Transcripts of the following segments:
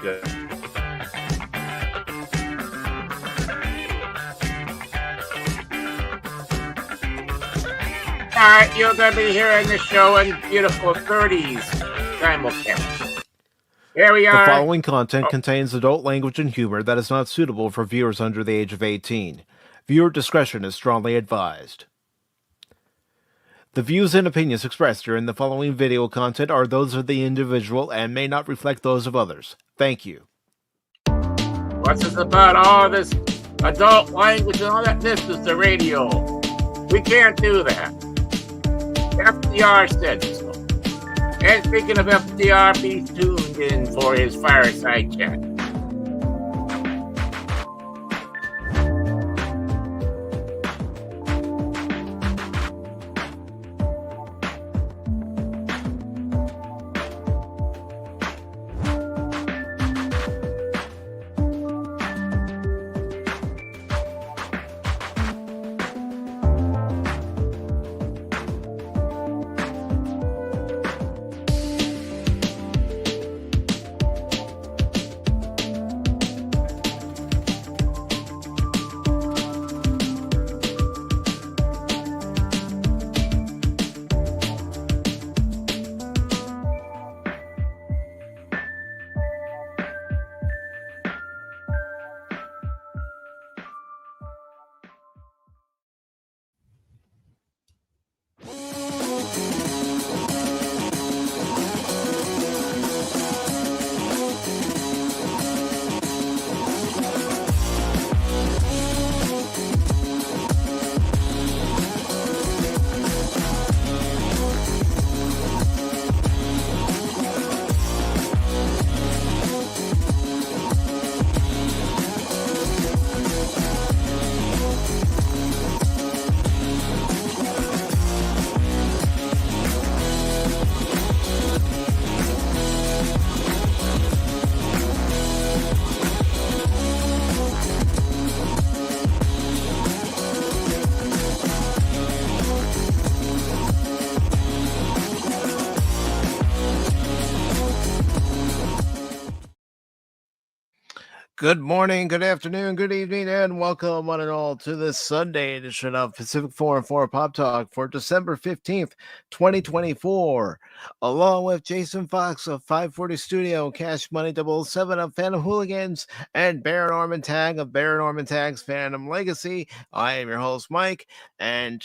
Good. All right, you're going to be hearing the show in beautiful 30s simulcast. Here we are. The following content contains adult language and humor that is not suitable for viewers under the age of 18. Viewer discretion is strongly advised. The views and opinions expressed during the following video content are those of the individual and may not reflect those of others. Thank you. What's this about all this adult language and all that? This is the radio. We can't do that. FDR said so. And speaking of FDR, be tuned in for his fireside chat. Good morning, good afternoon, good evening, and welcome one and all to this Sunday edition of Pacific414 Pop Talk for December 15th, 2024. Along with Jason Fox of 540 Studio, Cash Money 007 of Phantom Hooligans, and Baron Orman Tagge of Baron Orman Tagge's Phantom Legacy. I am your host, Mike, and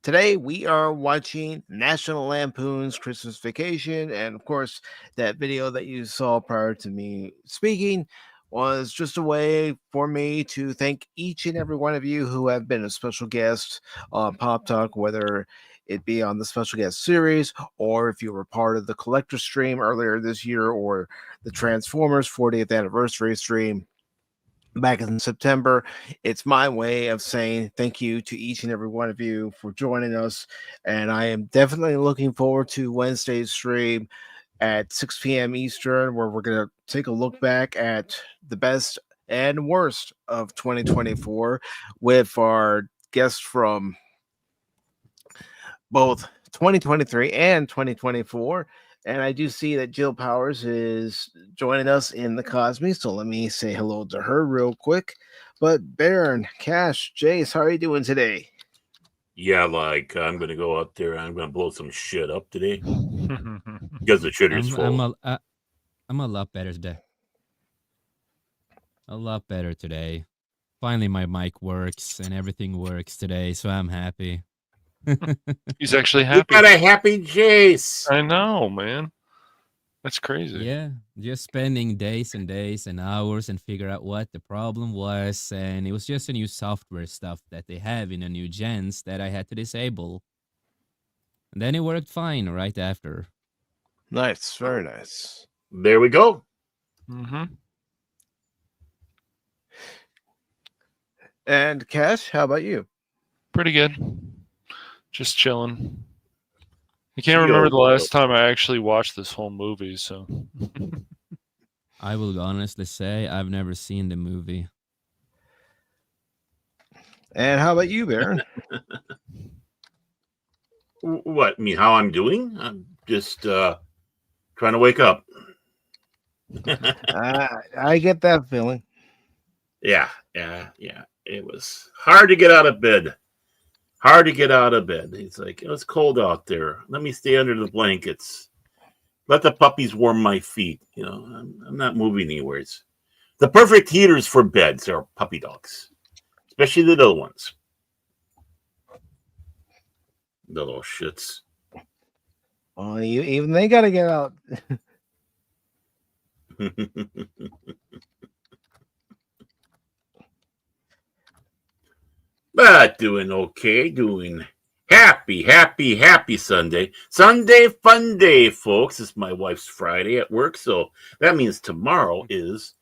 today we are watching National Lampoon's Christmas Vacation, and of course, that video that you saw prior to me speaking was just a way for me to thank each and every one of you who have been a special guest on Pop Talk, whether it be on the special guest series or if you were part of the collector stream earlier this year or the Transformers 40th anniversary stream back in September. It's my way of saying thank you to each and every one of you for joining us. And I am definitely looking forward to Wednesday's stream at 6 p.m. Eastern, where we're going to take a look back at the best and worst of 2024 with our guests from both 2023 and 2024. And I do see that Jill Powers is joining us in the Cosme, so let me say hello to her real quick. But Baron, Cash, Jace, how are you doing today? Yeah, like I'm going to go out there and I'm going to blow some shit up today because the shitter's full. I'm a lot better today. A lot better today. Finally, my mic works and everything works today, so I'm happy. He's actually happy. You got a happy Jace. I know, man. That's crazy. Yeah, just spending days and days and hours and figure out what the problem was, and it was just a new software stuff that they have in the new gens that I had to disable. And then it worked fine right after. Nice, very nice. There we go. Mm-hmm. And Cash, how about you? Pretty good. Just chilling. I can't remember the last time I actually watched this whole movie, so. I will honestly say I've never seen the movie. And how about you, Baron? What? I mean, how I'm doing? I'm just trying to wake up. I get that feeling. Yeah. It was hard to get out of bed. He's like, it's cold out there. Let me stay under the blankets. Let the puppies warm my feet. I'm not moving anywhere. The perfect heaters for beds are puppy dogs, especially the little ones. The little shits. Oh, even they got to get out. But doing okay, doing happy Sunday. Sunday fun day, folks. It's my wife's Friday at work, so that means tomorrow is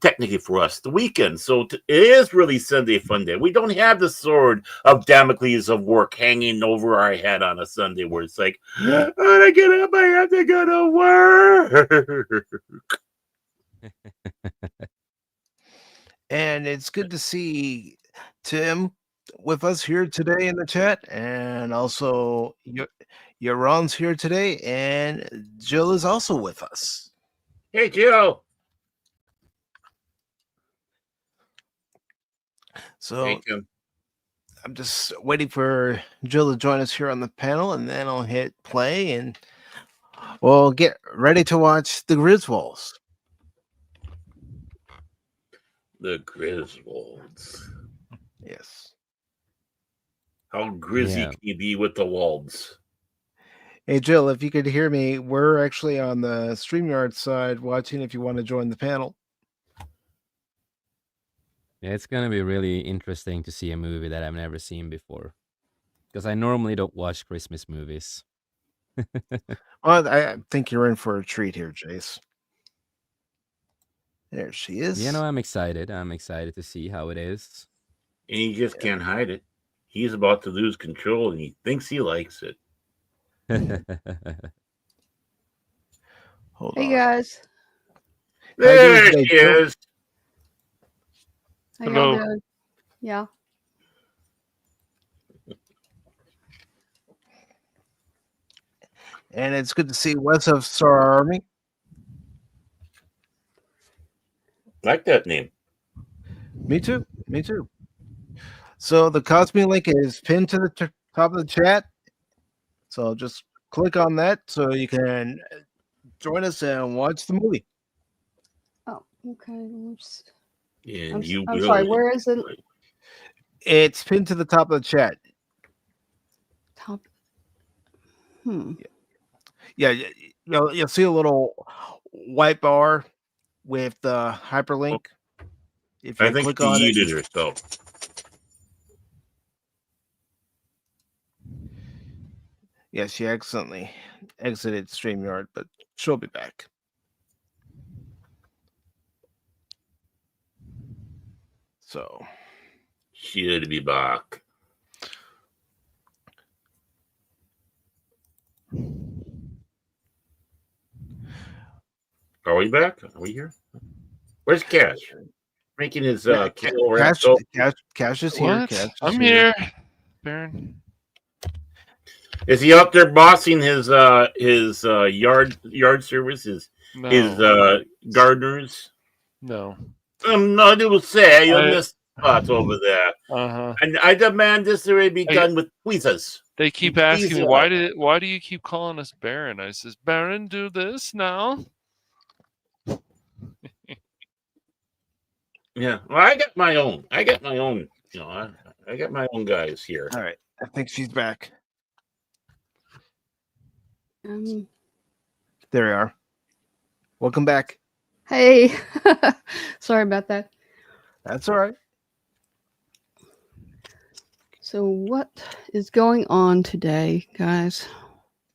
technically for us the weekend. So it is really Sunday fun day. We don't have the sword of Damocles of work hanging over our head on a Sunday where it's like, I gotta get up, I have to go to work. And it's good to see Tim with us here today in the chat, and also Yaron's here today, and Jill is also with us. Hey, Jill. So Hey, Tim. I'm just waiting for Jill to join us here on the panel, and then I'll hit play, and we'll get ready to watch the Griswolds. The Griswolds. Yes. How grizzy can you be with the Walds? Hey, Jill, if you could hear me, we're actually on the StreamYard side watching if you want to join the panel. Yeah, it's going to be really interesting to see a movie that I've never seen before. Because I normally don't watch Christmas movies. Well, I think you're in for a treat here, Jace. There she is. I'm excited. I'm excited to see how it is. And he just can't hide it. He's about to lose control, and he thinks he likes it. Hold Hey on. guys. There she is. How Hello. y'all doing? Yeah. And it's good to see Wes of Star Army. Like that name. Me too. So the Cosme link is pinned to the top of the chat. So just click on that so you can join us and watch the movie. Oh, okay. Oops. And I'm sorry. Where is it? It's pinned to the top of the chat. Top. Yeah, you'll see a little white bar with the hyperlink. If you I think click she on it, yeeted herself. yeah, she accidentally exited StreamYard, but she'll be back. So She'll be back. Are we back? Are we here? Where's Cash? Making his kilo wrap soap. Cash is here. What? Cash is I'm here, Baron. Is he out there bossing his yard service, his gardeners? No. I'm not able to say you missed spots over there. Uh-huh. And I demand this already be done with tweezers. They keep asking me why do you keep calling us Baron? I says, Baron, do this now. Yeah, well, I got my own. I got my own guys here. All right, I think she's back. There we are. Welcome back. Hey. Sorry about that. That's all right. So what is going on today, guys?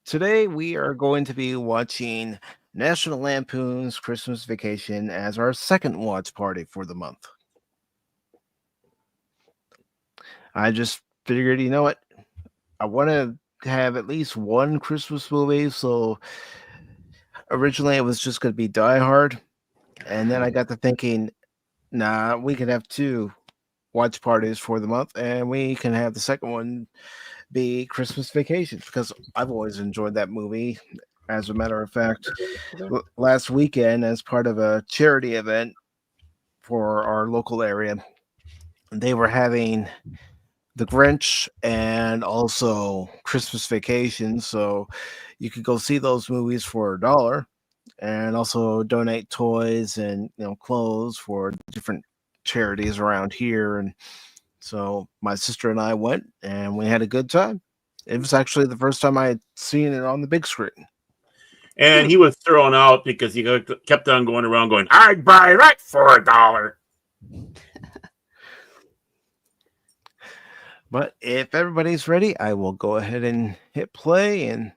Today we are going to be watching National Lampoon's Christmas Vacation as our second watch party for the month. I just figured, you know what? I want to have at least one Christmas movie, so originally it was just going to be Die Hard, and then I got to thinking, nah, we could have two watch parties for the month, and we can have the second one be Christmas Vacation, because I've always enjoyed that movie. As a matter of fact, last weekend, as part of a charity event for our local area, they were having The Grinch and also Christmas Vacation. So you could go see those movies for $1 and also donate toys and clothes for different charities around here. And so my sister and I went and we had a good time. It was actually the first time I had seen it on the big screen. And he was thrown out because he kept on going around going, I'd buy that for $1. But if everybody's ready, I will go ahead and hit play. And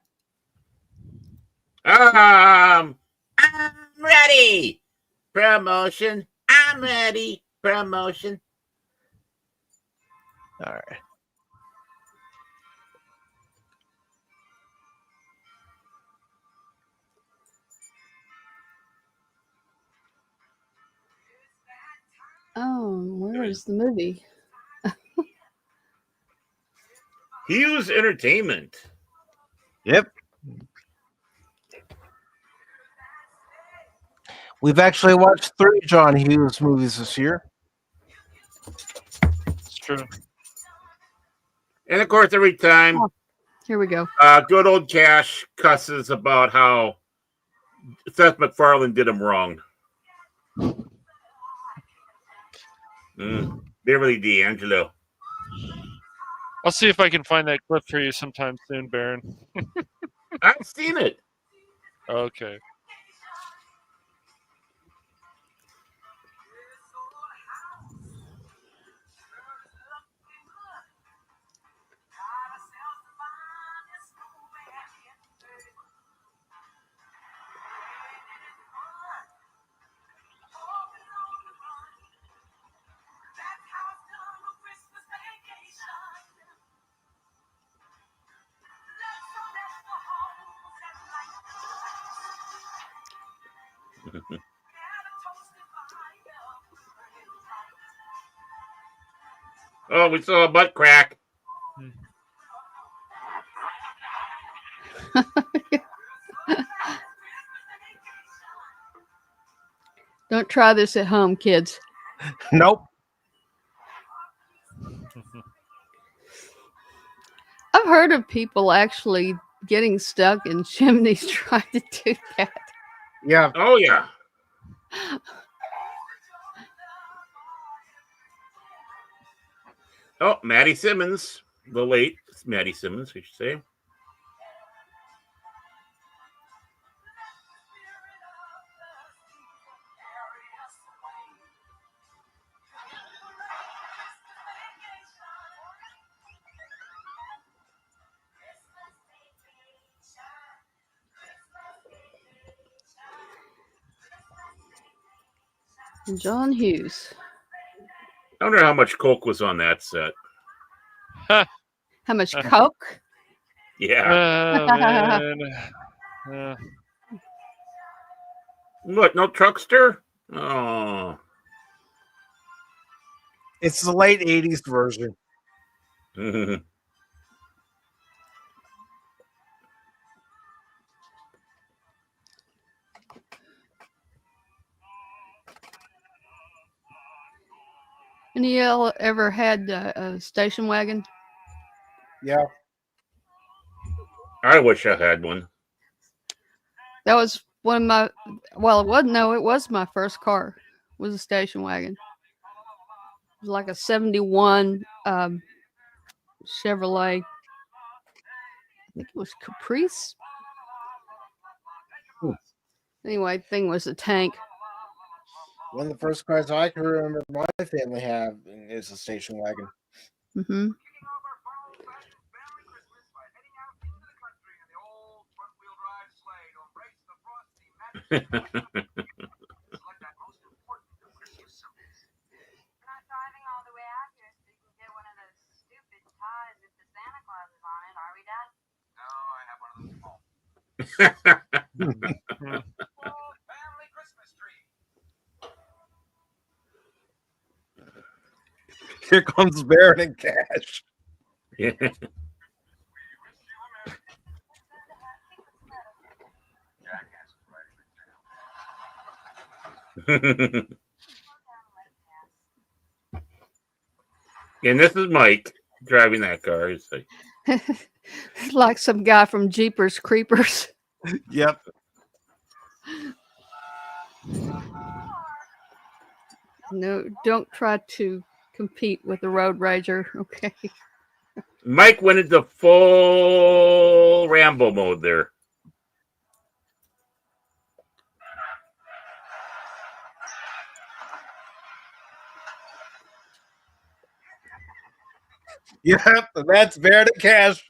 I'm ready. Promotion. I'm ready. Promotion. all right. Oh, where is the movie? Hughes Entertainment. Yep. We've actually watched 3 John Hughes movies this year. It's true. And of course, every time Here we go. good old Cash cusses about how Seth MacFarlane did him wrong. Beverly D'Angelo. I'll see if I can find that clip for you sometime soon, Baron. I've seen it. Okay. Oh, we saw a butt crack. Don't try this at home, kids. Nope. I've heard of people actually getting stuck in chimneys trying to do that. Yeah. Oh, yeah. Oh, Maddie Simmons. The late Maddie Simmons, we should say. John Hughes. I wonder how much coke was on that set. How much coke? Yeah. Oh, man. What, no truckster? Oh. It's the late 80s version. Any of y'all ever had a station wagon? Yeah. I wish I had one. That was one of my, well, it wasn't, no, it was my first car, was a station wagon. It was like a 71 Chevrolet. I think it was Caprice. Anyway, the thing was a tank. One of the first cars I can remember my family having is a station wagon. Mm-hmm. Here comes Baron and Cash. Yeah. And this is Mike driving that car. He's like, Like some guy from Jeepers Creepers. Yep. No, don't try to compete with the Road Rager. Okay. Mike went into full Rambo mode there. Yep. That's Bear to Cash.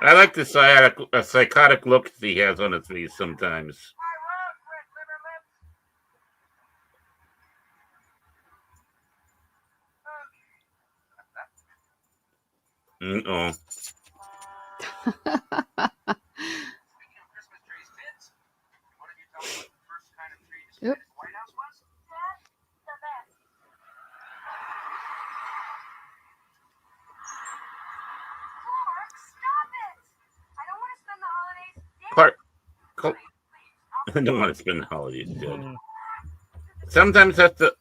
I like the psychotic look he has on his face sometimes. Uh-oh. Yep. Clark. I don't want to spend the holidays dead. Sometimes that's the.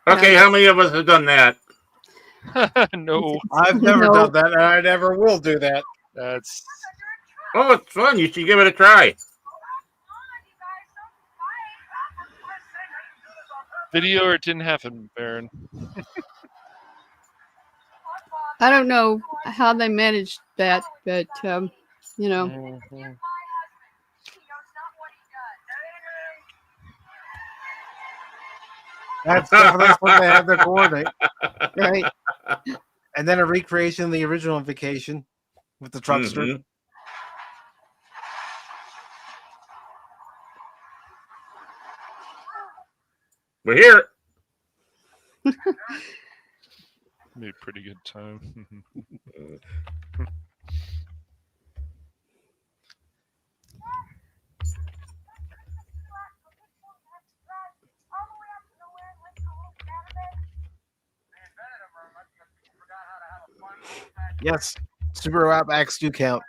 Okay, how many of us have done that? No, I've never No. done that, and I never will do that. that's Oh, it's fun. You should give it a try. video or it didn't happen, Baron. I don't know how they managed that, but you know, Mhm. That's when they have their coordinate. right? And then a recreation of the original Vacation with the truckster. Mhm. We're here. Made a pretty good time. Yes. Subaru Outbacks do count.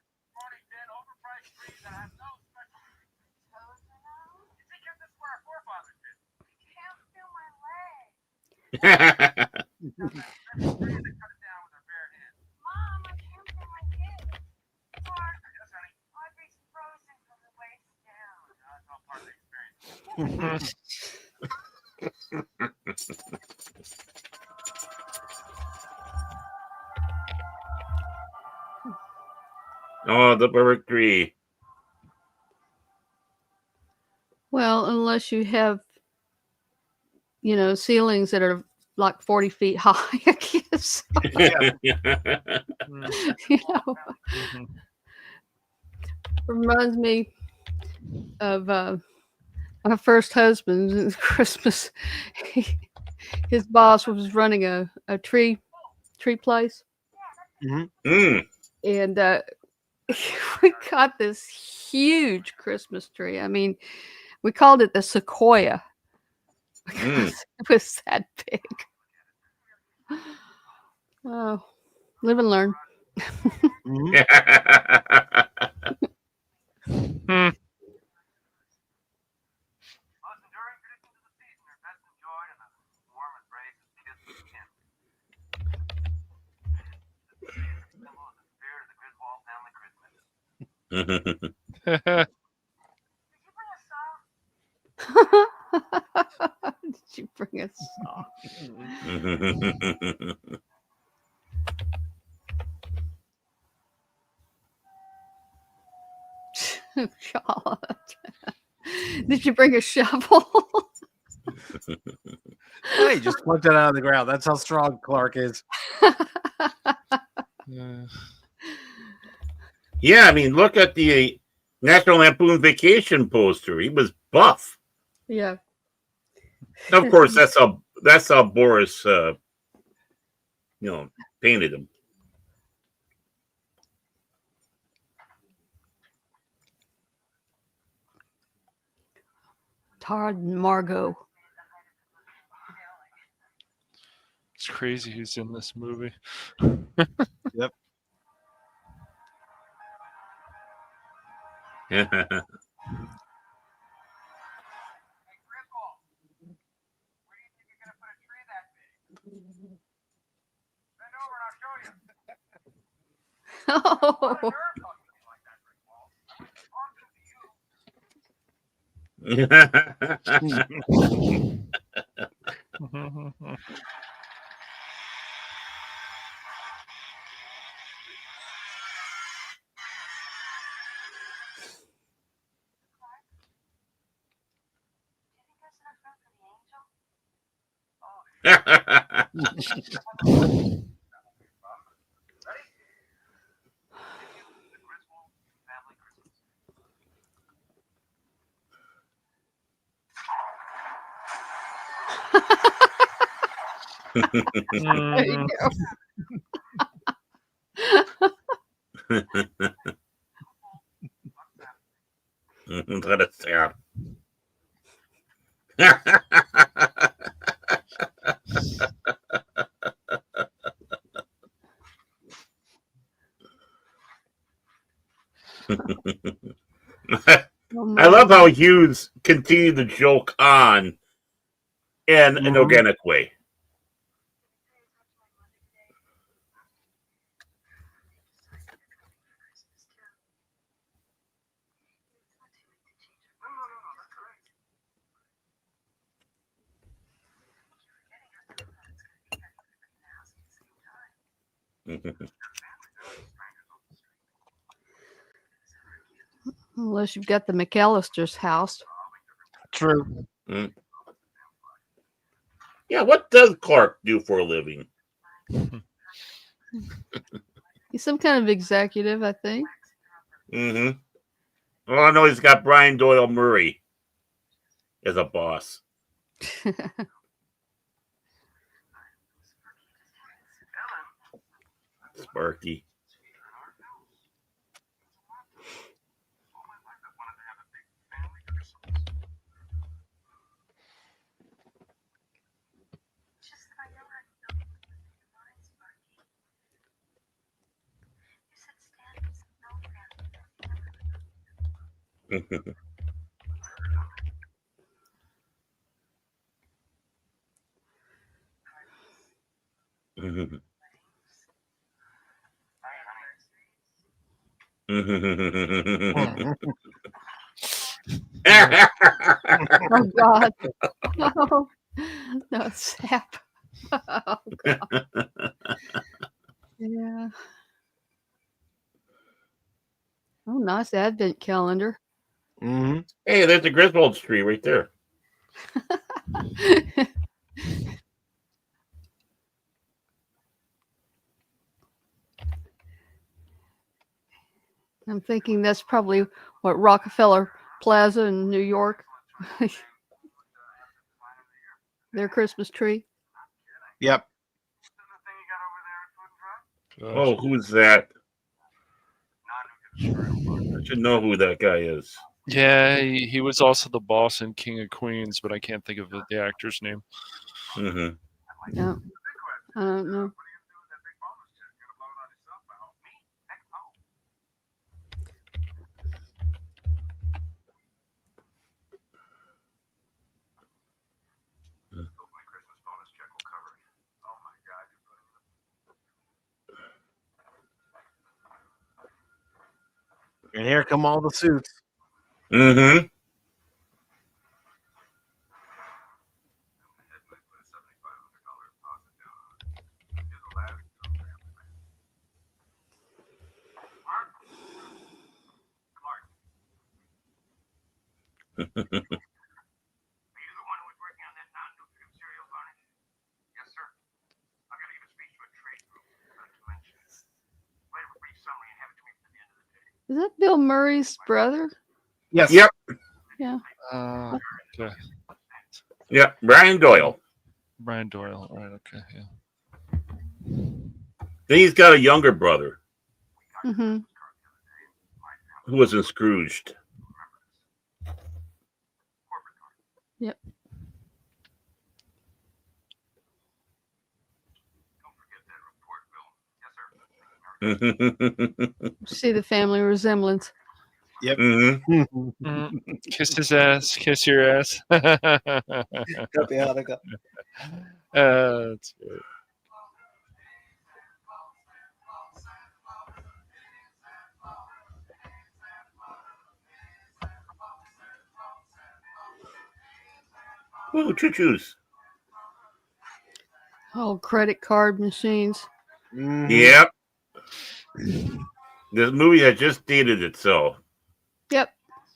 Oh, the perfect tree. Well, unless you have, you know, ceilings that are like 40 feet high, I guess. You know, Mhm. reminds me of my first husband's Christmas. His boss was running a tree place, Mm. and we got this huge Christmas tree. I mean, we called it the Sequoia because it was that big. Oh, live and learn. Hmm. Did you bring a saw? God. Did you bring a shovel? Hey, just plucked it out of the ground. That's how strong Clark is. Yeah, I mean, look at the National Lampoon Vacation poster. He was buff. Yeah. Of course, that's how Boris, painted him. Todd and Margot. It's crazy who's in this movie. Yep. Oh. There you go. Let it sound. I love how Hughes continued the joke on in an organic way. Unless you've got the McAllister's house. True. Yeah, what does Clark do for a living? He's some kind of executive, I think. Mm-hmm. Well, I know he's got Brian Doyle Murray as a boss. Sparky. Oh God. Oh, no, sap. Oh God. Yeah. Oh, nice advent calendar. Mm-hmm. Hey, there's the Griswold tree right there. I'm thinking that's probably what Rockefeller Plaza in New York. Their Christmas tree. Yep. Oh, who's that? I should know who that guy is. Yeah, he was also the boss in King of Queens, but I can't think of the actor's name. Mm-hmm. Yeah. I don't know. And here come all the suits. Mm-hmm. Is that Bill Murray's brother? Yes. Yep. Yeah. Okay. Yep. Brian Doyle. Brian Doyle. All right. Okay. Yeah. Then he's got a younger brother Mm-hmm. who was in Scrooged. Yep. See the family resemblance. Yep. Kiss his ass. Kiss your ass. Got the Hanukkah. That's good. Ooh, choo-choos. Oh, credit card machines. Yep. This movie that just dated itself. Yep.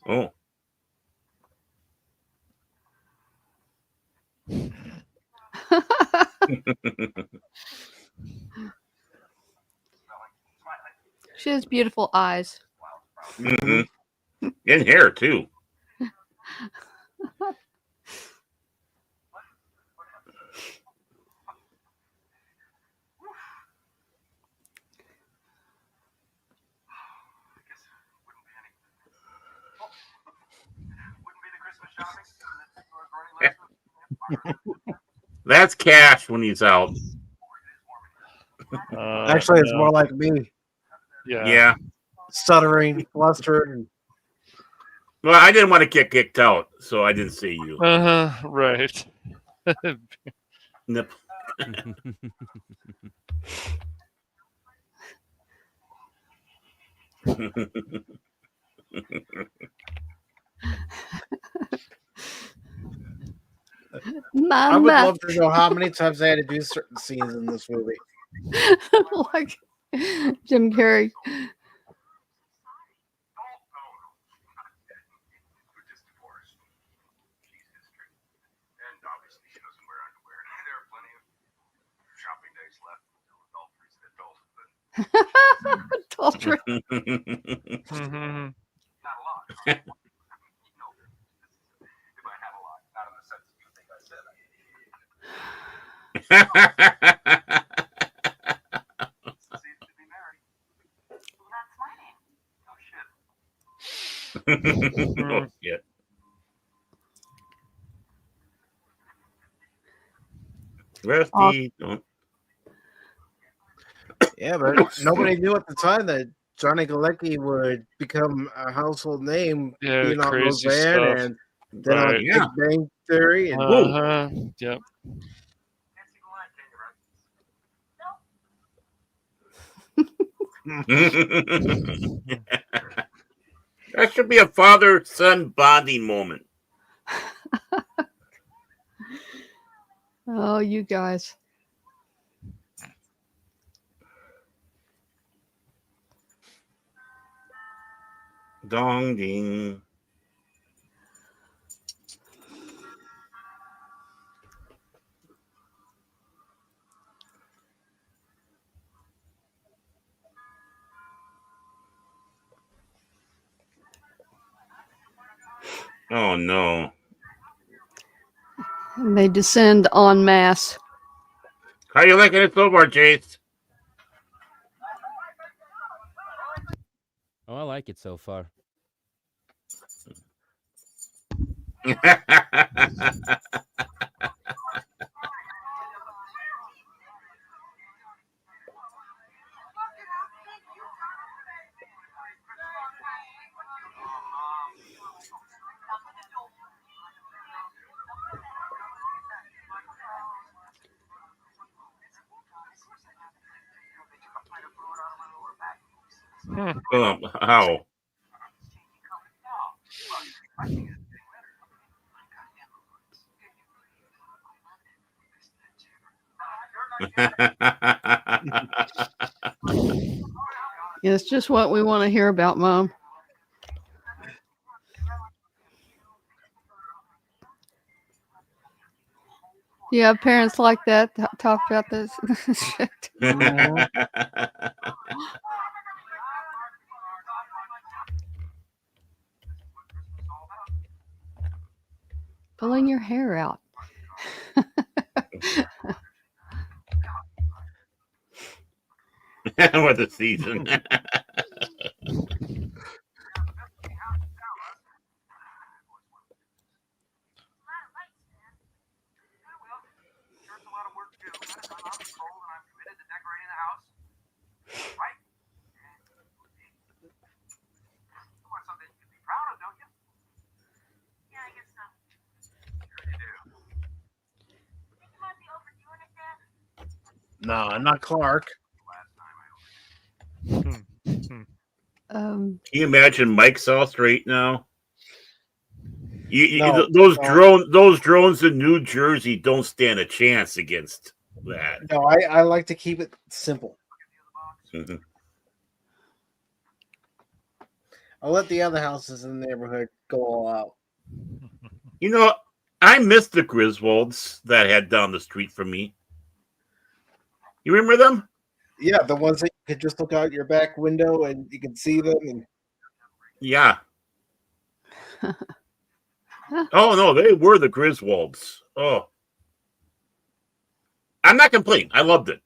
Oh. She has beautiful eyes. And hair, too. That's Cash when he's out. Actually, it's no. more like me. Yeah. Stuttering, flustered. Well, I didn't want to get kicked out, so I didn't see you. Right. Nip. I would love to know how many times they had to do certain scenes in this movie. Like Jim Carrey. Adultery. Oh, shit. Rusty. Don't. Yeah, but nobody knew at the time that Johnny Galecki would become a household name, Yeah, being on crazy Roseanne stuff. and then on Right. Big Yeah. Bang Theory. And Yep. That should be a father-son bonding moment. Oh, you guys. Dong ding. Oh no. And they descend en masse. How you liking it so far, Chase? Oh, I like it so far. How? It's just what we want to hear about, Mom. Do you have parents like that talk about this shit? pulling your hair out. What the season. No, not Clark. Can you imagine Mike's house right now? No, those no. drones in New Jersey don't stand a chance against that. No, I like to keep it simple. Mhm. I'll let the other houses in the neighborhood go all out. You know, I miss the Griswolds that had down the street from me. You remember them? Yeah, the ones that you could just look out your back window and you can see them. And Yeah. Oh no, they were the Griswolds. Oh, I'm not complaining. I loved it.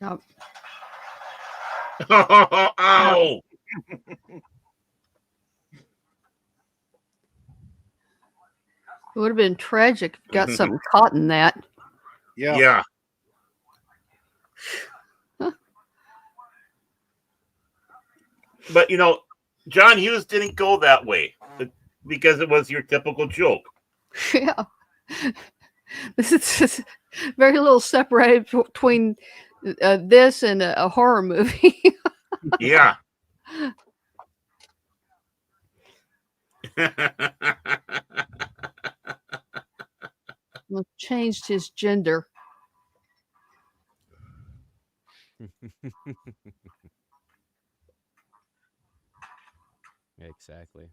Yep. Ow! It would have been tragic if you got something caught in that. Yeah. But you know, John Hughes didn't go that way because it was your typical joke. Yeah. This is very little separated between this and a horror movie. Yeah. Well, changed his gender. Exactly.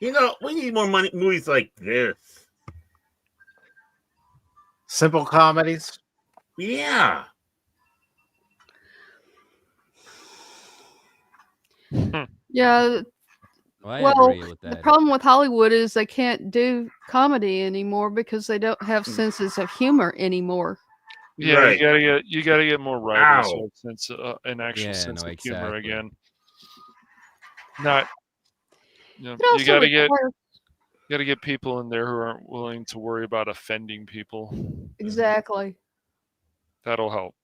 You know, we need more movies like this. simple comedies. Yeah. Yeah. Well, I Well, agree with the that. problem with Hollywood is they can't do comedy anymore because they don't have senses of humor anymore. Yeah, Right. you gotta get more writers Ow. who have sense, an actual Yeah, sense no, of humor exactly. again. Not, It you also gotta requires- get people in there who aren't willing to worry about offending people. exactly. That'll help.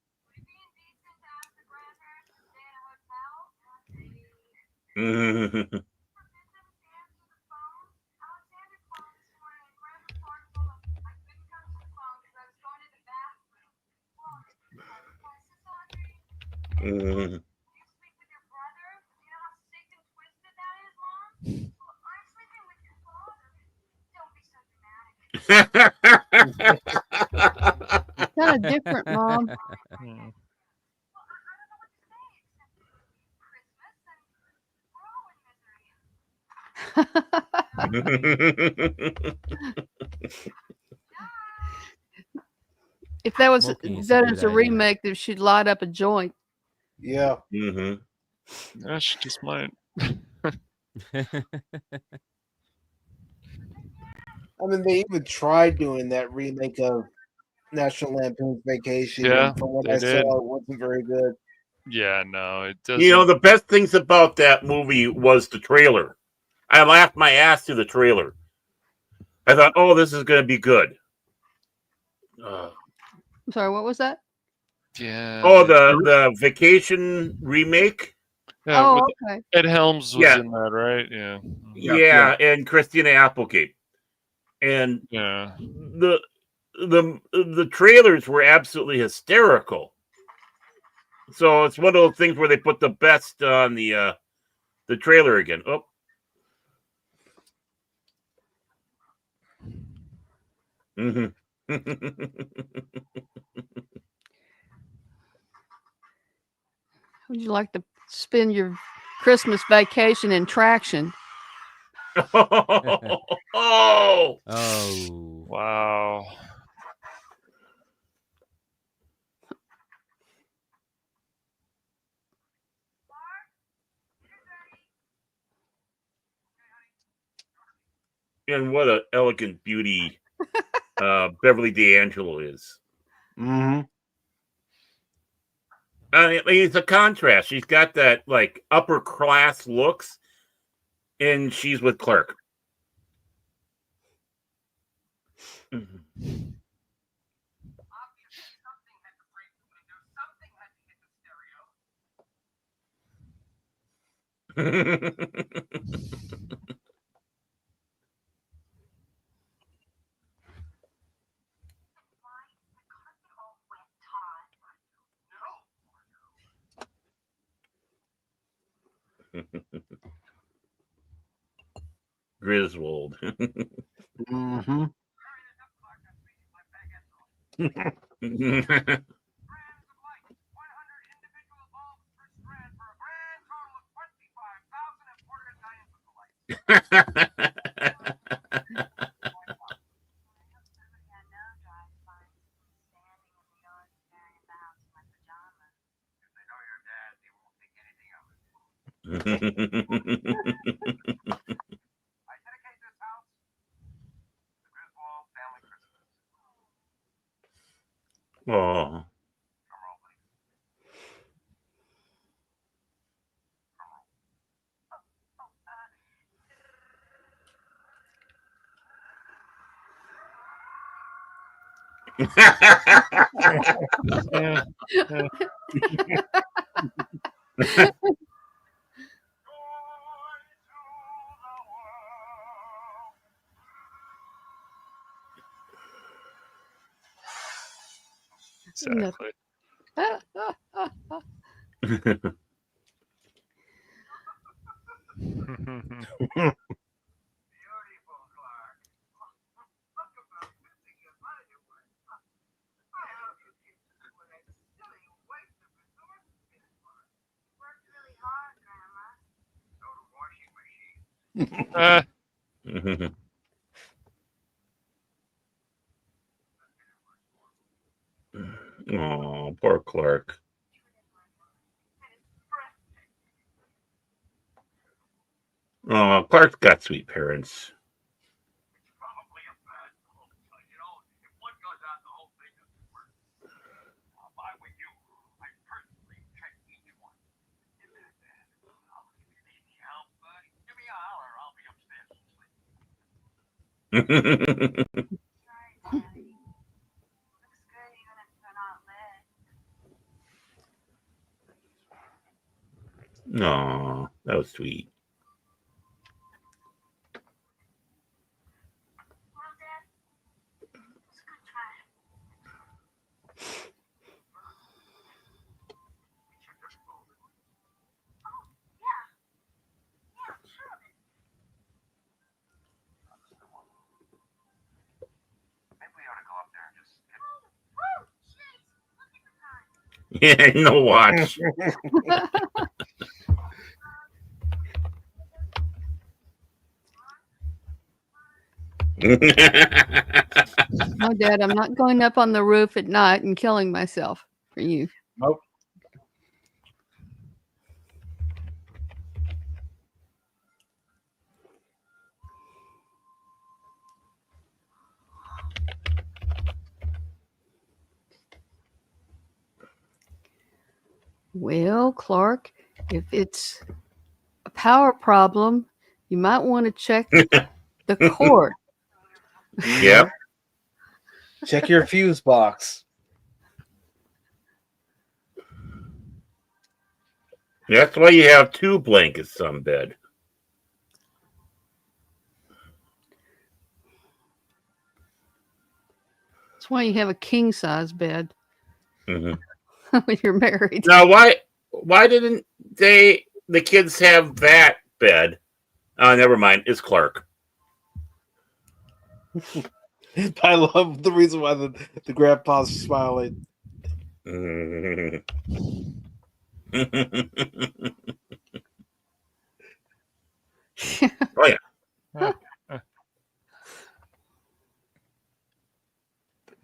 Kind of different, Mom. Hmm. If that was Smoking is a done good as a idea. remake, they should light up a joint. Yeah. Yeah, she just might. I mean, they even tried doing that remake of National Lampoon's Vacation. Yeah, and from what they I did. saw, it wasn't very good. Yeah, no, it doesn't. You know, the best things about that movie was the trailer. I laughed my ass to the trailer. I thought, oh, this is going to be good. I'm sorry, what was that? Yeah. Oh, the Vacation remake? Yeah, Oh, with okay. Ed Helms was Yeah. in that, right? Yeah. Yeah, and Christina Applegate. And Yeah. the trailers were absolutely hysterical. So it's one of those things where they put the best on the trailer again. Oh. Would you like to spend your Christmas vacation in traction? Oh, Oh. Wow. and what an elegant beauty Beverly D'Angelo is. Mm-hmm. I mean, it's a contrast. She's got that like upper class looks, and she's with Clark. Griswold. Mm-hmm. Oh. Yeah. Exactly. Oh, poor Clark. Oh, Clark's got sweet parents. No, that was sweet. Yeah, no watch. No, Dad, I'm not going up on the roof at night and killing myself for you. Nope. Well, Clark, if it's a power problem, you might want to check the cord. Yep. Check your fuse box. That's why you have two blankets on bed. That's why you have a king size bed Mm-hmm. when you're married. Now, why didn't the kids have that bed? Oh, never mind. It's Clark. I love the reason why the grandpa's smiling. oh yeah,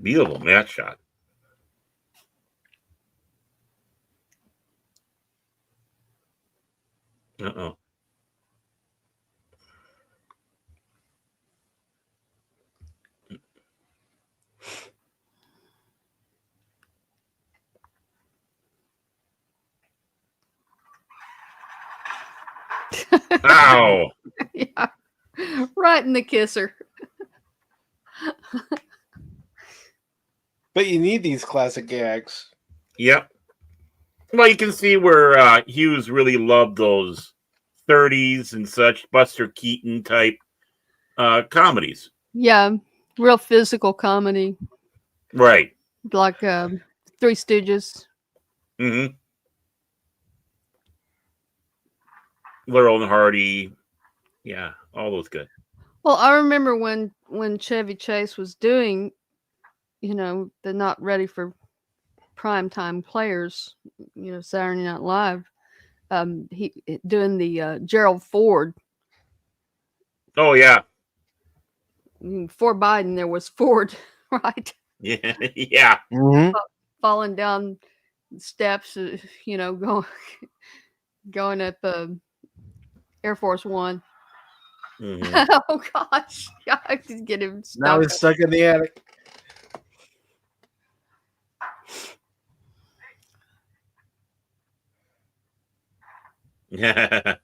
beautiful match shot. Uh-oh. Ow! Yeah. Right in the kisser. But you need these classic gags. Yep. Well, you can see where Hughes really loved those 30s and such Buster Keaton type comedies. Yeah. Real physical comedy. Right. Like Three Stooges. Mm-hmm. Laurel and Hardy. Yeah, all those good. Well, I remember when Chevy Chase was doing, the not ready for primetime players, Saturday Night Live. He doing the Gerald Ford. Oh yeah. Before Biden, there was Ford, right? Yeah. Yeah. Mm-hmm. Falling down steps, going up Air Force One. Mm-hmm. Oh gosh, yeah, I just get him stuck. Now he's stuck in the attic. Yeah.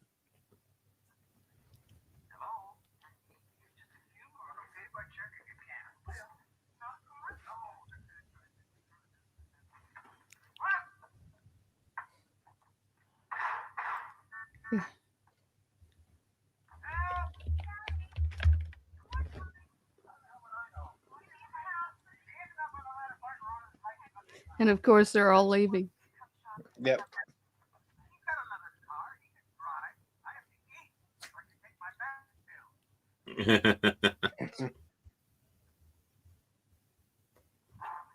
And of course, they're all leaving. Yep.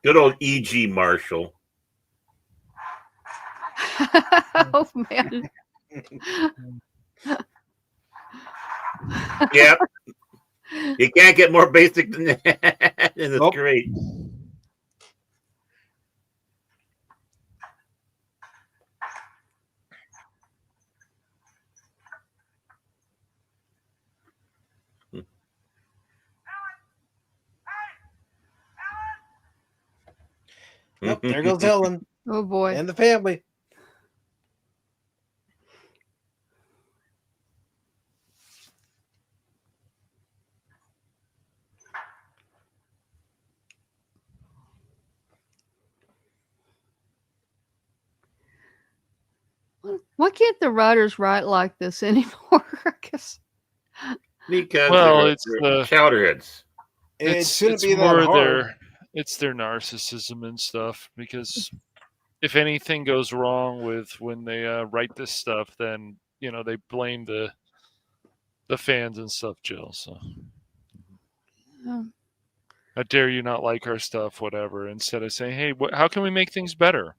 Good old E.G. Marshall. Oh man. Yep. You can't get more basic than that. It's Nope. great. Yep, there goes Ellen Oh boy. and the family. Why can't the writers write like this anymore? I guess. Because Well, they're it's the chowderheads. It shouldn't it's be that more hard. it's their narcissism and stuff. Because if anything goes wrong with when they write this stuff, then they blame the fans and stuff, Jill. So Oh. how dare you not like our stuff, whatever? Instead of saying, hey, how can we make things better?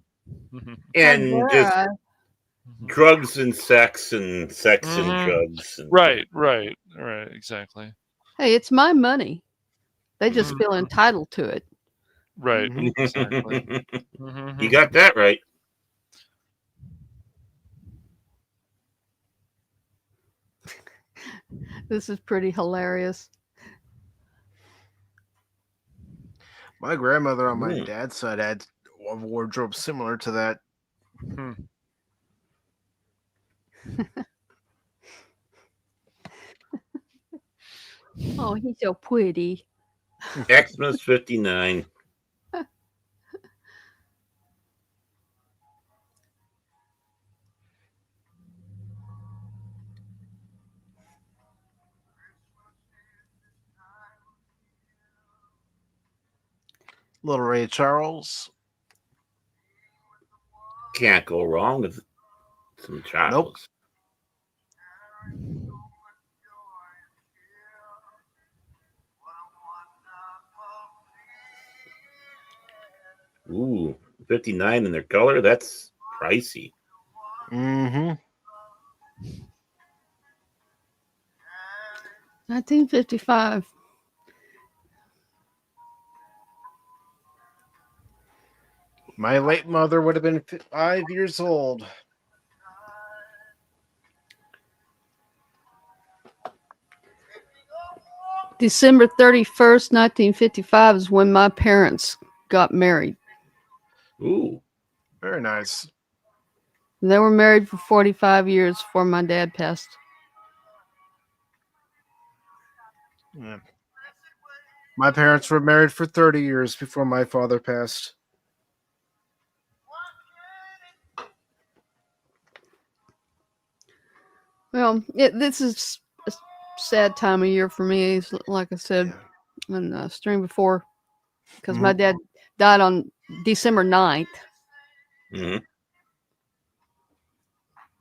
And just Yeah. drugs and sex and sex and Mhm. drugs. And, Right, exactly. Hey, it's my money. They just Mhm. feel entitled to it. Right, Mhm. exactly. You got that right. This is pretty hilarious. My grandmother on my Mm. dad's side had a wardrobe similar to that. Oh, he's so pretty. Xmas 59. Little Ray Charles. Can't go wrong with some Charles. Ooh, 59 in their color. That's pricey. Mm-hmm. 1955. My late mother would have been 5 years old. December 31st, 1955 is when my parents got married. Ooh. Very nice. They were married for 45 years before my dad passed. Yeah. My parents were married for 30 years before my father passed. Well, this is a sad time of year for me. Like I said in the stream before, because my dad died on December 9th. Mm-hmm.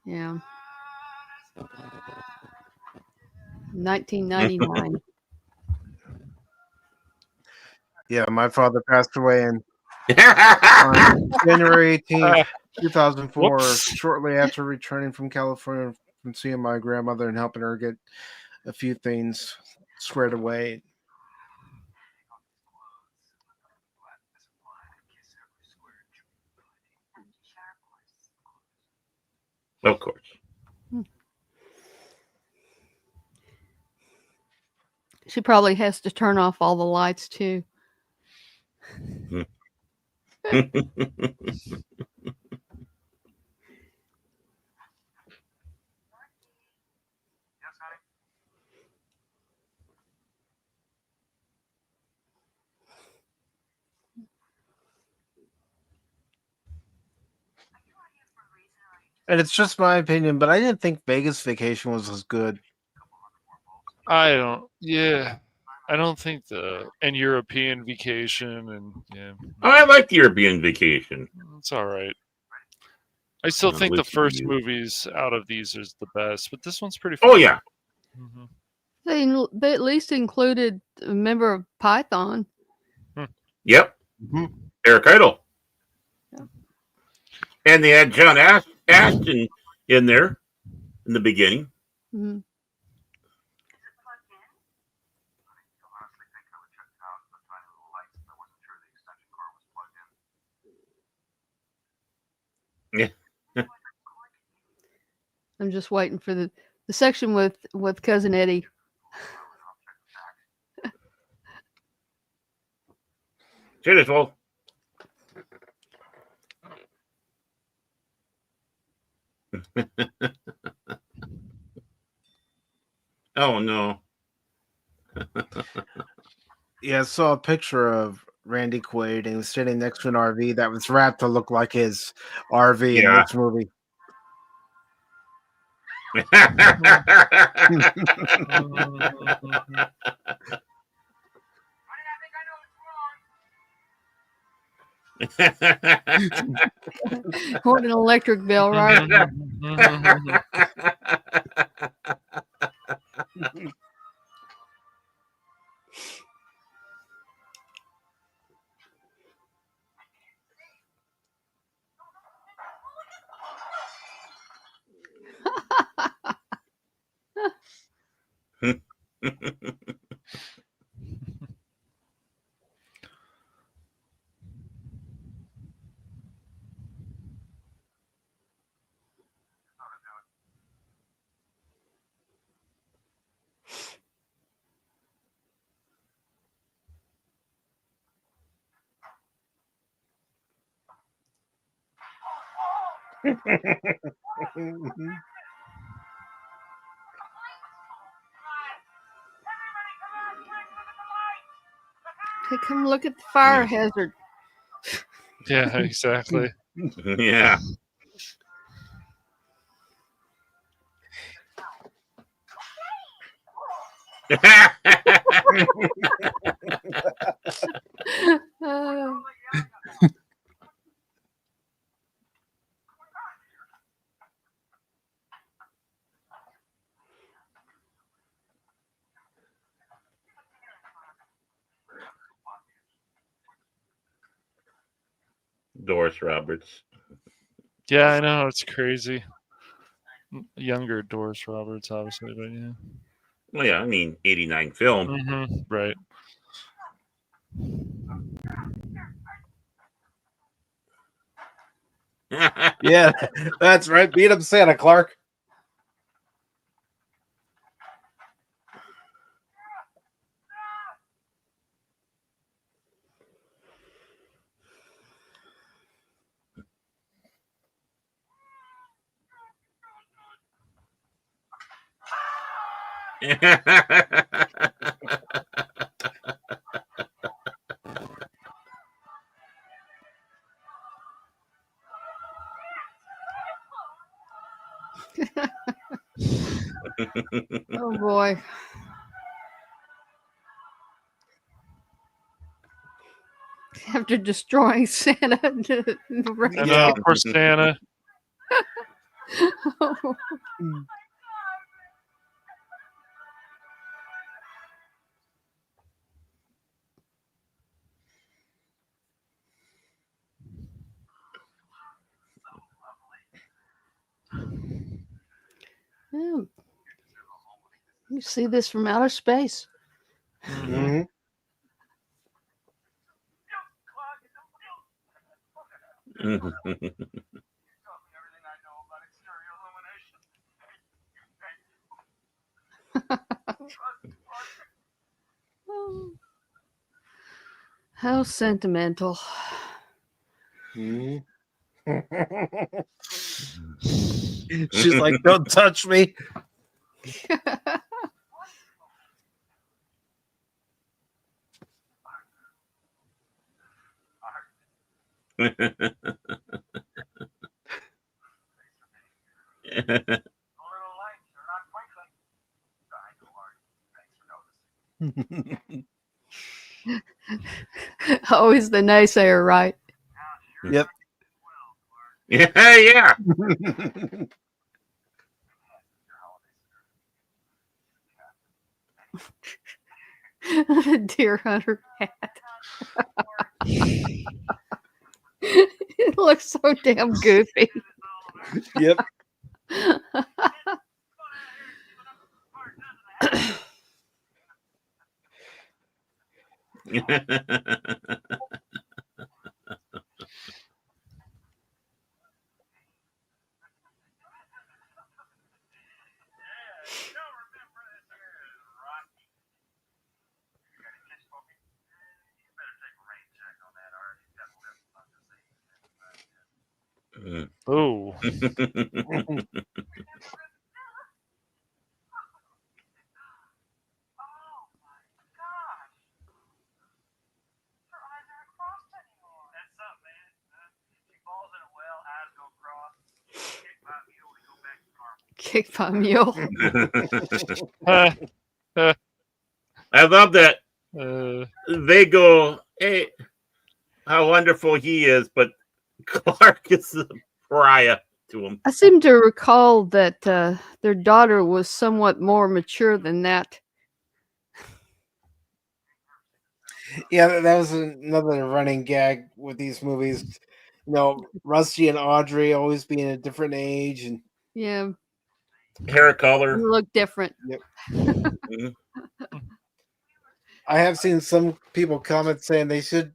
Yeah. 1999. Yeah, my father passed away on January 18th, 2004, Whoops. shortly after returning from California from seeing my grandmother and helping her get a few things squared away. Of course. She probably has to turn off all the lights too. And it's just my opinion, but I didn't think Vegas Vacation was as good. I don't. Yeah, I don't think and European Vacation and I like the European Vacation. it's all right. I still I'll think the listen to first you. movies out of these is the best, but this one's pretty. Oh Fun. yeah. Mm-hmm. They at least included a member of Python. Yep. Mhm. Eric Idle. Yeah. And they had John Ashton in there in the beginning. Mhm. Yeah. I'm just waiting for the section with Cousin Eddie. Cheers, Wolf. Oh no. Yeah, I saw a picture of Randy Quaid and he was sitting next to an RV that was wrapped to look like his RV in Yeah. this movie. What an electric bill, right? Hey, come look at the fire hazard. Yeah, exactly. Yeah. Doris Roberts. Yeah, I know, it's crazy. Younger Doris Roberts, obviously, but yeah. Well, yeah, I mean, 89 film. Mm-hmm. Right. Yeah, that's right. Beat up Santa, Clark. Oh boy. After destroying Santa. I know, poor Santa. Yeah. You see this from outer space. Mm-hmm. Oh, how sentimental. Mhm. She's like, don't touch me. Always the naysayer, right? Yep. Yeah. Deer hunter hat. It looks so damn goofy. Yep. Oh. Kicked by a mule. I love that they go, hey, how wonderful he is, but Clark is a pariah to him. I seem to recall that their daughter was somewhat more mature than that. Yeah, that was another running gag with these movies. You know, Rusty and Audrey always being a different age, and Yeah, Hair color. you look different. yep. Mhm. I have seen some people comment saying they should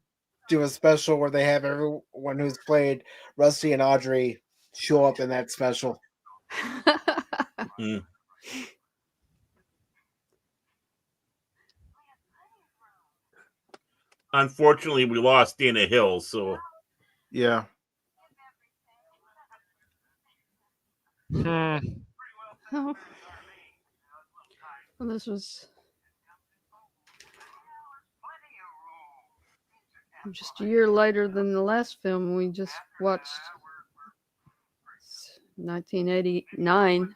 do a special where they have everyone who's played Rusty and Audrey show up in that special. Mm. Unfortunately, we lost Dana Hill, so Yeah. Oh. Well, this was just a year later than the last film we just watched. 1989.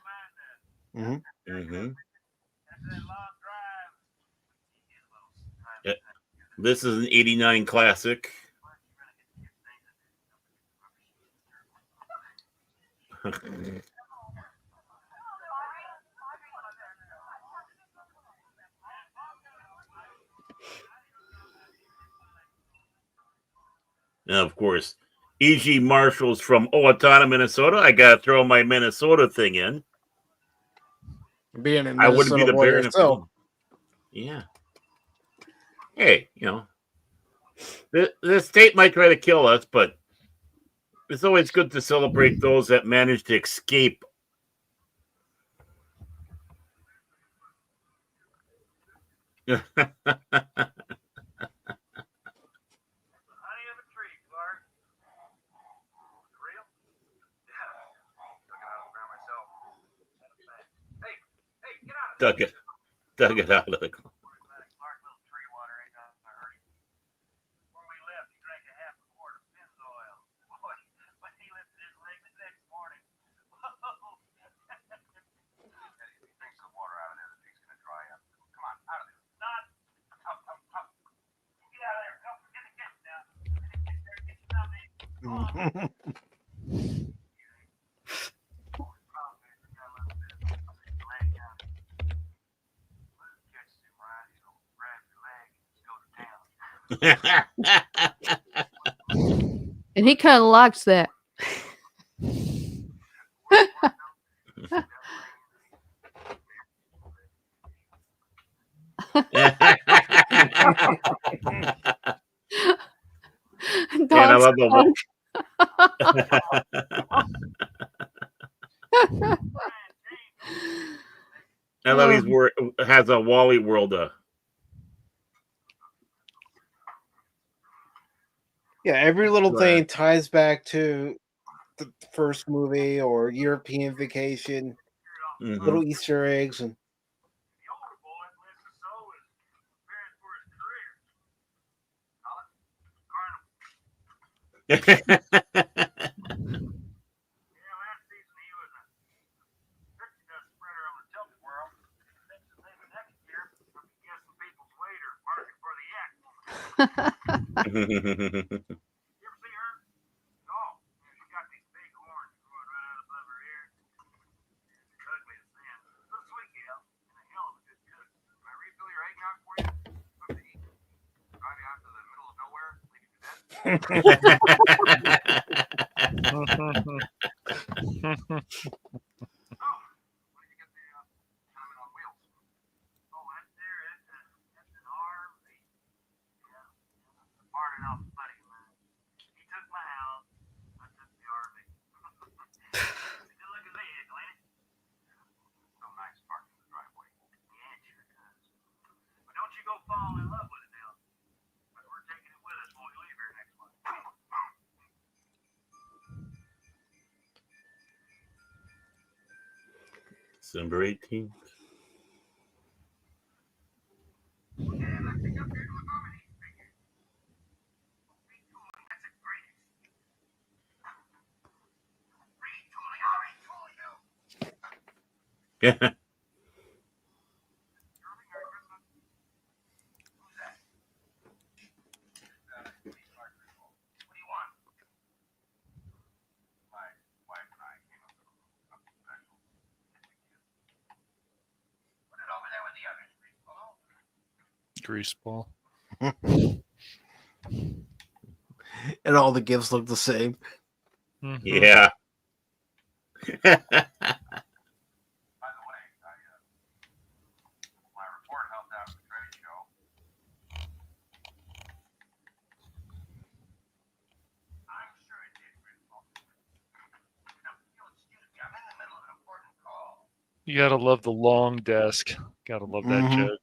Mm-hmm. This is an 89 classic. And of course, E.G. Marshall's from Owatonna, Minnesota. I got to throw my Minnesota thing in. Being in I wouldn't be Minnesota the boy Baron yourself. Yeah. Hey, the state might try to kill us, but it's always good to celebrate those that manage to escape. Dug it out of the. And he kind of likes that. And I love the I love he's has a Wally World. Yeah, every little thing ties back to the first movie or European Vacation. Mm-hmm. Little Easter eggs and. December 18th. Yeah. Greaseball. And all the gifts look the same. Mm-hmm. Yeah. You gotta love the long desk. Gotta love that joke.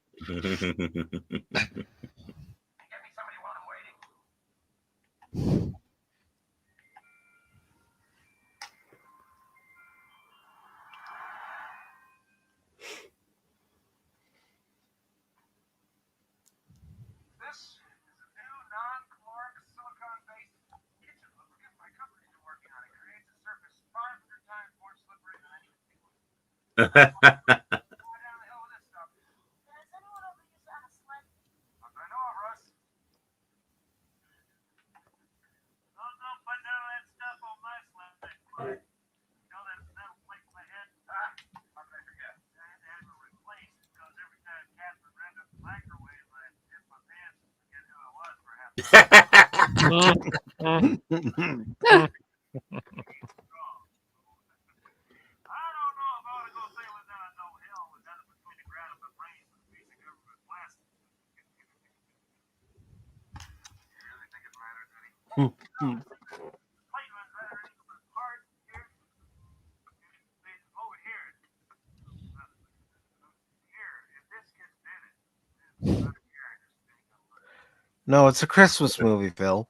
No, it's a Christmas movie, Phil.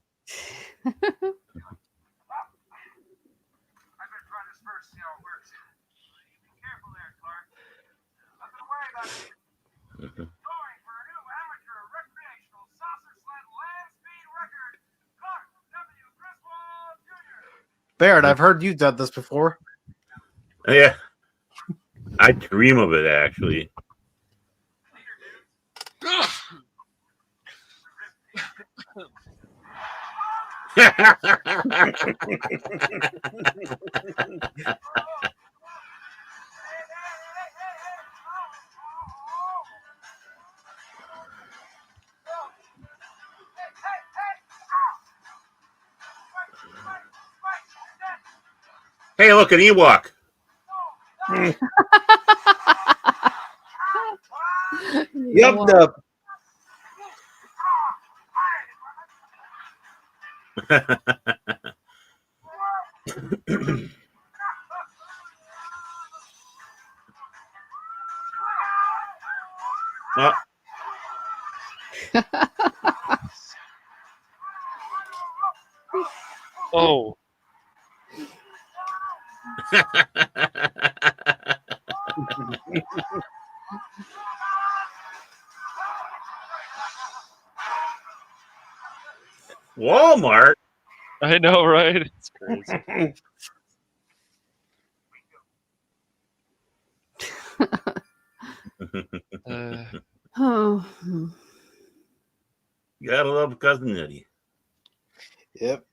Barrett, I've heard you've done this before. Yeah. I dream of it, actually. Hey, look, an Ewok. Yup, yup. Oh. Walmart. I know, right? It's crazy. Oh. You gotta love Cousin Eddie. Yep.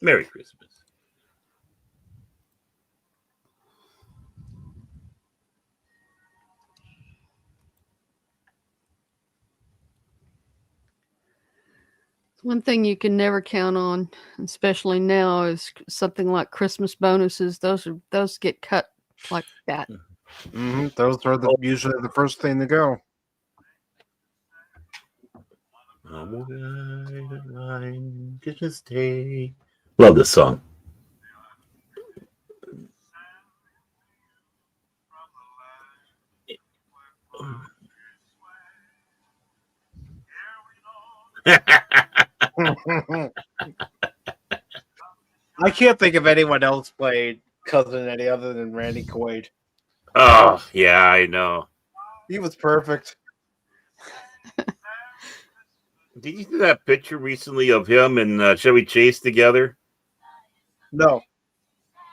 Merry Christmas. One thing you can never count on, especially now, is something like Christmas bonuses. Those get cut like that. Mm-hmm. Those are usually the first thing to go. Christmas Day. Love this song. I can't think of anyone else played Cousin Eddie other than Randy Quaid. Oh, yeah, I know. He was perfect. Did you see that picture recently of him and Chevy Chase together? No.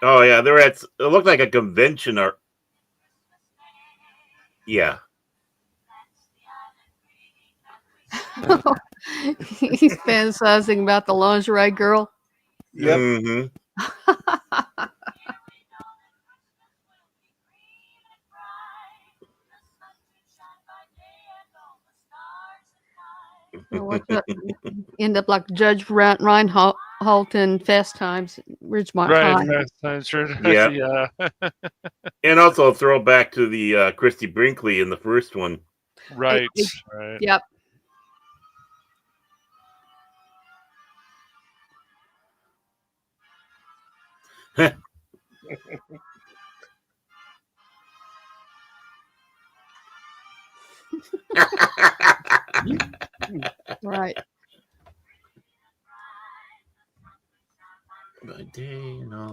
Oh, yeah, they were at, it looked like a convention or, yeah. He's fantasizing about the lingerie girl. Yep. Mm-hmm. End up like Judge Reinhold in Fast Times, Ridgemont Right, High. Fast Times, right. Yeah. Yeah. And also a throwback to the Christy Brinkley in the first one. Right. Right. Yep.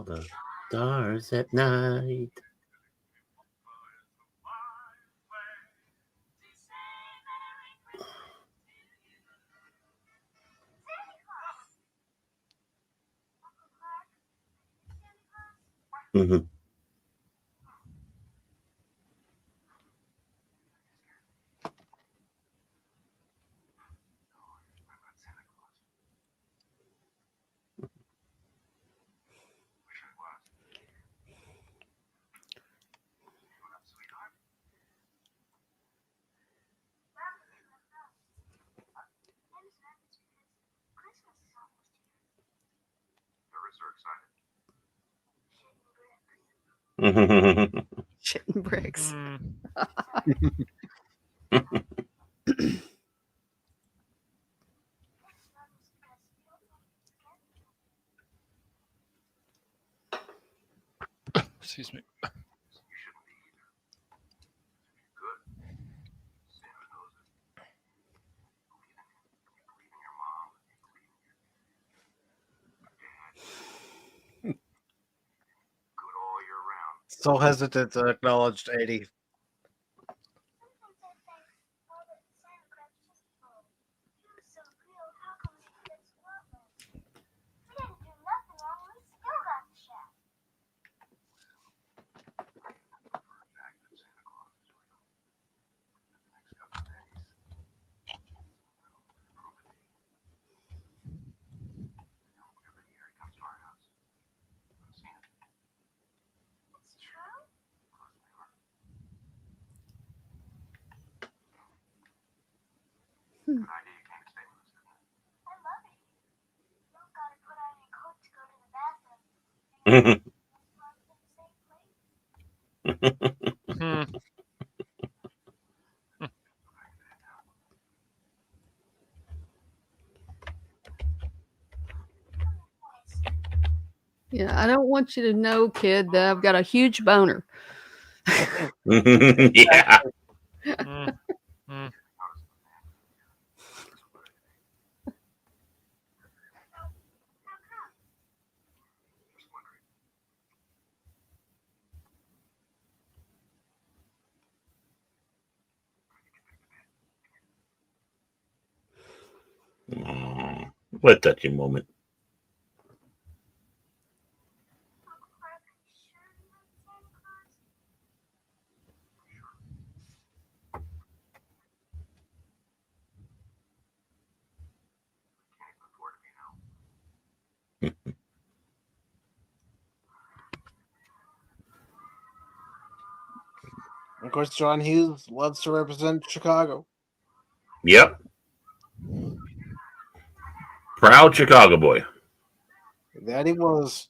the stars at night. Mm-hmm. Shitting bricks. Excuse me. So hesitant to acknowledge 80. Hmm. Yeah, I don't want you to know, kid, that I've got a huge boner. Yeah. Hmm. Hmm. Aw, what a touching moment. Of course, John Hughes loves to represent Chicago. Yep. Proud Chicago boy. That he was.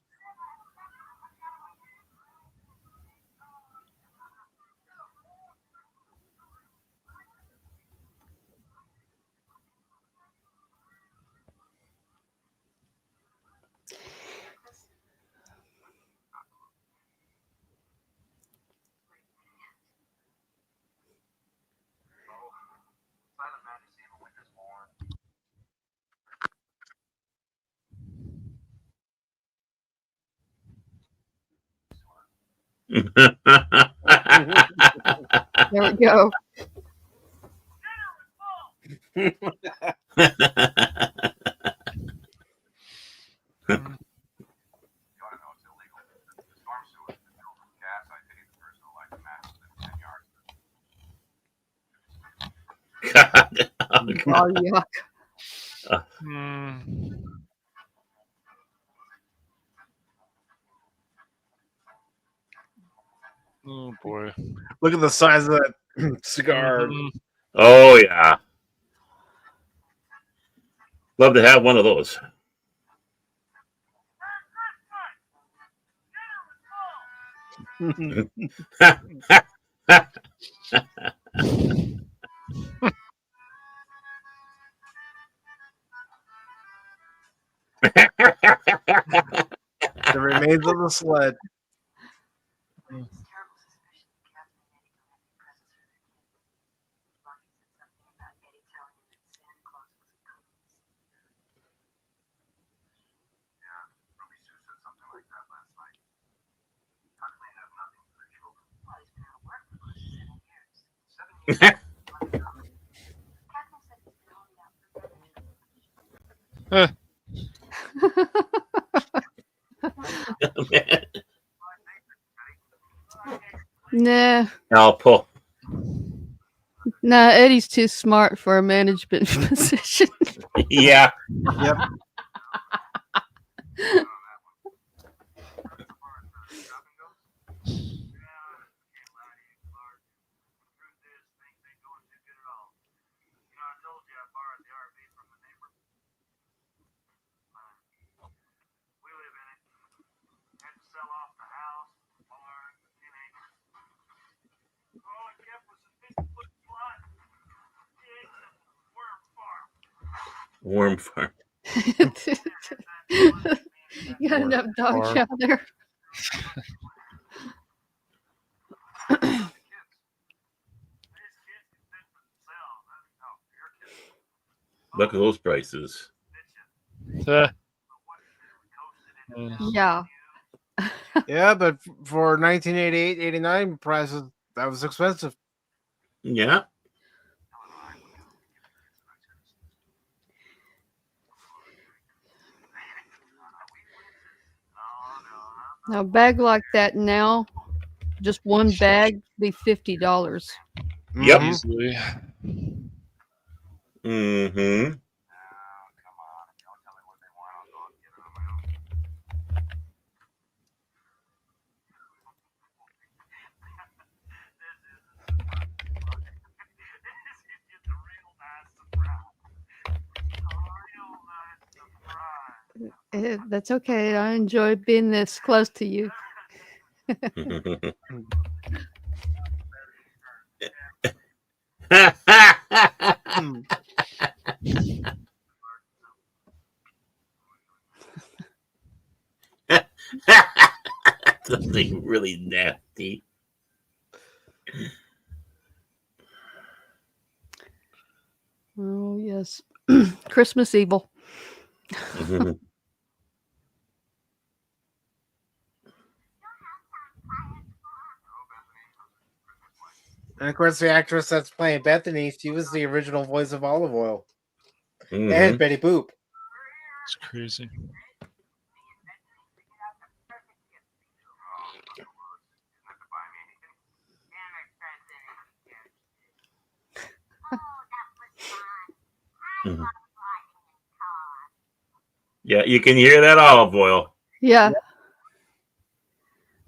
There we go. God. Oh, yuck. Hmm. Oh boy. Look at the size of that cigar. Mhm. Oh yeah. Love to have one of those. The remains of the sled. Nah, I'll pull. nah. Eddie's too smart for a management position. Yeah. Yep. Worm farm. You got enough dog Farm. chow there. Look at those prices. Yeah. Yeah, but for 1988, 89 prices, that was expensive. Yeah. Now, a bag like that now, just one bag, be $50. Yep. Mhm. Easily. Mm-hmm. That's okay. I enjoy being this close to you. Mm. Something really nasty. Oh, yes. Christmas evil. And of course, the actress that's playing Bethany, she was the original voice of Olive Oil Mhm. and Betty Boop. It's crazy. Mhm. Yeah, you can hear that olive oil. Yeah.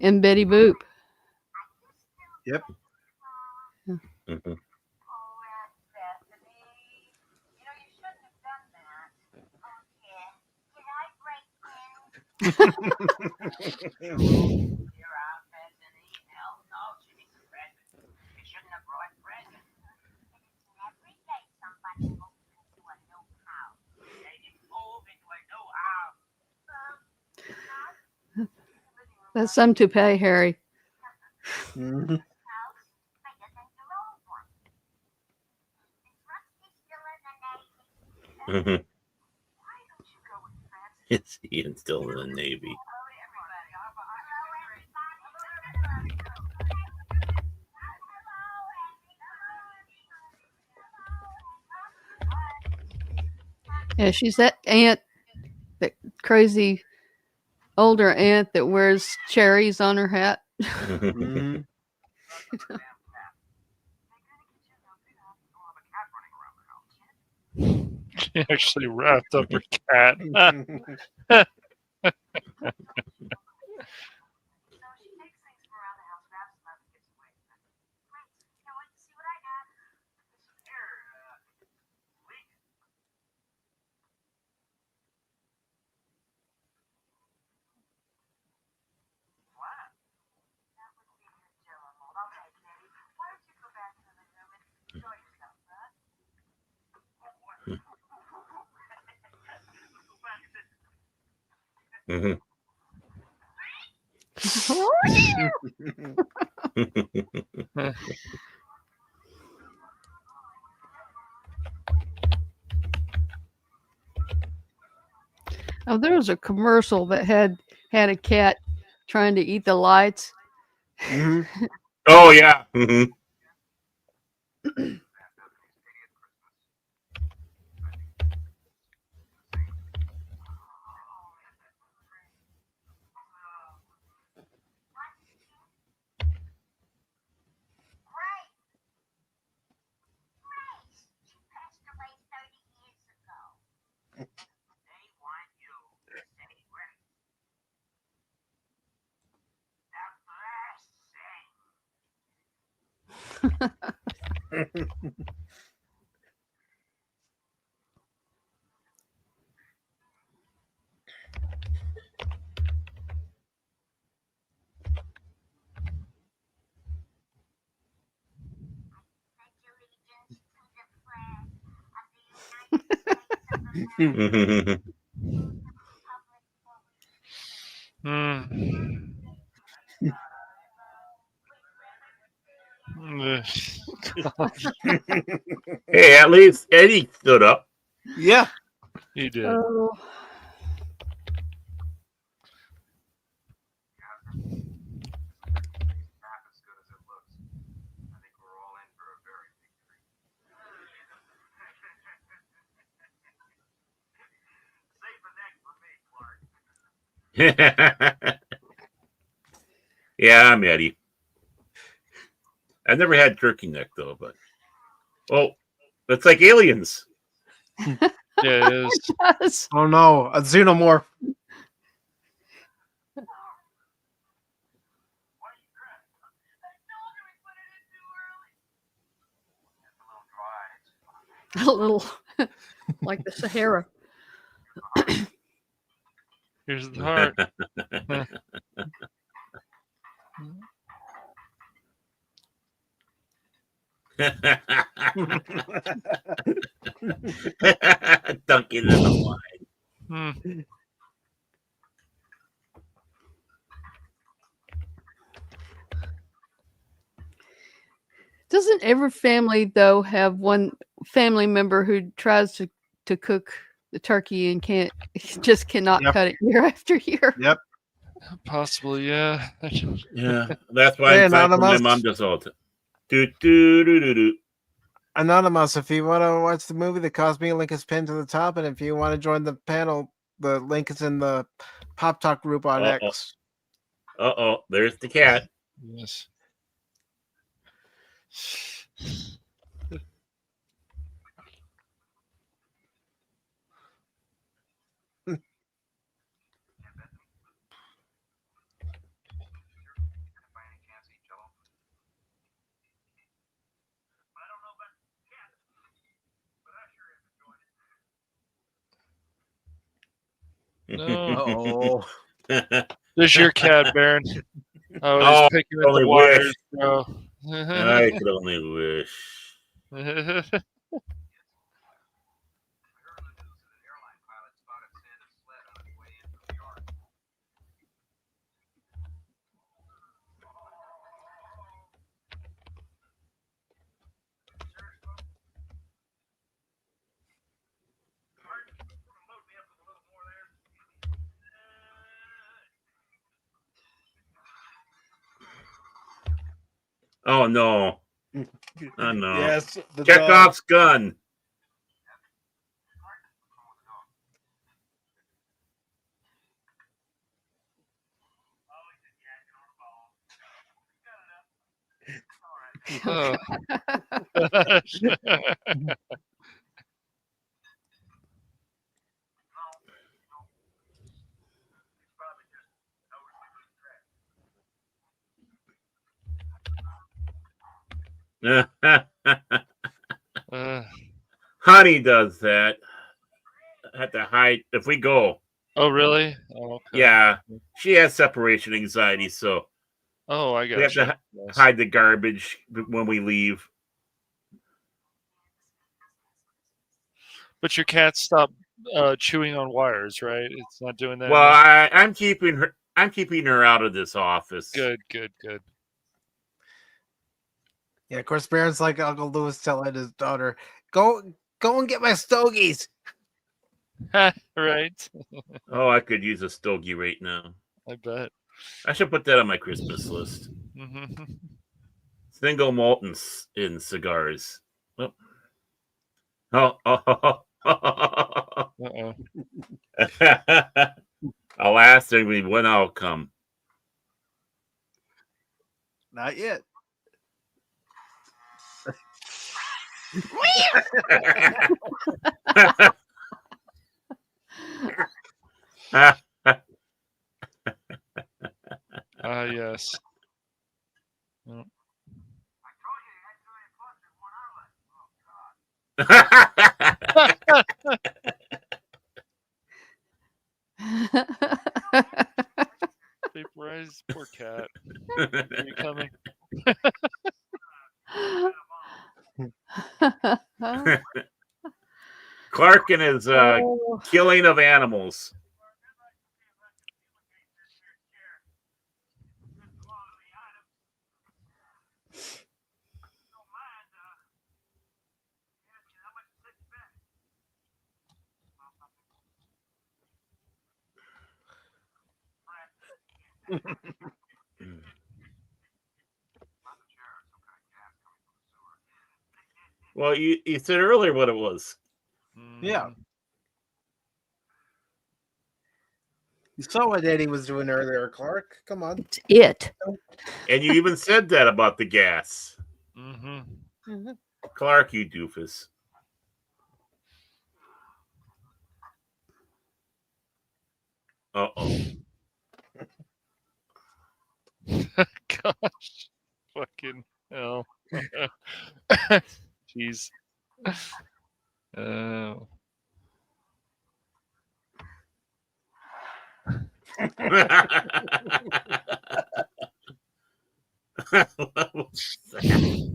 And Betty Boop. Yep. Mhm. That's some to pay, Harry. Mhm. Mhm. Is Ian still in the Navy? Yeah, she's that aunt, that crazy older aunt that wears cherries on her hat. Mhm. She actually wrapped up her cat. Mhm. Oh, there was a commercial that had a cat trying to eat the lights. Mhm. Oh yeah. Mhm. Hmm. Hey, at least Eddie stood up. Yeah. He did. Oh, Yeah, I'm Eddie. I've never had turkey neck though, but it's like aliens. Yeah, it is. yes. Oh no, a xenomorph. A little like the Sahara. Here's the heart. Dunking in the line. Hmm. Doesn't every family though have one family member who tries to cook the turkey and just cannot Yep. cut it year after year? Yep. Possibly, yeah. Yeah, that's why Hey, I'm thankful my Anonymous. mom does all the time. Do. Anonymous, if you want to watch the movie, the Cosby link is pinned to the top, and if you want to join the panel, the link is in the Pop Talk group on Uh-oh. X. There's the cat. Yes. No. Oh, There's your cat, Baron. Oh, Oh, he's picking at only the wires, wish. bro. I could only wish. Oh no. Oh no. yes. The dog. Chekhov's gun. Oh. Honey does that. I have to hide if we go. Oh, really? Oh, okay. Yeah, she has separation anxiety, so Oh, I got we have to hide the garbage when we leave. But your cat stopped chewing on wires, right? It's not doing that. Well, anymore? I'm keeping her. I'm keeping her out of this office. Good. Yeah, of course, Baron's like Uncle Lewis telling his daughter, "Go and get my stogies." Right. Oh, I could use a stogie right now. I bet. I should put that on my Christmas list. Mhm. Single malt in cigars. Oh. Uh-oh. Alas, there will be one outcome. Not yet. Yes. Oh. Vaporize, poor cat. Are you coming? Clark and his killing of animals. Well, you said earlier what it was. Yeah. You saw what Eddie was doing earlier, Clark. Come on. It's it. And you even said that about the gas. Mm-hmm. Clark, you doofus. Uh-oh. Gosh. Fucking hell. Jeez. Oh. What was that?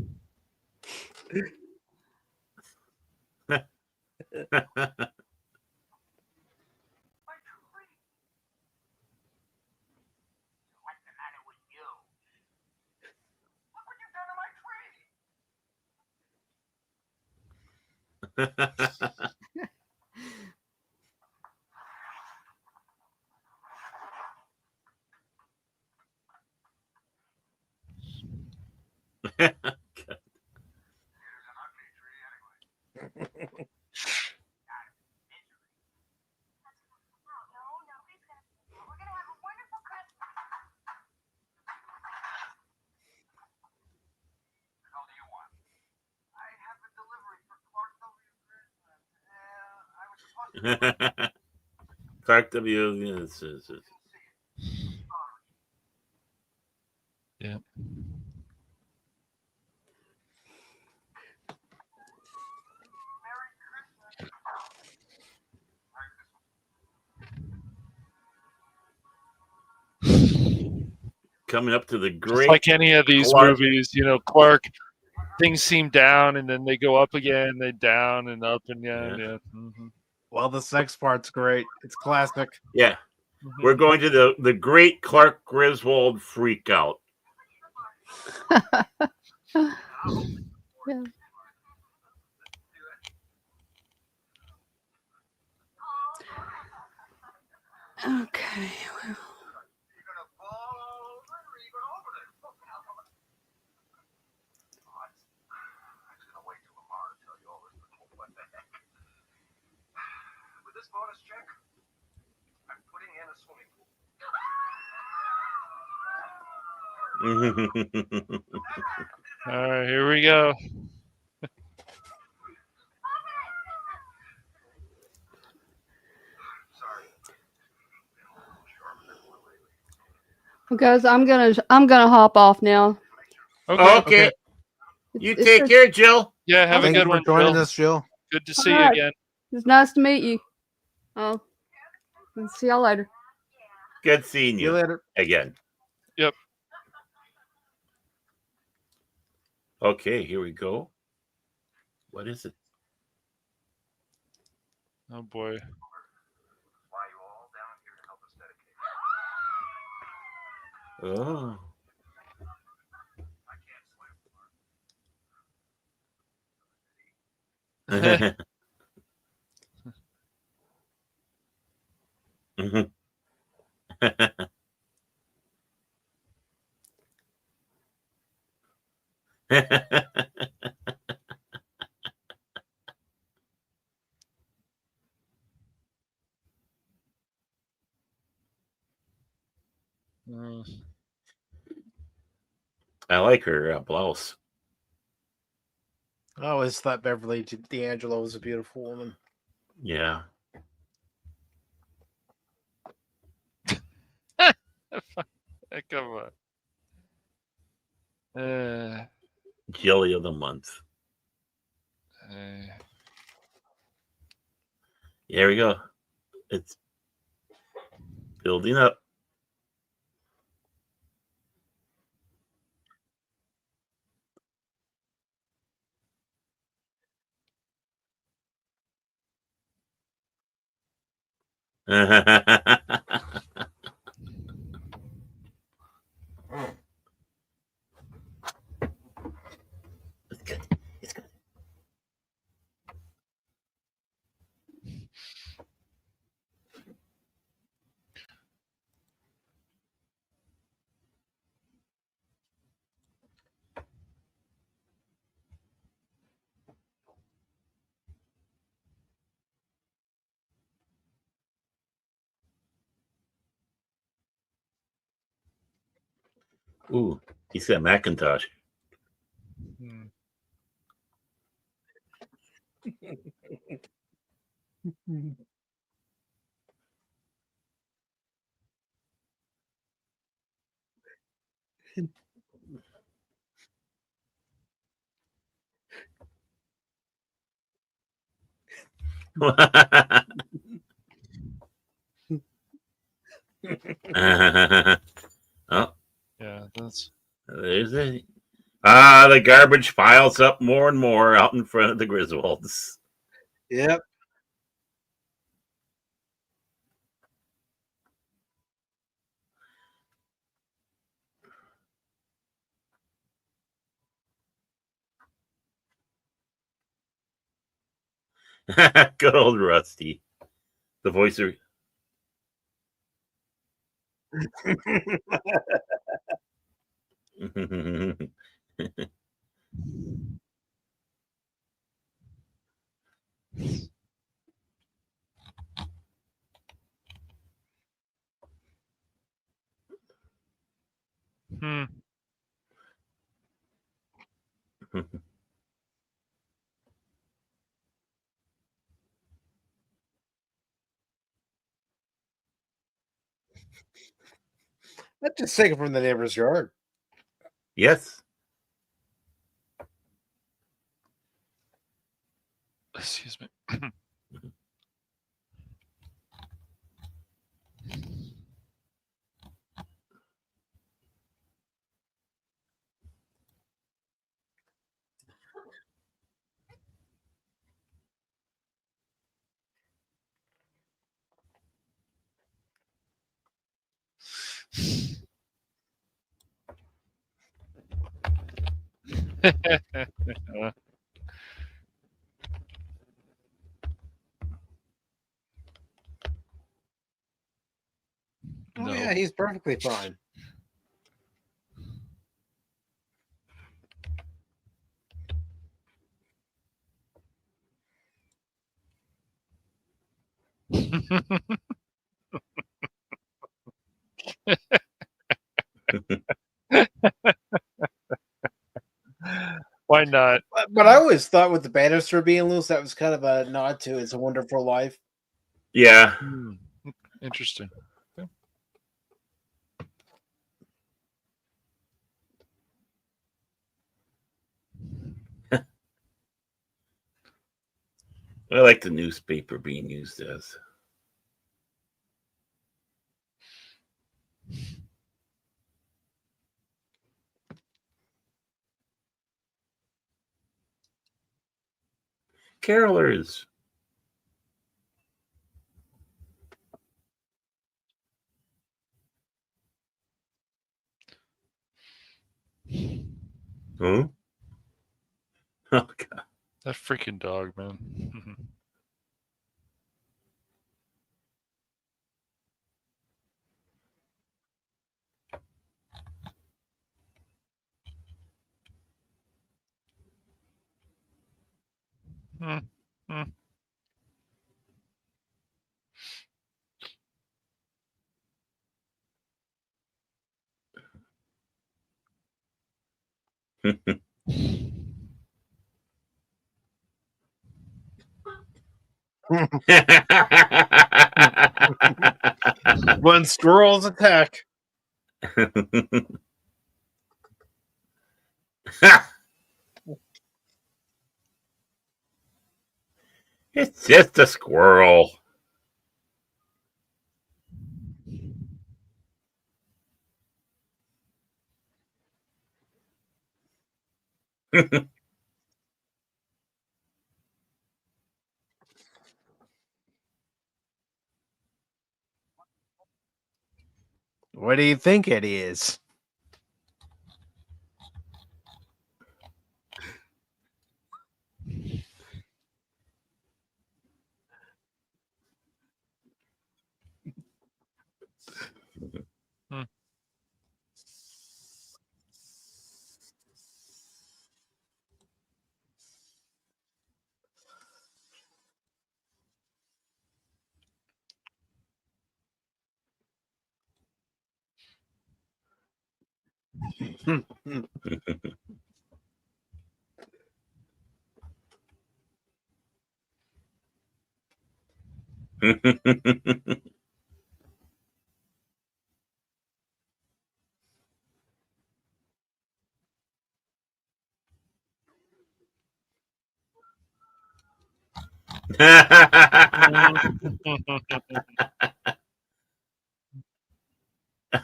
Clark W. Yeah. Coming up to the Just great. like any of these Clark. movies, Clark, things seem down and then they go up again, they down and up and down. Yeah. Mm-hmm. Well, the sex part's great. It's classic. Yeah. Mm-hmm. We're going to the great Clark Griswold freak out. Yeah. Okay. Well. All right, here we go. Well, guys, I'm gonna hop off now. Okay. You take care, Jill. Yeah, have Thank a you good for one, joining Jill. us, Jill. Good to see All you right. again. It's nice to meet you. Oh, see y'all later. Good seeing See you you later. again. Yep. Okay, here we go. What is it? Oh boy. Oh. Mm. I like her blouse. I always thought Beverly D'Angelo was a beautiful woman. Yeah. Come on. Jelly of the month. Here we go. It's building up. It's good. It's good. Ooh, he's got Macintosh. Hmm. Oh, Yeah, that's there's it. Ah, the garbage piles up more and more out in front of the Griswolds. Yep. Good old Rusty. The voice of hmm. Let's just take it from the neighbor's yard. Yes. Excuse me. Oh No. yeah, he's perfectly fine. Why not? But I always thought with the banister being loose, that was kind of a nod to It's a Wonderful Life. Yeah. Hmm. Interesting. I like the newspaper being used as. Carolers. Huh? Oh, God. That freaking dog, man. Hmm. Hmm. When squirrels attack. It's just a squirrel. What do you think it is?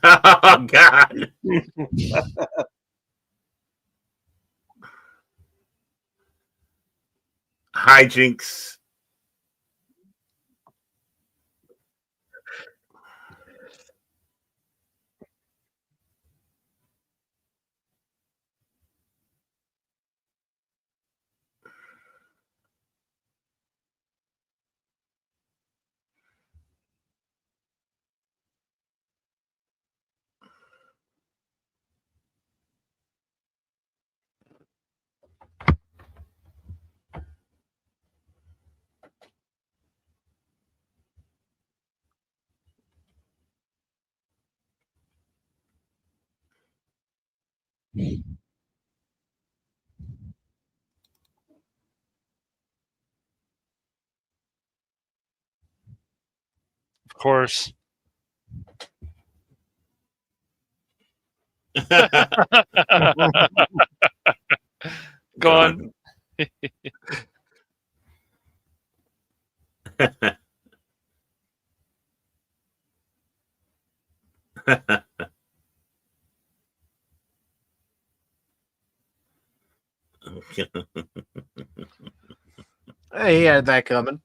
Oh God! Hijinks. Of course. Gone. Hey, he had that coming.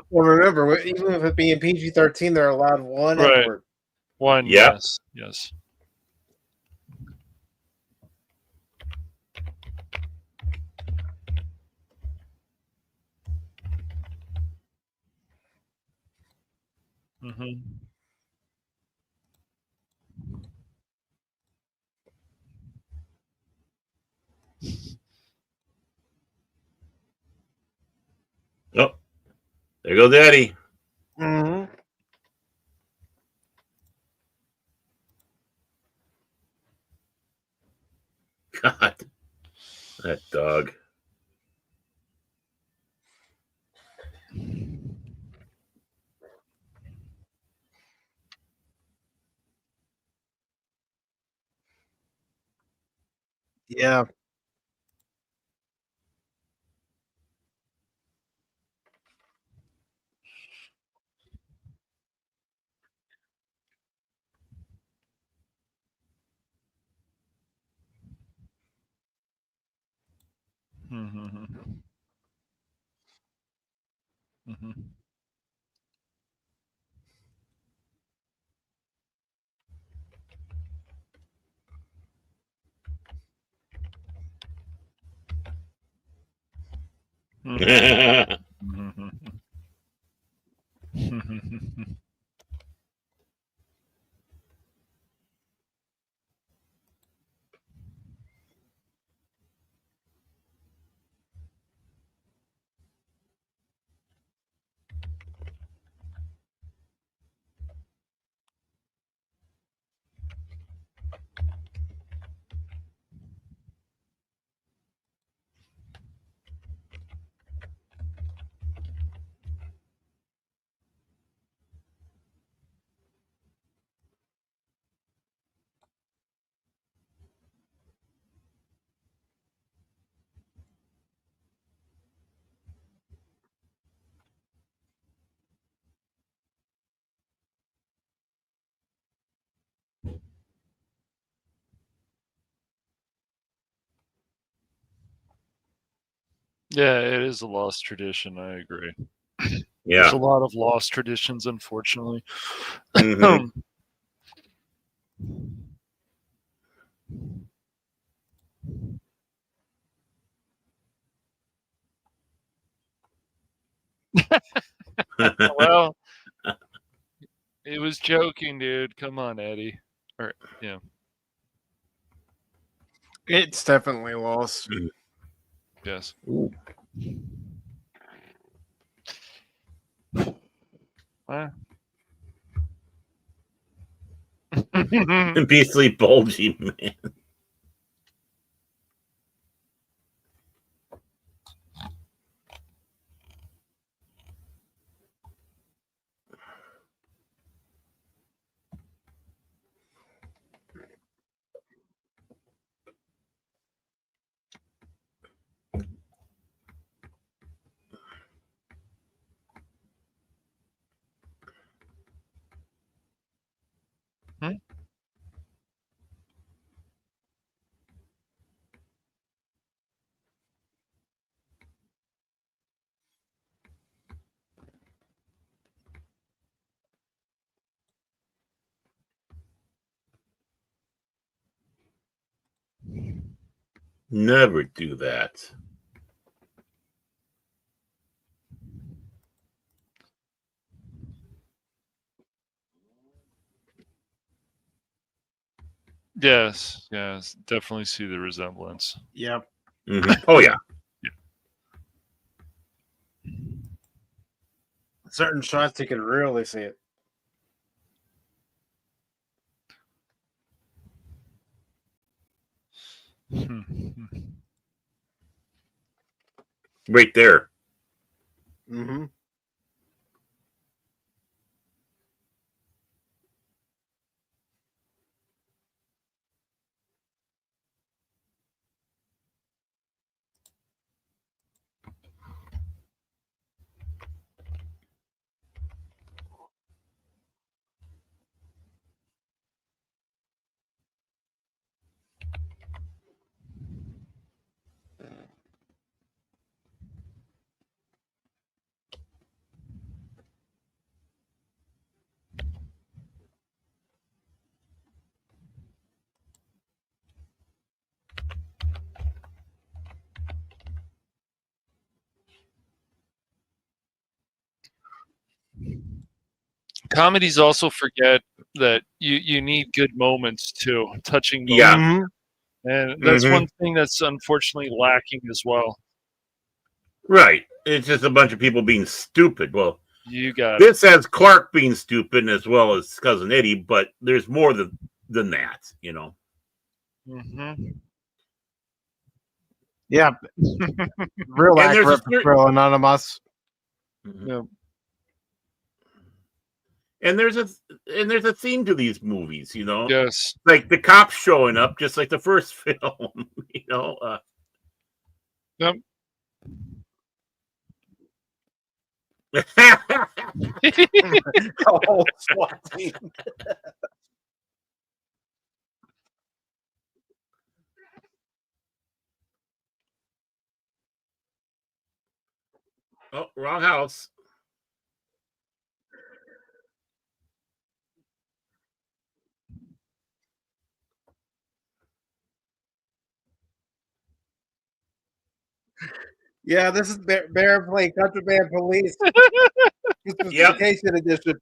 Well, remember, even with it being PG-13, they're allowed one Right. F-word. One. Yep. Yes. Yes. Mm-hmm. Oh, there goes Daddy. Mm-hmm. God, that dog. Yeah. Mm-hmm. Mm-hmm. Yeah, it is a lost tradition. I agree. There's Yeah. a lot of lost traditions, unfortunately. Mhm. Well, it was joking, dude. Come on, Eddie. Or yeah, It's definitely lost. yes. Ooh. Beastly bulgy man. Hmm? Never do that. Yes, yes, definitely see the resemblance. Yep. Oh yeah. Certain shots you can really see it. Right there. Mm-hmm. Comedies also forget that you need good moments too, touching Yeah. moments, Mm-hmm. and that's one thing that's unfortunately lacking as well. Right. It's just a bunch of people being stupid. Well, You got it. this has Clark being stupid as well as cousin Eddie, but there's more than that, you know. Yep. Real And there's a accurate for Thrill Anonymous. Yeah. and there's a theme to these movies, you know. Yes. Like the cops showing up, just like the first film, you know. Yep. Oh, SWAT team. Oh, wrong house. Yeah, this is Bear playing Contraband Police. Yep. Vacation edition.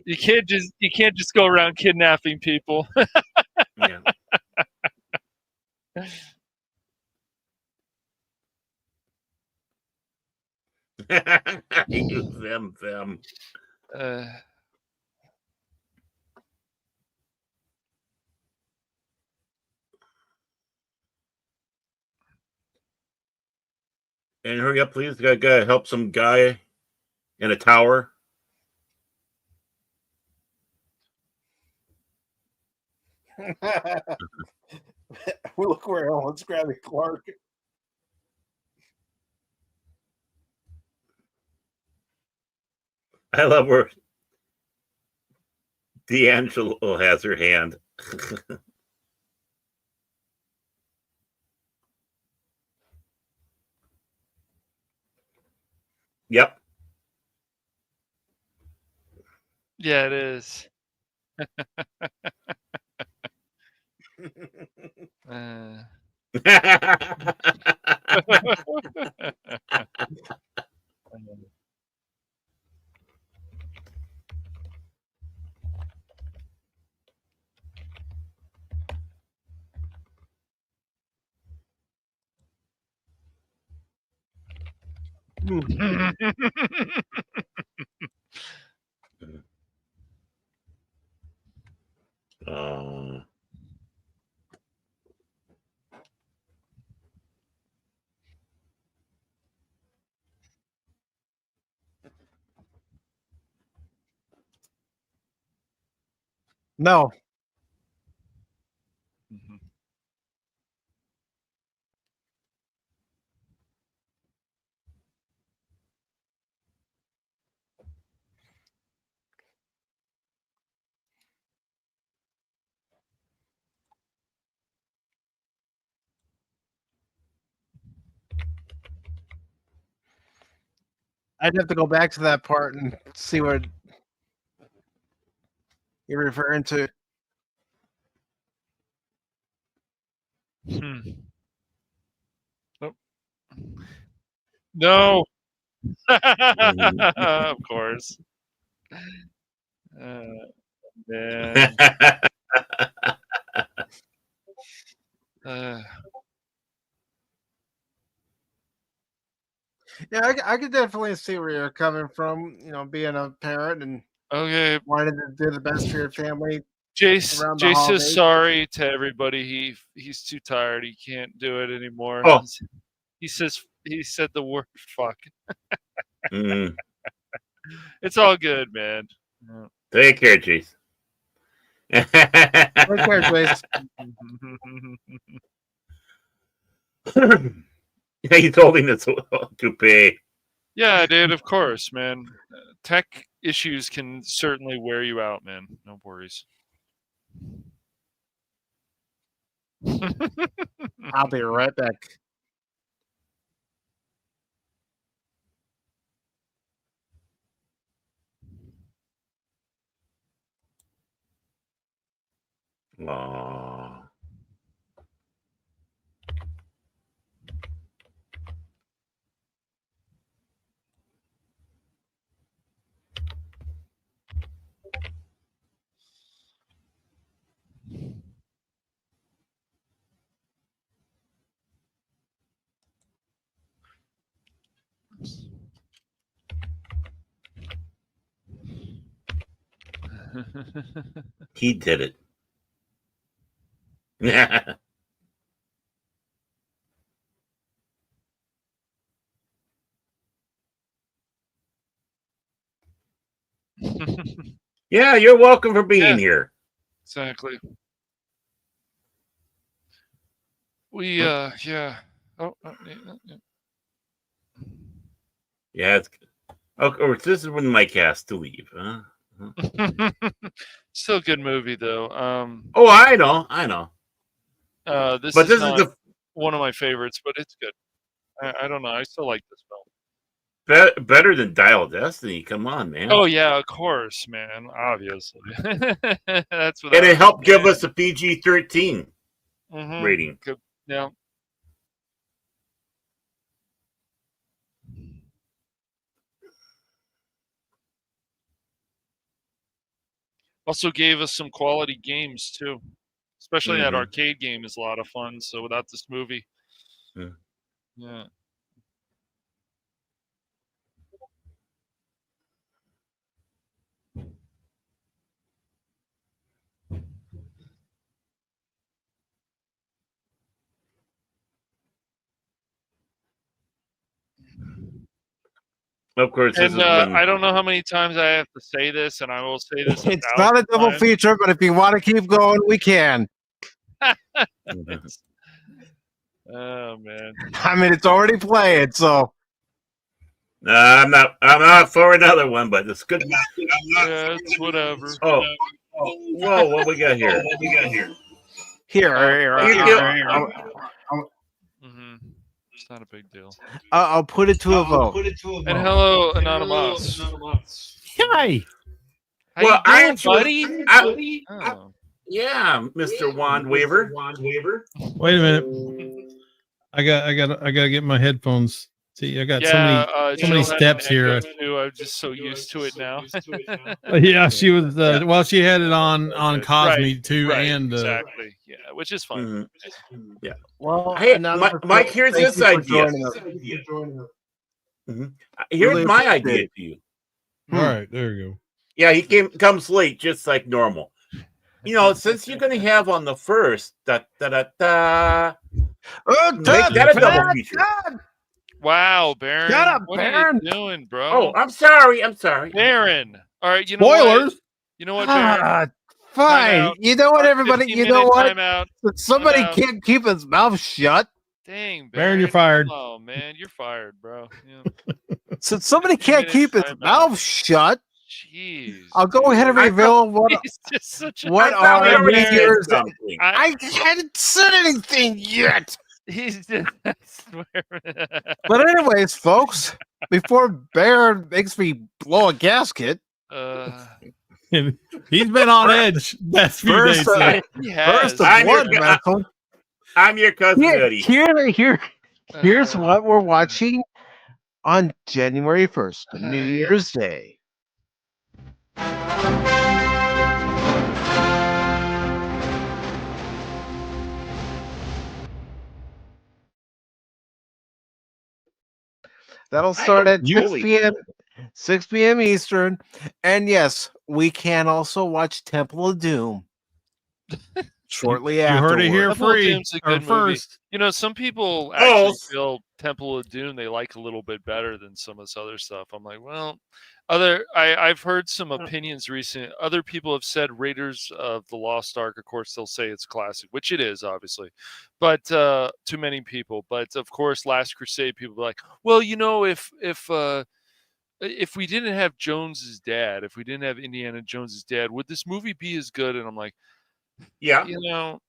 You can't just go around kidnapping people. Yeah. You them. And hurry up, please. Gotta help some guy in a tower. Look where Ellen's grabbing Clark. I love where D'Angelo has her hand. Yep. Yeah, it is. No. I'd have to go back to that part and see what you're referring to. Oh. No. Of course. Man. Yeah, I could definitely see where you're coming from. You know, being a parent and okay, wanting to do the best for your family. Jace says sorry to everybody. He's too tired. He can't do it anymore. Oh. He said the word fuck. It's all good, man. Take care, Jace. Take care, Jace. Yeah, you told him to pay. Yeah, I did, of course, man. Tech issues can certainly wear you out, man. No worries. I'll be right back. Aww. He did it. Yeah, you're welcome for being here. Exactly. We yeah. Oh, yeah. It's okay. This is when Mike has to leave, huh? Still a good movie though. Oh, I know. This is not one of my favorites, but it's good. I don't know. I still like this film. Better than Dial of Destiny. Come on, man. Oh yeah, of course, man. Obviously, that's what. And it helped give us a PG-13 rating. Yeah. Also gave us some quality games too. Especially that Mhm. arcade game is a lot of fun. So without this movie, Yeah. yeah. Of course, this And is when. I don't know how many times I have to say this, and I will say this. It's not a double feature, but if you want to keep going, we can. Oh man. I mean, it's already playing, so. I'm not for another one, but it's good. Yeah, it's whatever. Oh, whoa! What we got here? Here. It's not a big deal. I'll put it to a vote. And hello, Anonymous. Hi. How Well, you doing, buddy? Oh. Yeah, Mr. Wand Waver. Wait a minute. I gotta get my headphones. See, I got so many Jill had steps an here. echo too. I'm just so used to it now. Yeah, she was. Well, she had it on Cosme Right, too, right, and exactly. Yeah, which is fun. Yeah. Well, Hey, another Mike, here's thank this you for idea. joining us. Here's Really my appreciate idea it. to you. all right, there you go. Yeah, he comes late, just like normal. You know, since you're going to have on the first, make that a double feature. Wow, Baron. Shut up, what Baron. are you doing, bro? Oh, I'm sorry. Baron. All right, you know what? Spoilers. You know what, Baron? Ah, fine. out. You know what, everybody? You know what? Time out. Somebody out. can't keep his mouth shut. Dang, Baron, you're fired. Oh man, you're fired, bro. Yeah. Since somebody can't 2 keep his minutes mouth shut, Jeez. I'll go ahead and reveal what He's just such a what I thought we are already New said Year's. something. I hadn't said anything yet. He's just, I swear. But anyways, folks, before Bear makes me blow a gasket, He's been on edge last few days. First, So. He has. first of I'm your blood gu- medical. I'm your cousin Eddie. Here's what we're watching on January 1st, New Year's Day. That'll start at 6 p.m. 6 p.m. Eastern. And yes, we can also watch Temple of Doom shortly You after. heard it here Temple of free Doom's a or good movie. first. You know, some people actually Oh. feel Temple of Doom they like a little bit better than some of this other stuff. I'm like, well, I've heard some opinions recently. Other people have said Raiders of the Lost Ark. Of course, they'll say it's classic, which it is, obviously. But to many people, but of course, Last Crusade people are like, well, you know, if we didn't have Jones's dad, if we didn't have Indiana Jones's dad, would this movie be as good? And I'm like, Yeah. you know,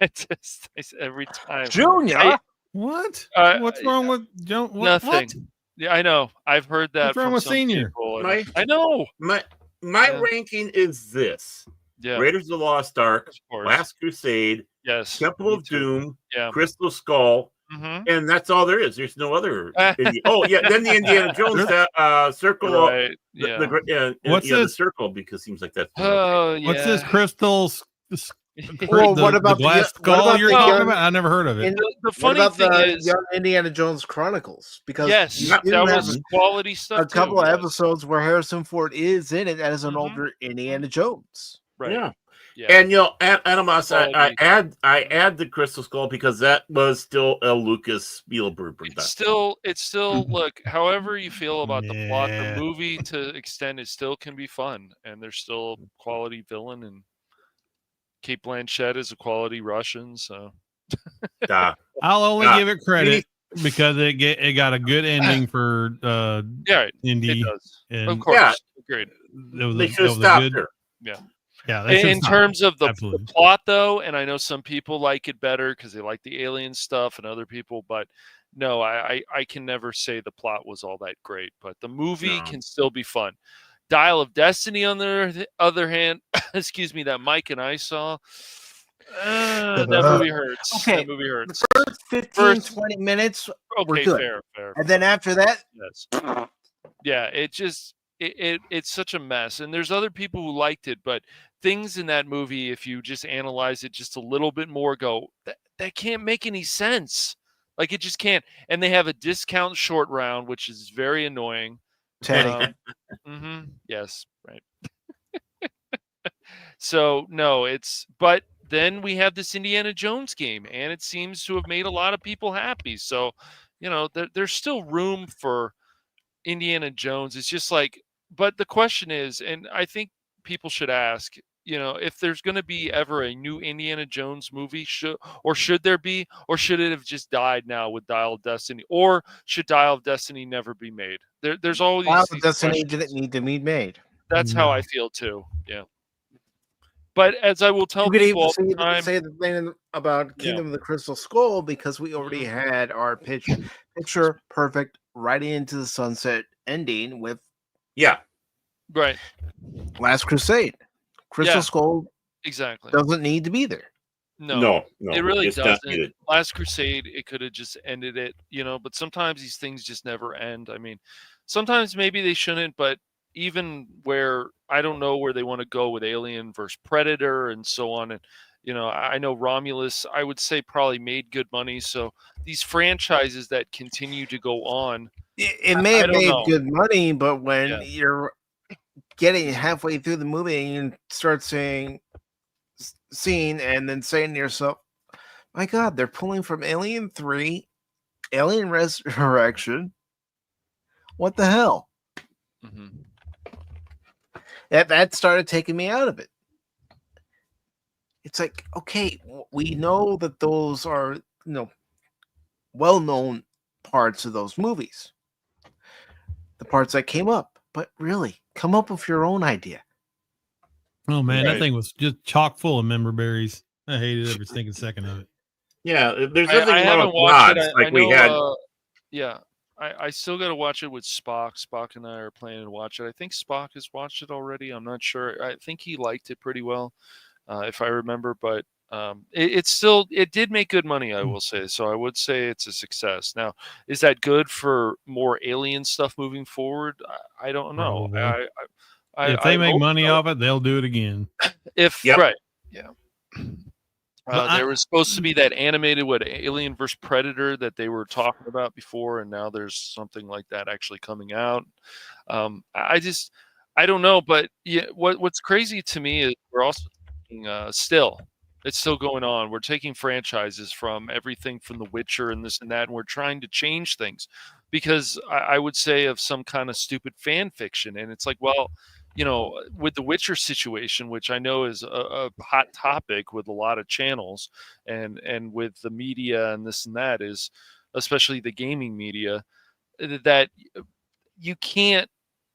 it's just every time. Junior? What? Uh, What's wrong with Joe? Nothing. What? Yeah, I know. I've heard that What's wrong from with some Senior? people. and My- I know. My Yeah. ranking is this: Yeah, Raiders of the Lost Ark, of course. Last Crusade, Yes. Temple me of too. Doom, Yeah. Crystal Skull, Mm-hmm. and that's all there is. There's no other. Oh yeah, then the Indiana Jones circle. Right. Yeah. What's the this? circle because it seems like that's. Oh yeah. What's this crystal? Well, what about the glass the- what skull about you're the talking young- about? I never heard of it. The What funny about thing the is, Young Indiana Jones Chronicles? Because yes, you that do have was quality stuff. a couple too, of yes. episodes where Harrison Ford is in it as an Mhm. older Indiana Jones. Right. Yeah. Yeah. And you know, Animus, I Quality. add the Crystal Skull because that was still a Lucas Spielberg production. It's still look, however you feel about the plot, the Yeah. movie to extend it still can be fun, and there's still a quality villain, and Kate Blanchett is a quality Russian, so Duh. I'll only Ah, give it credit because it got a good ending for yeah, Indy. it does. And Of course, Yeah. agreed. It was They a, should it have was a stopped good. her. Yeah, they should In stop. terms of the Absolutely. plot, though, and I know some people like it better because they like the alien stuff, and other people, but no, I can never say the plot was all that great. But the movie No. can still be fun. Dial of Destiny, on the other hand, excuse me, that Mike and I saw, that movie hurts. Okay, That movie hurts. First 15, First- 20 minutes, Okay, good. fair. and then after that, Yes. Yeah, it just it's such a mess. And there's other people who liked it, but things in that movie, if you just analyze it just a little bit more, go that can't make any sense. Like it just can't. And they have a discount short round, which is very annoying. Teddy. Yes, right. So no, but then we have this Indiana Jones game, and it seems to have made a lot of people happy. So, there's still room for Indiana Jones. It's just like, but the question is, and I think people should ask, if there's going to be ever a new Indiana Jones movie, should there be, or should it have just died now with Dial of Destiny, or should Dial of Destiny never be made? There's always Dial these of Destiny questions. didn't need to be made. That's how I feel too. Yeah. But as I will tell people all the time, say the thing about Kingdom of the Crystal Skull, because we already had our picture perfect right into the sunset ending with right, Last Crusade. Crystal Skull exactly doesn't need to be there. No, it really doesn't. Not Last Crusade, it could have just ended it, but sometimes these things just never end. I mean, sometimes maybe they shouldn't, but even where I don't know where they want to go with Alien versus Predator and so on. And, I know Romulus, I would say probably made good money. So these franchises that continue to go on. It may have made good money, but when you're getting halfway through the movie and you start seeing and then saying to yourself, my God, they're pulling from Alien 3, Alien Resurrection. What the hell? That started taking me out of it. It's like, okay, we know that those are, well-known parts of those movies. The parts that came up. But really, come up with your own idea. Oh, man, that thing was just chock full of member berries. I hated every single second of it. Yeah, there's nothing I haven't wrong watched with it. like we had. I still got to watch it with Spock. Spock and I are planning to watch it. I think Spock has watched it already. I'm not sure. I think he liked it pretty well, if I remember. But it did make good money, I will say. So I would say it's a success. Now, is that good for more Alien stuff moving forward? I don't know. If they make money off it, they'll do it again. Right, yeah. There was supposed to be that animated Alien vs. Predator that they were talking about before, and now there's something like that actually coming out. I don't know, but what's crazy to me is we're also taking, it's still going on. We're taking franchises from everything from The Witcher and this and that, and we're trying to change things because I would say of some kind of stupid fan fiction, and it's like, well, with the Witcher situation, which I know is a hot topic with a lot of channels and with the media and this and that, is especially the gaming media, that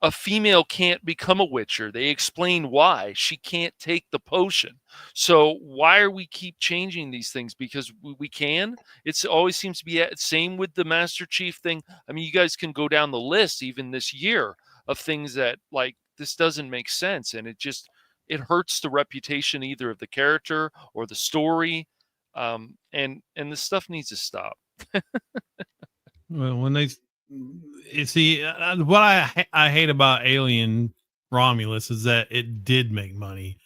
a female can't become a Witcher. They explain why. She can't take the potion. So why are we keep changing these things? Because we can. It always seems to be same with the Master Chief thing. I mean, you guys can go down the list even this year of things that like, this doesn't make sense, and it hurts the reputation either of the character or the story, and this stuff needs to stop. Well, when you see what I hate about Alien Romulus is that it did make money,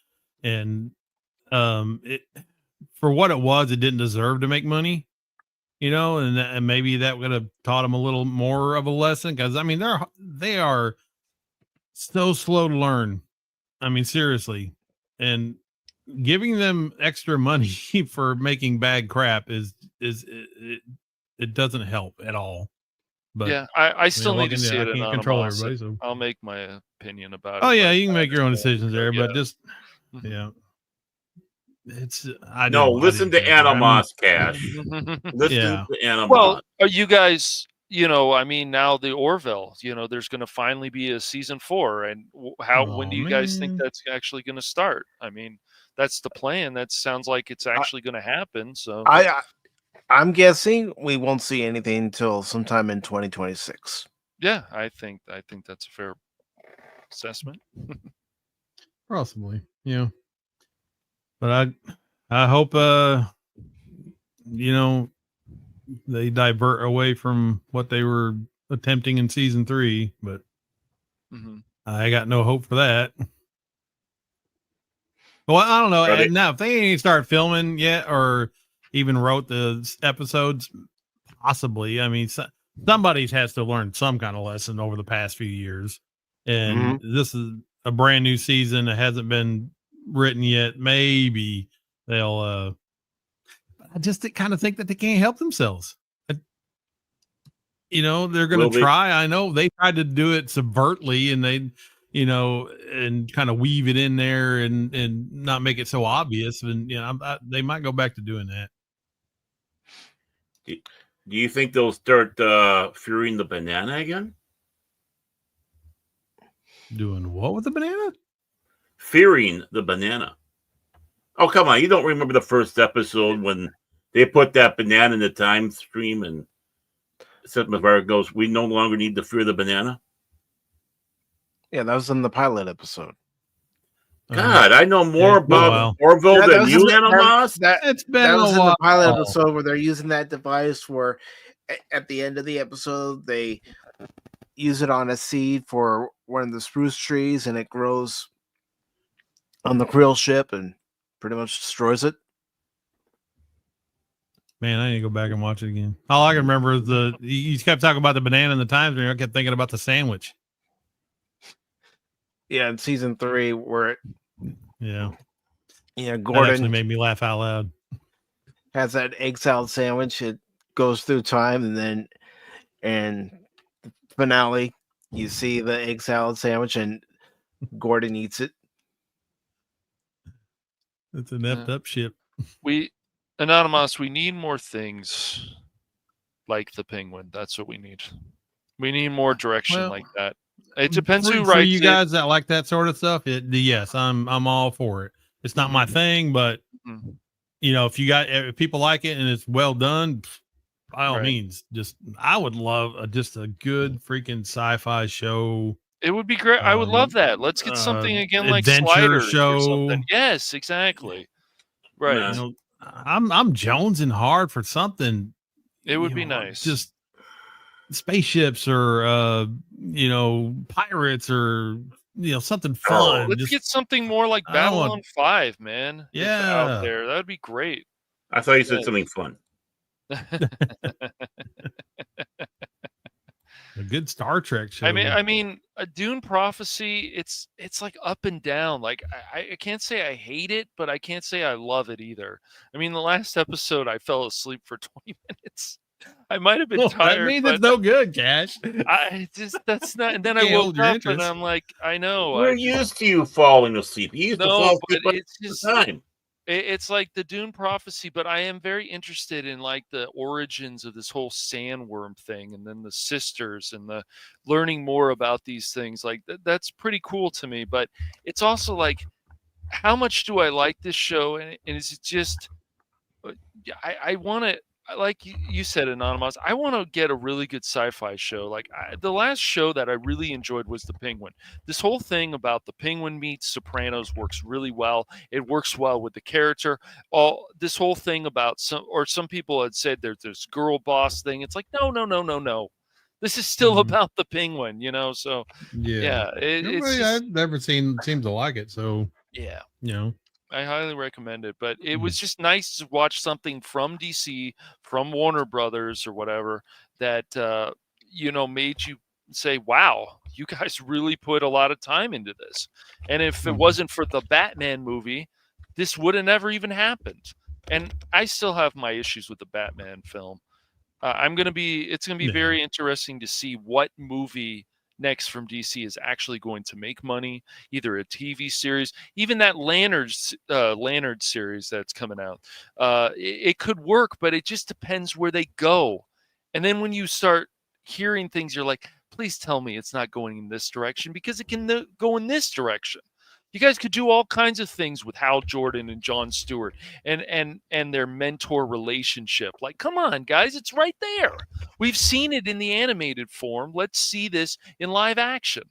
and it for what it was, it didn't deserve to make money, and maybe that would have taught them a little more of a lesson, because I mean they are so slow to learn. I mean, seriously, and giving them extra money for making bad crap it doesn't help at all. But yeah, I still need to see it. I can't control everybody, so I'll make my opinion about it. Oh yeah, you can make your own decisions there, but just it's listen to Animos, Cash. Listen to Animos. Well, are you guys? I mean, now the Orville, there's going to finally be a season 4, and when do you guys think that's actually going to start? I mean, that's the plan. That sounds like it's actually going to happen. So I'm guessing we won't see anything until sometime in 2026. Yeah, I think that's a fair assessment. Possibly, but I hope they divert away from what they were attempting in season 3, but I got no hope for that. Well, I don't know. Right. Now, if they ain't start filming yet or even wrote the episodes, possibly. I mean, somebody has to learn some kind of lesson over the past few years. And this is a brand new season that hasn't been written yet. Maybe they'll, I just kind of think that they can't help themselves. They're going to try. I know they tried to do it subvertly and they, and kind of weave it in there and not make it so obvious. And, they might go back to doing that. Do you think they'll start fearing the banana again? Doing what with the banana? Fearing the banana. Oh, come on. You don't remember the first episode when they put that banana in the time stream and Seth MacFarlane goes, we no longer need to fear the banana? Yeah, that was in the pilot episode. God, I know more about Orville than you, Animas. It's been that was a in while. the pilot episode where they're using that device where at the end of the episode they use it on a seed for one of the spruce trees and it grows on the krill ship and pretty much destroys it. Man, I need to go back and watch it again. All I can remember is you kept talking about the banana and the times and I kept thinking about the sandwich. Yeah, in season 3 where Gordon that actually made me laugh out loud. Has that egg salad sandwich. It goes through time, and then the finale, you see the egg salad sandwich, and Gordon eats it. It's an effed up ship. Anonymous, we need more things like the Penguin. That's what we need. We need more direction like that. It depends who writes it. For you guys that like that sort of stuff, yes, I'm all for it. It's not my thing, but if people like it and it's well done, by all means, I would love just a good freaking sci-fi show. It would be great. I would love that. Let's get something again like adventure Sliders show. Or something. Yes, exactly. Right. I'm jonesing hard for something. It would be nice. Just spaceships or pirates or something fun. Let's get something more like Babylon 5, man. Yeah, out there. That would be great. I thought you said something fun. A good Star Trek show. I mean, a Dune Prophecy. It's like up and down. Like I can't say I hate it, but I can't say I love it either. I mean, the last episode I fell asleep for 20 minutes. I might have been tired. That means it's no good, Cash. That's not. And then I woke up and I'm like, I know. We're used to you falling asleep. You used to fall asleep it's just the time. It's like the Dune Prophecy, but I am very interested in like the origins of this whole sandworm thing, and then the sisters, and the learning more about these things. Like that's pretty cool to me. But it's also like, how much do I like this show? And is it just? I want to. Like you said, Anonymous, I want to get a really good sci-fi show. Like the last show that I really enjoyed was The Penguin. This whole thing about the Penguin meets Sopranos works really well. It works well with the character. This whole thing about some people had said there's this girl boss thing. It's like, no. This is still about the Penguin, So I've never seemed to like it. So yeah, I highly recommend it, but it was just nice to watch something from DC, from Warner Brothers or whatever that, made you say, wow, you guys really put a lot of time into this. And if it wasn't for the Batman movie, this would have never even happened. And I still have my issues with the Batman film. It's going to be very interesting to see what movie next from DC is actually going to make money, either a TV series, even that Lantern series that's coming out. It could work, but it just depends where they go. And then when you start hearing things, you're like, please tell me it's not going in this direction, because it can go in this direction. You guys could do all kinds of things with Hal Jordan and Jon Stewart and their mentor relationship. Like, come on, guys, it's right there. We've seen it in the animated form. Let's see this in live action.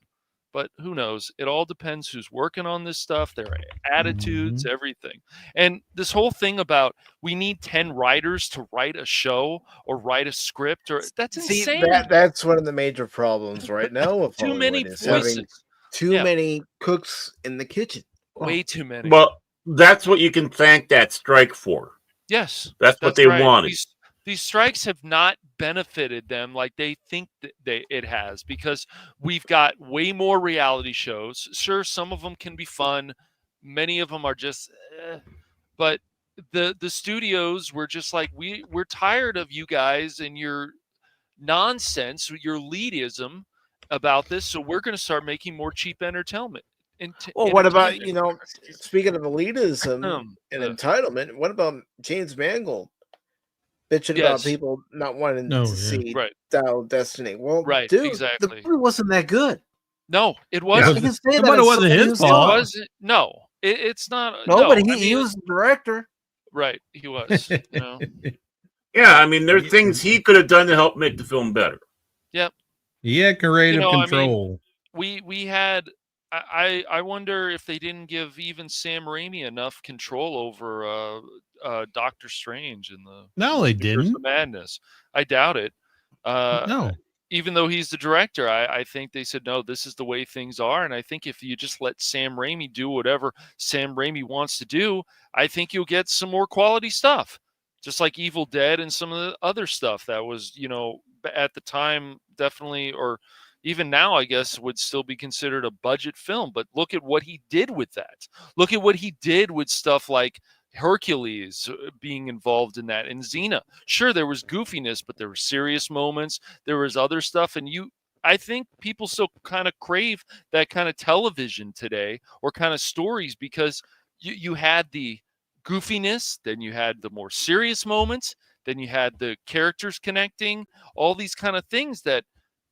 But who knows? It all depends who's working on this stuff, their attitudes, everything. And this whole thing about we need 10 writers to write a show or write a script, that's insane. That's one of the major problems right now with too many Hollywood, voices. too many cooks in the kitchen. Way too many. Well, that's what you can thank that strike for. Yes, That's what they right. wanted. These strikes have not benefited them like they think that it has, because we've got way more reality shows. Sure, some of them can be fun. Many of them are just, but the studios were just like, we're tired of you guys and your nonsense, your elitism about this. So we're going to start making more cheap entertainment. Well, what about, speaking of elitism and entitlement, what about James Mangold bitching about people not wanting to see Dial Destiny? Well, dude, exactly. the movie wasn't that good. No, it wasn't. You can say but it wasn't his fault. It's not. No, but he was the director. Right, he was. Yeah, I mean, there are things he could have done to help make the film better. Yep. He had creative control. I mean, we had. I wonder if they didn't give even Sam Raimi enough control over Doctor Strange and the they didn't. Madness. I doubt it. No. Even though he's the director, I think they said, no, this is the way things are. And I think if you just let Sam Raimi do whatever Sam Raimi wants to do, I think you'll get some more quality stuff. Just like Evil Dead and some of the other stuff that was, at the time, definitely, or even now, I guess, would still be considered a budget film. But look at what he did with that. Look at what he did with stuff like Hercules being involved in that, and Xena. Sure, there was goofiness, but there were serious moments. There was other stuff, and I think people still kind of crave that kind of television today, or kind of stories, because you had the goofiness, then you had the more serious moments, then you had the characters connecting, all these kind of things that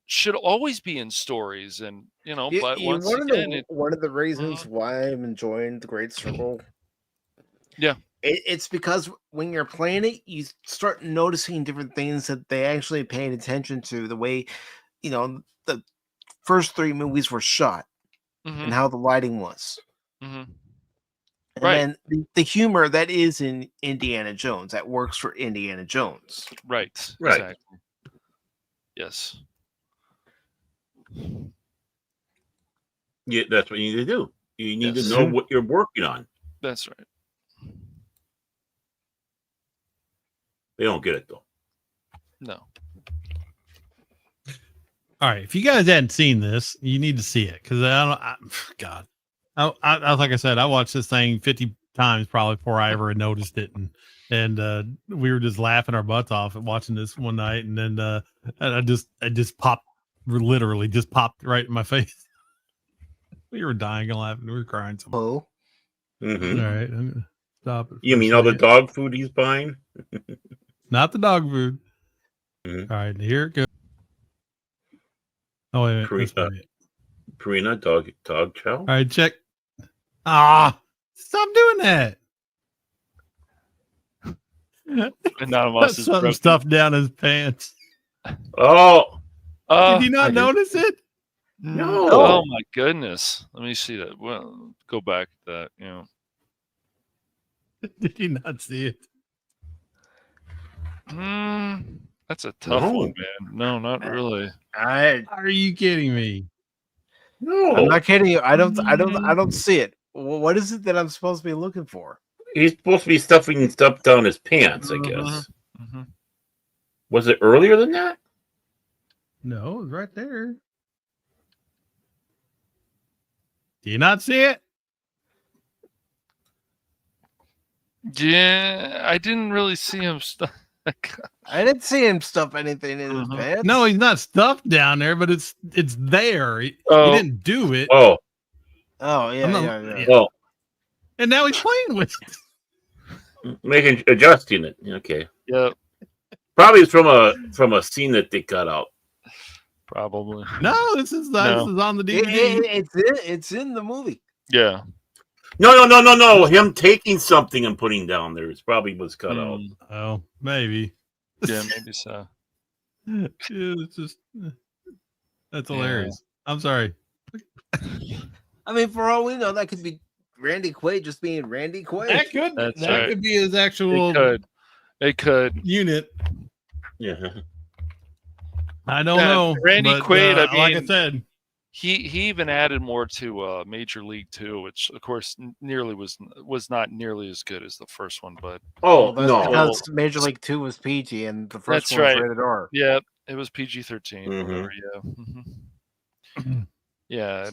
should always be in stories. And but once again, one of the reasons why I'm enjoying The Great Circle, it's because when you're playing it, you start noticing different things that they actually paid attention to, the way the first 3 movies were shot and how the lighting was, and then the humor that is in Indiana Jones, that works for Indiana Jones. Right. Exactly. Yes. Yeah, that's what you need to do. You need to know what you're working on. That's right. They don't get it though. No. All right, if you guys hadn't seen this, you need to see it, because I like I said, I watched this thing 50 times probably before I ever noticed it, and we were just laughing our butts off at watching this one night, and then I just popped. Literally just popped right in my face. We were dying and laughing. We were crying. Oh, all right, stop it. You mean all the dog food he's buying? Not the dog food. All right, here it goes. Oh wait a minute. Purina dog chow. All right, check. Stop doing that. Anonymous is some stuff down his pants. Oh. Did you not notice it? No. Oh my goodness. Let me see that. Well, go back to that. Did you not see it? That's a tough one, man. No, not really. Are you kidding me? No, I'm not kidding you. I don't see it. What is it that I'm supposed to be looking for? He's supposed to be stuffing stuff down his pants, I guess. Was it earlier than that? No, it was right there. Do you not see it? Yeah, I didn't really see him stuff. I didn't see him stuff anything in his pants. No, he's not stuffed down there, but it's there. He didn't do it. Oh, yeah. Well, and now he's playing with it. Adjusting it. Okay. Yeah. Probably it's from a scene that they cut out. Probably. No, this is on the DVD. It's in the movie. Yeah. No. Him taking something and putting down there is probably was cut out. Oh, maybe. Yeah, maybe so. It's just that's hilarious. I'm sorry. I mean, for all we know, that could be Randy Quaid just being Randy Quaid. That could be his actual. It could unit. Yeah. I don't know. Randy Quaid. I mean, like I said, He even added more to Major League 2, which of course was not nearly as good as the first one, but Oh That's no. because Major League 2 was PG and the first that's one was right. rated R. Yeah, it was PG-13 or Mhm. whatever. Yeah. Yeah,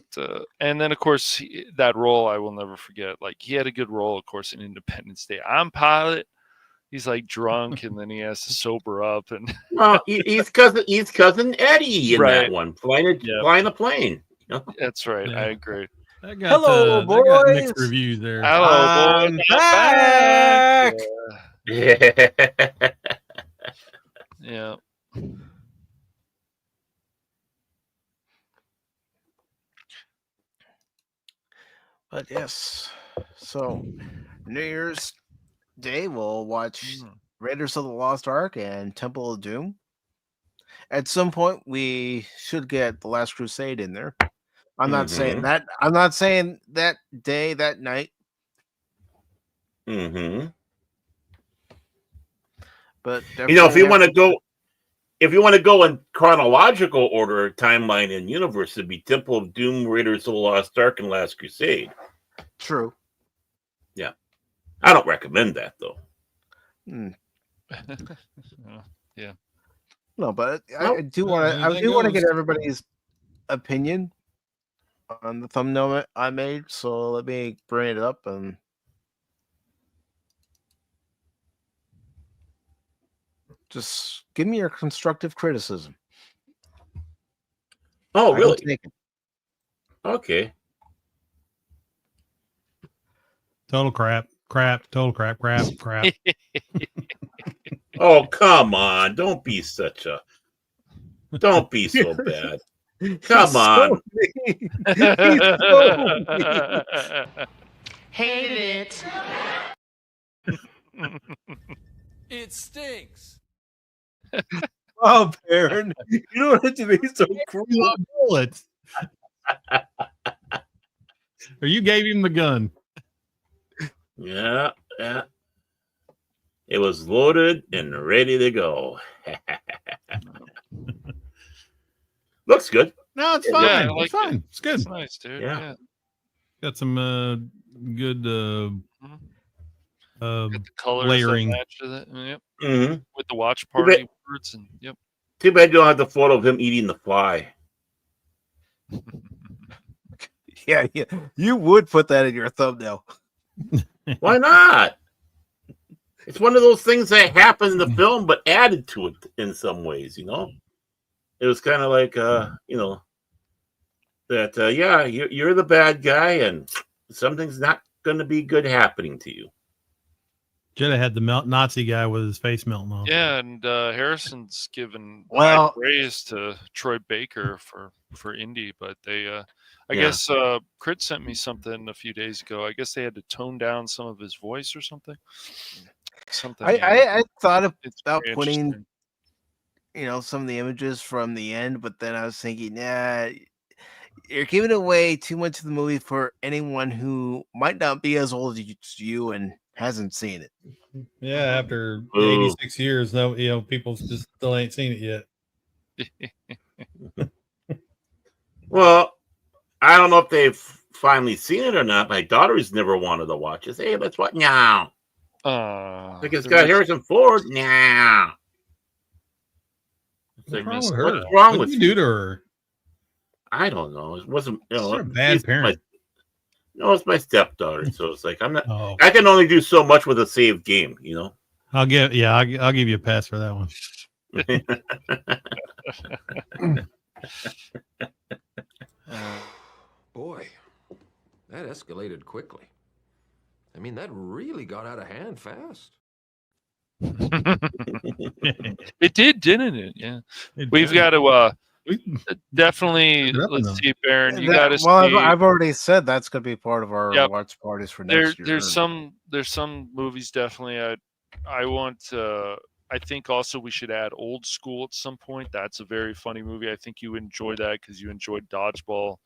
and then of course that role I will never forget. Like he had a good role, of course, in Independence Day. I'm Pilot. He's like drunk, and then he has to sober up, and Well, he's cousin Eddie in that Right. one, flying a plane. You know? that's right. Yeah. I agree. That got, Hello, that got mixed boys. reviews there. Hello, I'm boys. back. Yeah. But yes, so New Year's Day we'll watch Raiders of the Lost Ark and Temple of Doom. At some point, we should get The Last Crusade in there. I'm not saying that. I'm not saying that day, that night. Mm-hmm. But You know, if you want to go in chronological order, timeline and universe, it'd be Temple of Doom, Raiders of the Lost Ark, and Last Crusade. True. Yeah, I don't recommend that though. Yeah. No, but I do want to. I do want to get everybody's opinion on the thumbnail I made. So let me bring it up and. Just give me your constructive criticism. Oh, really? Okay. Total crap. Total crap. Oh, come on. Don't be so bad. Come on. Hate it. It stinks. Oh, Baron, you don't have to be so cruel. Bullets. Or you gave him the gun. Yeah. It was loaded and ready to go. Looks good. No, it's fine. Yeah, I like it's fine. it. It's good. It's nice, dude. Yeah. Got some good Got the colors layering. that match with it. Yep. Mm-hmm. With the watch party words and yep. Too bad you don't have the photo of him eating the fly. Yeah, you would put that in your thumbnail. Why not? It's one of those things that happened in the film, but added to it in some ways. You know, it was kind of like, you're the bad guy, and something's not going to be good happening to you. Should have had the Nazi guy with his face melting off. Yeah, and Harrison's given Well- high praise to Troy Baker for Indy, but they I Yeah. guess Crit sent me something a few days ago. I guess they had to tone down some of his voice or something. I thought It's about very putting, interesting. some of the images from the end, but then I was thinking, you're giving away too much of the movie for anyone who might not be as old as you and hasn't seen it. Yeah, after Ooh. 86 years, though, people just still ain't seen it yet. Well, I don't know if they've finally seen it or not. My daughter's never wanted to watch it. Hey, let's watch now. Like it's got Harrison Ford now. It's like, What's what's wrong with her? wrong What with did you do to her? I don't know. It wasn't. You're a bad parent. It's my stepdaughter, so it's like I'm not. Oh, I can only do so much with a saved game, you know. I'll give you a pass for that one. Boy, that escalated quickly. I mean, that really got out of hand fast. It did, didn't it? Yeah. We've got to definitely let's see, Baron. You got to see. I've already said that's going to be part of our watch parties for next year. There's some movies definitely I want to. I think also we should add Old School at some point. That's a very funny movie. I think you enjoy that because you enjoyed Dodgeball,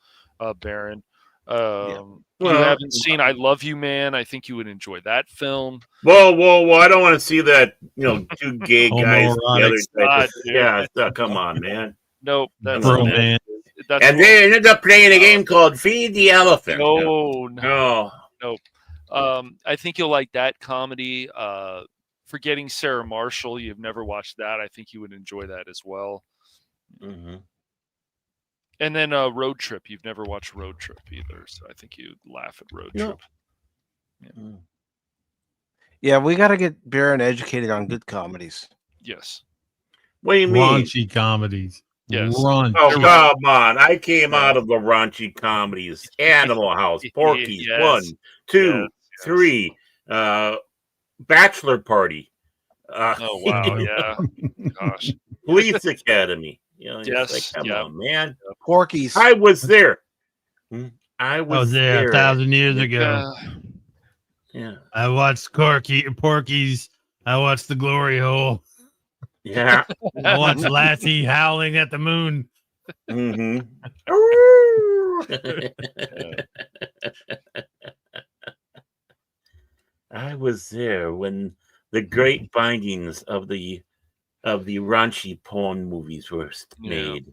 Baron. You haven't seen I Love You, Man. I think you would enjoy that film. Whoa! I don't want to see that. Two gay guys together. Come on, man. Nope, that's That's And what- they ended up playing a game called Feed the Elephant. No. Oh, I think you'll like that comedy. Forgetting Sarah Marshall. You've never watched that. I think you would enjoy that as well. hmm And then Road Trip. You've never watched Road Trip either, so I think you'd laugh at Road No. Trip. Yeah, we got to get Baron educated on good comedies. Yes. What do you mean? Raunchy comedies. Yes. Raunchy. Oh, come on. I came Yeah. out of the raunchy comedies. Animal House, Porky's, Yes. 1, 2, Yes, yes. 3, Bachelor Party. Oh wow, yeah. Gosh. Police Academy. You know, it's Yes, like, come yeah. on, man. Porky's. I was there. I I was was there 1,000 years ago. Yeah. I watched Porky's. I watched The Glory Hole. Yeah. I watched Lassie howling at the moon. hmm I was there when the great bindings of the raunchy porn movies were made.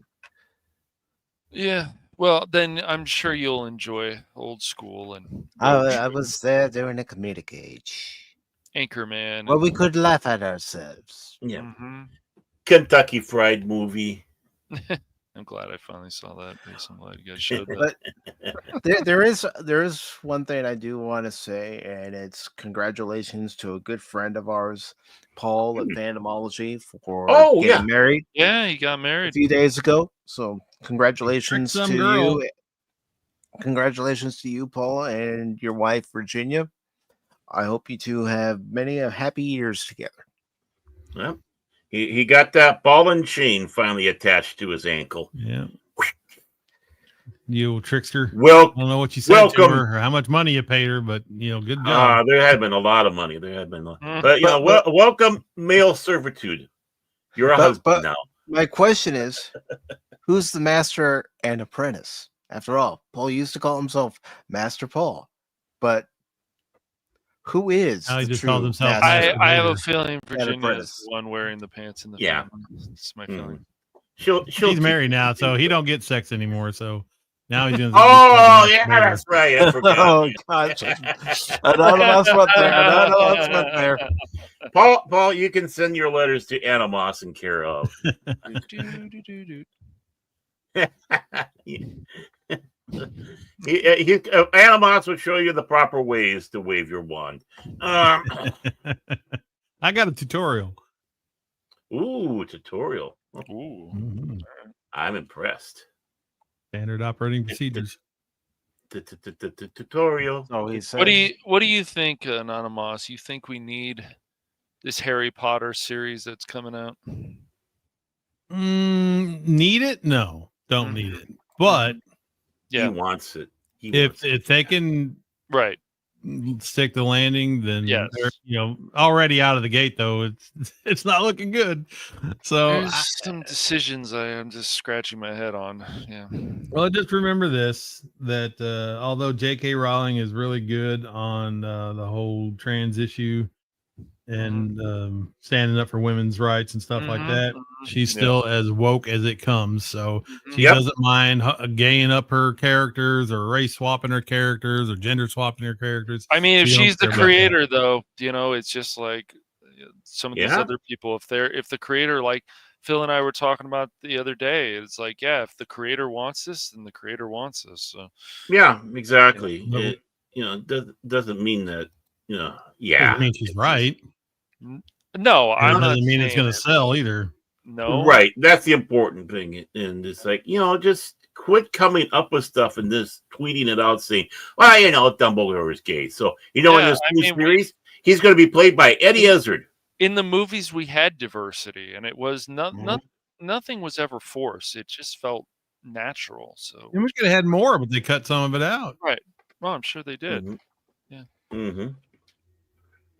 Yeah. Well, then I'm sure you'll enjoy Old School and I was there during the comedic age, Anchorman. where we could laugh at ourselves. Yeah. Mm-hmm. Kentucky Fried Movie. I'm glad I finally saw that. I'm glad you guys showed that. But there is one thing I do want to say, and it's congratulations to a good friend of ours, Paul at Phantomology, for Oh, getting yeah. married Yeah, he got a married. few days ago. So congratulations Some to girl. you. Congratulations to you, Paul, and your wife, Virginia. I hope you two have many happy years together. Well, he got that ball and chain finally attached to his ankle. Yeah. You old trickster. Well, I don't know what you said welcome. to her or how much money you paid her, but good job. there had been a lot of money. There had been, Mm. but welcome male servitude. You're a husband now. My question is, who's the master and apprentice? After all, Paul used to call himself Master Paul, but who is Now he the just true calls himself master? I have a Vader. feeling Virginia is apprentice. the one wearing the pants in the Yeah. family. That's my feeling. She'll He's married now, so he don't get sex anymore. So now he's doing. Oh yeah, that's right. I forgot. Oh gosh, Anonymous went there. Anonymous went there. Paul, you can send your letters to Animos in care of. Animos will show you the proper ways to wave your wand. I got a tutorial. Ooh, tutorial. Ooh. Mhm. I'm impressed. Standard operating procedures. Tutorial. Oh, he said. What do you think, Anonymous? You think we need this Harry Potter series that's coming out? Need it? No, don't need it. But He Yeah, wants it. if they can right. stick the landing, then Yes. they're, already out of the gate though. It's not looking good. So There's some decisions I'm just scratching my head on. Yeah. well, just remember this: that although J.K. Rowling is really good on the whole trans issue and standing up for women's rights and stuff like Mhm, that, mhm. she's Yeah. still as woke as it comes. So she Yep. doesn't mind gaying up her characters or race swapping her characters or gender swapping her characters. I mean, if She don't she's the care about that. creator, though, it's just like some of these Yeah. other people. If the creator, like Phil and I were talking about the other day, it's like, yeah, if the creator wants this, then the creator wants this. So Yeah, exactly. Yeah. It doesn't mean that, Doesn't yeah. mean she's right. no, And I'm it not doesn't mean it's saying going to sell either. no. Right. That's the important thing. And it's like, just quit coming up with stuff and just tweeting it out saying, well, Dumbledore is gay. So, in Yeah, this I new mean, series, he's going to be played by Eddie Izzard. In the movies, we had diversity, and it was nothing was ever forced. It just felt natural. So, And we could have had more, but they cut some of it out. right. Well, I'm sure they did. Mhm. Yeah. Mm-hmm.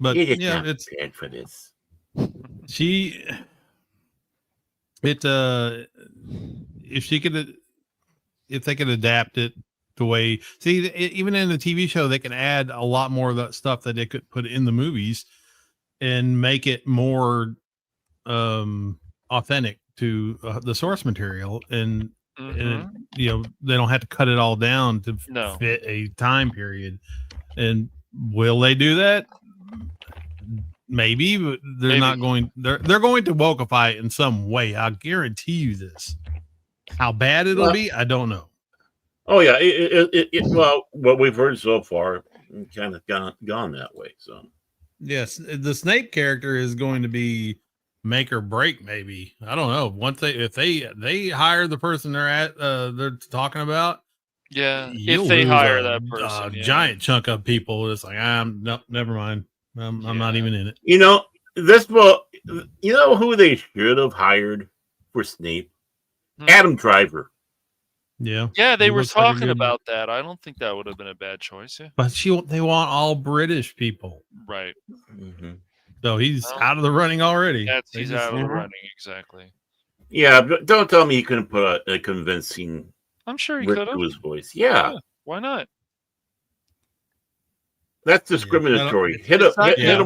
But He did yeah, not it's prepared for this. if they could adapt it the way, even in the TV show, they can add a lot more of that stuff that they could put in the movies and make it more authentic to the source material. And and they don't have to cut it all down to fit a time period. And will they do that? Maybe, but they're not going. They're going to wokeify it in some way. I guarantee you this. How bad it'll be, I don't know. Oh yeah, well, what we've heard so far, kind of gone that way. So yes, the Snape character is going to be make or break. Maybe, I don't know. Once if they hire the person they're talking about, if they hire that person, giant chunk of people, it's like no, never mind. I'm not even in it. This will. You know who they should have hired for Snape? Adam Driver. Yeah, they were talking about that. I don't think that would have been a bad choice. Yeah. But they want all British people, right? So he's out of the running already. He's out of the running, exactly. Yeah, but don't tell me he couldn't put a convincing. I'm sure he could have. To his voice. Yeah, why not? That's discriminatory. Hit him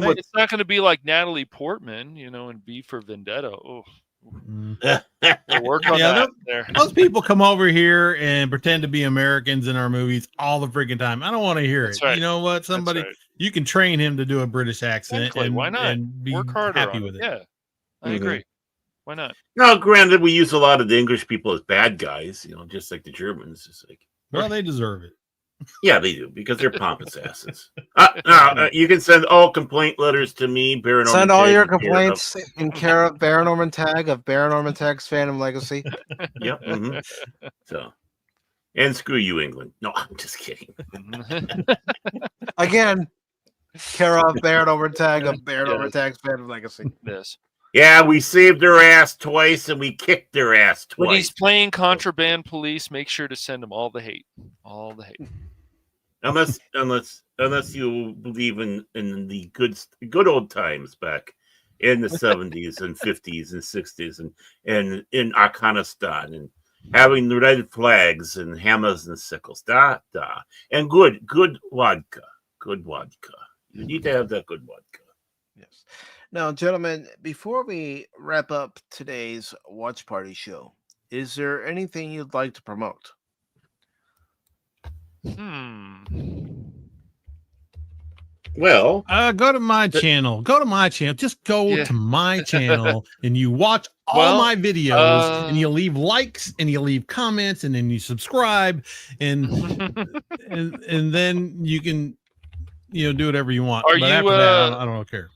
with. It's not going to be like Natalie Portman, in B for Vendetta. Oh. We'll work on that there. Those people come over here and pretend to be Americans in our movies all the freaking time. I don't want to hear it. Right. You know what? You can train him to do a British accent and why not? And be work harder happy with it. Yeah, I agree. Why not? Now, granted, we use a lot of the English people as bad guys, just like the Germans. It's like, well, they deserve it. Yeah, they do, because they're pompous asses. You can send all complaint letters to me, Baron. Send all your complaints in care of Baron Orman Tagge of Baron Orman Tagge's Phantom Legacy. Yep. So, and screw you, England. No, I'm just kidding. Again, care of Baron Orman Tagge of Baron Orman Tagge's Phantom Legacy. Yes. Yeah, we saved their ass twice and we kicked their ass twice. When he's playing Contraband Police, make sure to send him all the hate. All the hate. Unless you believe in the good old times back in the 70s and 50s and 60s and in Afghanistan and having the red flags and hammers and sickles. And good vodka. Good vodka. You need to have that good vodka. Yes. Now, gentlemen, before we wrap up today's watch party show, is there anything you'd like to promote? Well, go to my channel. Just go to my channel and you watch all my videos and you leave likes and you leave comments and then you subscribe and then you can do whatever you want. After that, I don't care.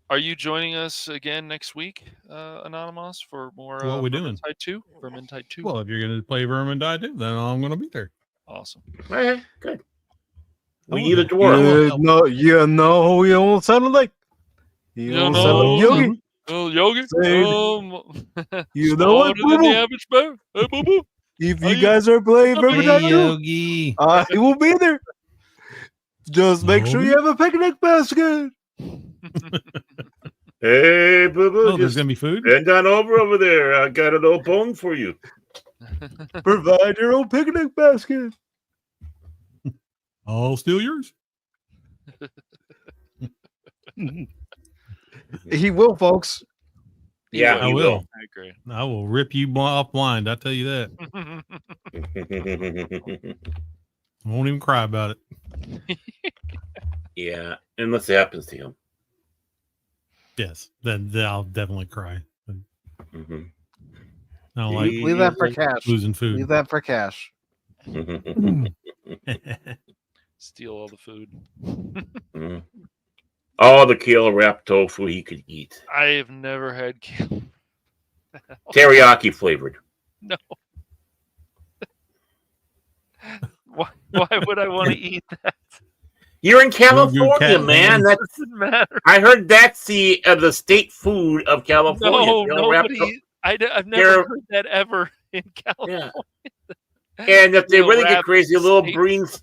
Are you joining us again next week, Anonymous, for more what are we doing? Vermintide 2? Well, if you're going to play Vermintide 2, then I'm going to be there. Awesome. Okay, good. We need a dwarf. You don't sound like. You don't sound like Yogi. Oh, Yogi. You know what? The average bear. Hey, boo-boo. If you guys are playing Vermintide 2, Yogi, he will be there. Just make sure you have a picnic basket. Hey, boo-boo. There's going to be food? Bend on over there. I got a little bone for you. Provide your own picnic basket. I'll steal yours. He will, folks. Yeah, I will. I agree. I will rip you off blind. I tell you that. I won't even cry about it. Yeah, unless it happens to him. Yes, then I'll definitely cry. I don't like leave that for cash. Losing food. Leave that for cash. Steal all the food. All the kale wrapped tofu he could eat. I have never had kale. Teriyaki flavored. No. Why would I want to eat that? You're in California, man. That doesn't matter. I heard that's the state food of California. I've never heard that ever in California. Yeah. And if they really get crazy, a little beans,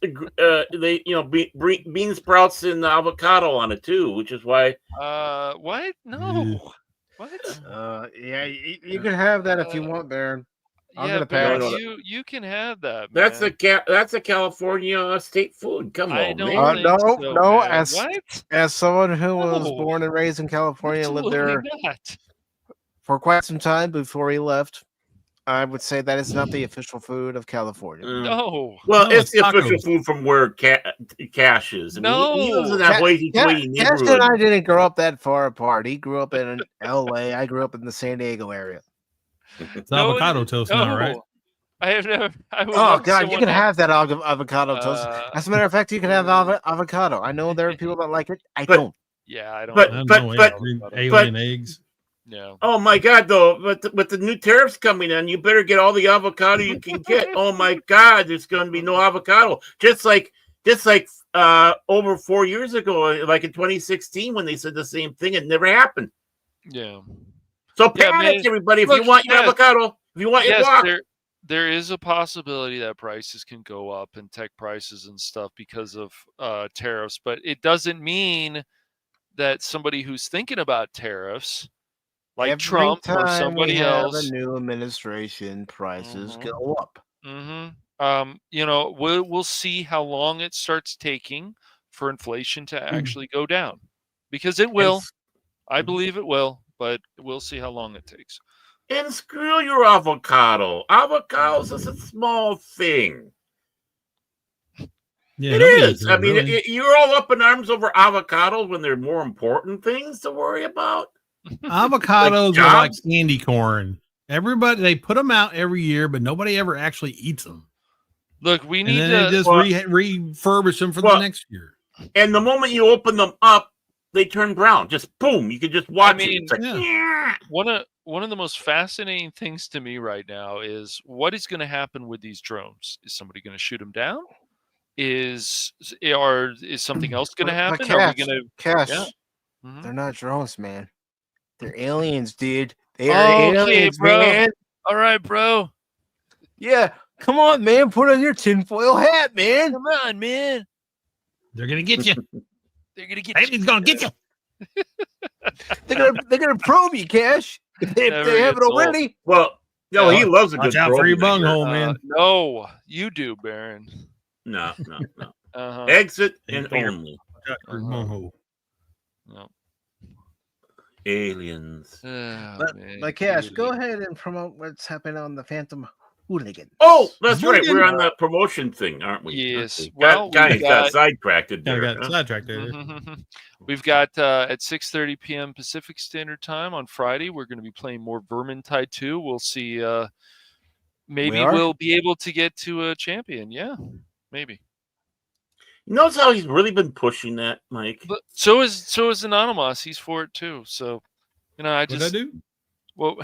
bean sprouts and avocado on it too, which is why. What? No. What? Yeah, you can have that if you want, Baron. I'm gonna pass. No. You can have that. Man. That's a California state food. Come on, man. No. As someone who was born and raised in California, lived there for quite some time before he left. I would say that is not the official food of California. No. Well, No, it's it's the official tacos. food from where Cash is. I mean, he lives in No. that hoity-toity Cash neighborhood. and I didn't grow up that far apart. He grew up in L.A. I grew up in the San Diego area. It's avocado toast now, right? I have never. I would Oh love God, you someone can to- have that avocado toast. As a matter of fact, you can have avocado. I know there are people that like it. I But- don't. Yeah, I don't. But- I don't but- know, but- alien eggs. Yeah. Oh my God, though! With the new tariffs coming in, you better get all the avocado you can get. Oh my God, there's going to be no avocado. Just like over 4 years ago, like in 2016, when they said the same thing, it never happened. Yeah. So Yeah, panic, man. everybody! If Look, you want your yes. avocado, if you want your guac, there is a possibility that prices can go up and tech prices and stuff because of tariffs, but it doesn't mean that somebody who's thinking about tariffs, like Every Trump or time somebody we have else, a new administration, prices Mhm. go up. we'll see how long it starts taking for inflation to actually go down, because it will. I believe it will, but we'll see how long it takes. and screw your avocado. Avocados is a small thing. Yeah, It nobody is. eats I it, mean, really. you're all up in arms over avocados when there are more important things to worry about. Avocados Like are like jobs? candy corn. Everybody, they put them out every year, but nobody ever actually eats them. Look, we And need then they to. just Well- refurbish them for Well- the next year. And the moment you open them up, they turn brown. Just boom. You can just watch it. mean, It's like, yeah. One of the most fascinating things to me right now is what is going to happen with these drones. Is somebody going to shoot them down? Is something else going to But happen? Are we going to? Cash, Yeah. Mhm. they're not drones, man. They're aliens, dude. They are aliens, bro. man. All right, bro. Yeah, come on, man. Put on your tinfoil hat, man. Come on, man. They're gonna get you. They're gonna get Aliens gonna get you. They're gonna probe you, Cash. If they Never haven't gets old. already. well, no, he loves a good Watch out for your probing, I hear. bunghole, man. No, you do, Baron. No. Uh-huh. Exit Hey, and finger. only. Watch out for your Uh-huh. bunghole. No. Aliens. Oh, But, man, but Cash, dude. go ahead and promote what's happening on the Phantom Hooligan. Oh, that's right. Hooligan. We're on the promotion thing, aren't we? Yes. Okay. Well, Guys we've got got- sidetracked Kind there. of got huh? sidetracked there. We've got at 6:30 p.m. Pacific Standard Time on Friday. We're going to be playing more Vermintide 2. We'll see. Maybe We are? we'll be able to get to a champion. Yeah, maybe. You notice how he's really been pushing that, Mike? But so is Anonymous. He's for it too. So, I What'd I just do? well,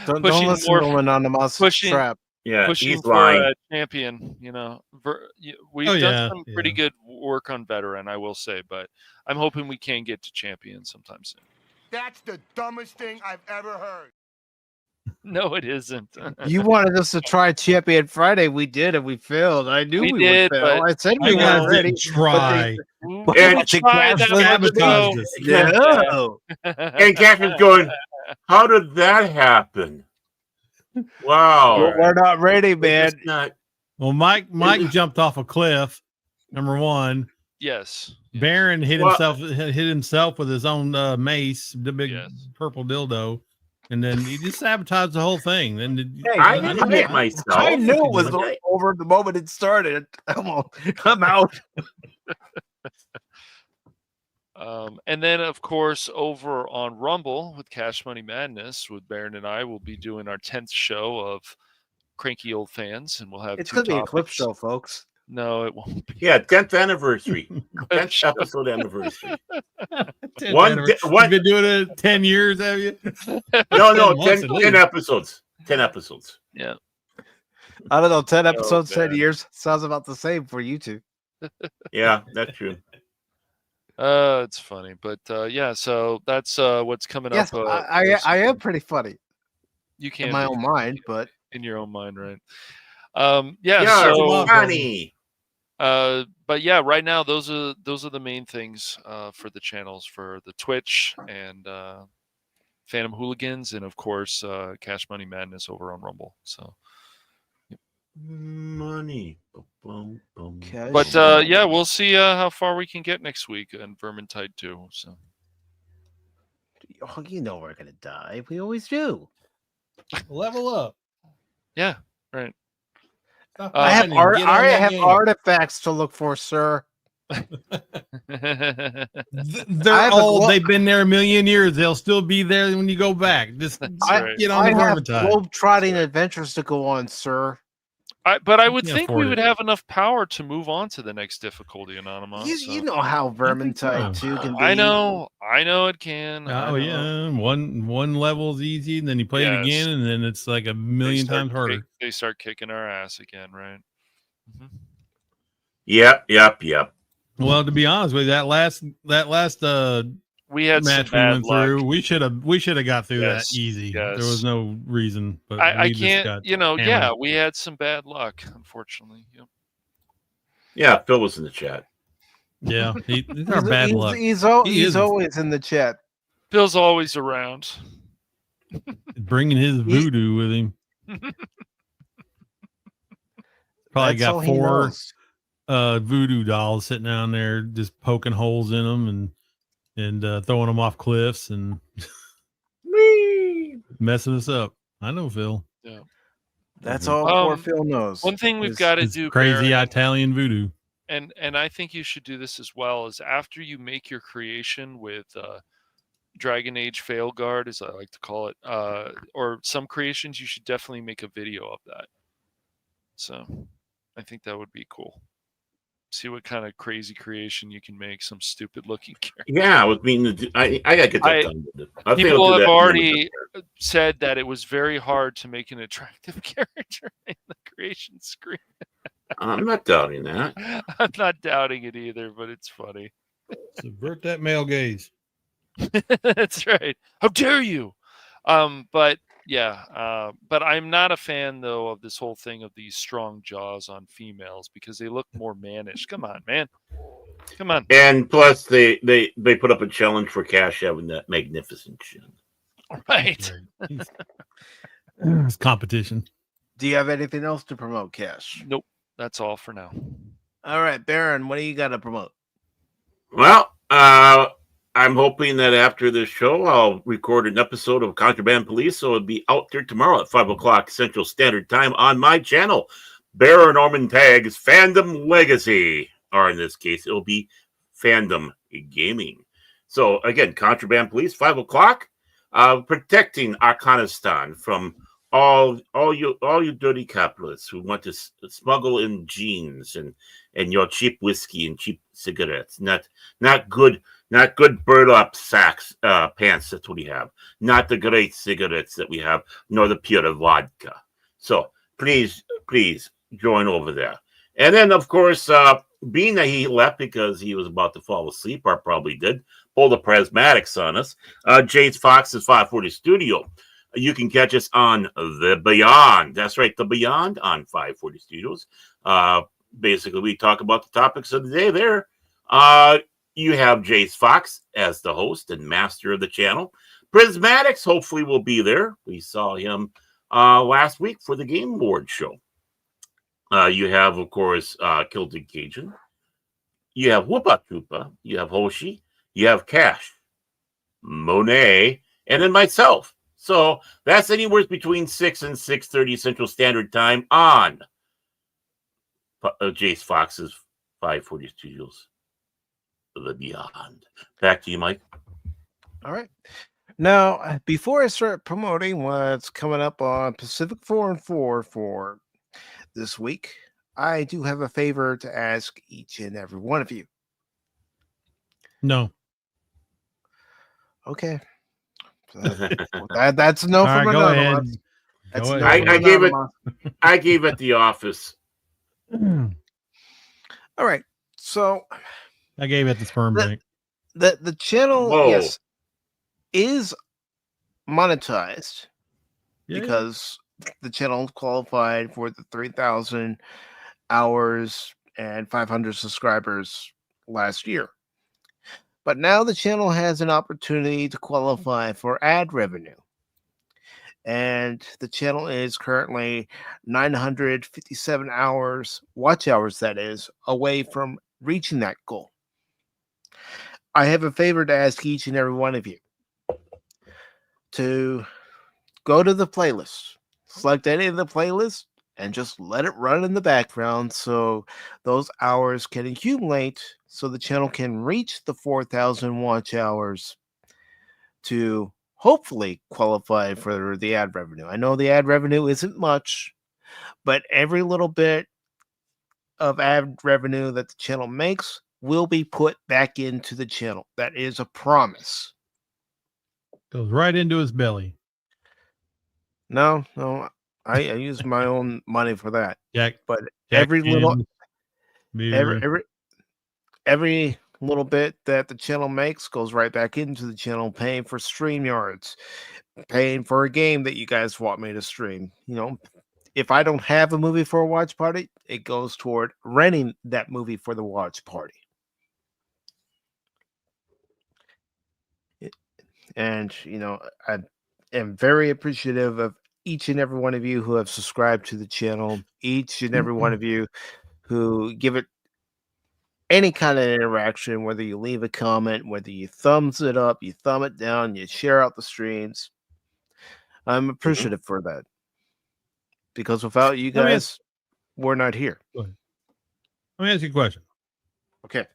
Don't pushing listen more- to Anonymous pushing- trap. Yeah, pushing he's for lying. a champion. We've Oh, done yeah, some pretty yeah. good work on veteran, I will say, but I'm hoping we can get to champion sometime soon. That's the dumbest thing I've ever heard. No, it isn't. You wanted us to try Champion Friday. We did, and we failed. I knew We we did, would fail. but I said we You guys weren't ready. didn't try. We And- tried that Sabotaged much us. No. And Catherine's going, how did that happen? Wow. We're not ready, man. It's not. Well, Mike jumped off a cliff. Number one. Yes. Baron hit Well- himself with his own mace, the big Yes. purple dildo, and then he just sabotaged the whole thing. Then I didn't hit myself. I knew it was Okay. over the moment it started. I'm out. And then, of course, over on Rumble with Cash Money Madness, with Baron and I, will be doing our 10th show of Cranky Old Fans, and we'll have It's two going to be a clip topics. show, folks. No, it won't be. Yeah, 10th anniversary. 10th show. episode anniversary. Ten One anniversary. di- one- You've been doing it 10 years, have you? No, 10 months 10, at 10 least. episodes. 10 episodes. Yeah. I don't know. 10 episodes, 10 man. years. Sounds about the same for you two. Yeah, that's true. It's funny, but yeah. So that's what's coming Yes, up. I am pretty funny You can't in my be own mind, but in your own mind, right? Yeah, So, funny. but yeah, right now those are the main things for the channels, for the Twitch and Phantom Hooligans, and of course Cash Money Madness over on Rumble. So, Money. Boom, boom. but yeah, we'll see how far we can get next week in Vermintide 2. So oh, you know we're gonna die. We always do. Level up. Yeah, right. Stop I have whining, get on I that have game. artifacts to look for, sir. They're I have a old. glo- They've been there a million years. They'll still be there when you go back. Just right. get on I the have Vermintide. globe-trotting adventures to go on, sir. But I would can't think afford we would it. have enough power to move on to the next difficulty, Anonymous. You know how Vermintide so. 2 can be. I know it can. I Oh know. yeah, one level's easy, and then you play it Yes. again, and then it's like a million times harder. They start kicking our ass again, right? Mm-hmm. Yep. Well, to be honest with you, that last we had match some we bad went luck. through, we should have got through that Yes, easy. yes. There was no reason, but I we just can't. got Yeah, hammered. we had some bad luck, unfortunately. Yep. Yeah, Phil was in the chat. Yeah, these are bad luck. He's is. always in the chat. Bill's always around. Bringing his voodoo with him. Probably That's all got he 4 knows. voodoo dolls sitting down there, just poking holes in them and throwing them off cliffs and messing us up. I know, Phil. Yeah. That's all poor Phil knows. One thing we've is- got to It's do, crazy Baron, Italian voodoo. and I think you should do this as well, is after you make your creation with Dragon Age Fail Guard, as I like to call it, or some creations, you should definitely make a video of that. So I think that would be cool. See what kind of crazy creation you can make, some stupid looking character. Yeah, I was meaning to do. I gotta get that done. I think I'll People do have that already said that it was very hard to make an attractive character in the creation screen. I'm not doubting that. I'm not doubting it either, but it's funny. Subvert that male gaze. That's right. How dare you? But yeah, but I'm not a fan though of this whole thing of these strong jaws on females because they look more mannish. Come on, man. Come on. And plus, they put up a challenge for Cash having that magnificent chin. Right. It's competition. Do you have anything else to promote, Cash? Nope. That's all for now. All right, Baron, what do you got to promote? Well, I'm hoping that after this show, I'll record an episode of Contraband Police, so it'll be out there tomorrow at 5 o'clock Central Standard Time on my channel, Baron Orman Tagge's Fandom Legacy, or in this case, it'll be Fandom Gaming. So again, Contraband Police, 5 o'clock, protecting Afghanistan from all you dirty capitalists who want to smuggle in jeans and your cheap whiskey and cheap cigarettes, not good burlap sacks pants that we have, not the great cigarettes that we have, nor the pure vodka. So please join over there. And then of course, being that he left because he was about to fall asleep, or probably did, pull the prismatics on us. Jace Fox's 540 Studio. You can catch us on The Beyond. That's right, The Beyond on 540 Studios. Basically, we talk about the topics of the day there. You have Jace Fox as the host and master of the channel. Prismatics hopefully will be there. We saw him last week for the Game Board show. You have, of course, Kilted Cajun. You have Whoopa Troopa. You have Hoshi. You have Cash, Monet, and then myself. So that's anywhere between 6 and 6:30 Central Standard Time on Jace Fox's 540 Studios. The Beyond. Back to you, Mike. All right. Now, before I start promoting what's coming up on Pacific414 for this week, I do have a favor to ask each and every one of you. No. Okay. That's no All from right, go ahead. Anonymous. That's Go no ahead. from I gave it. Anonymous. I gave it The Office. All right. So I gave it the sperm bank. the channel, Whoa. yes, is monetized Yeah. because the channel qualified for the 3,000 hours and 500 subscribers last year. But now the channel has an opportunity to qualify for ad revenue. And the channel is currently 957 hours, watch hours that is, away from reaching that goal. I have a favor to ask each and every one of you to go to the playlist, select any of the playlists, and just let it run in the background so those hours can accumulate so the channel can reach the 4,000 watch hours to hopefully qualify for the ad revenue. I know the ad revenue isn't much, but every little bit of ad revenue that the channel makes will be put back into the channel. That is a promise. Goes right into his belly. No, I use my own money for that. Jack, But Jack every little cans, beer. every little bit that the channel makes goes right back into the channel, paying for StreamYards, paying for a game that you guys want me to stream. You know, if I don't have a movie for a watch party, it goes toward renting that movie for the watch party. And, you know, I am very appreciative of each and every one of you who have subscribed to the channel, each and every one of you who give it any kind of interaction, whether you leave a comment, whether you thumbs it up, you thumb it down, you share out the streams. I'm appreciative for that. Because without you guys, we're not here. Let me ask you a question. Okay.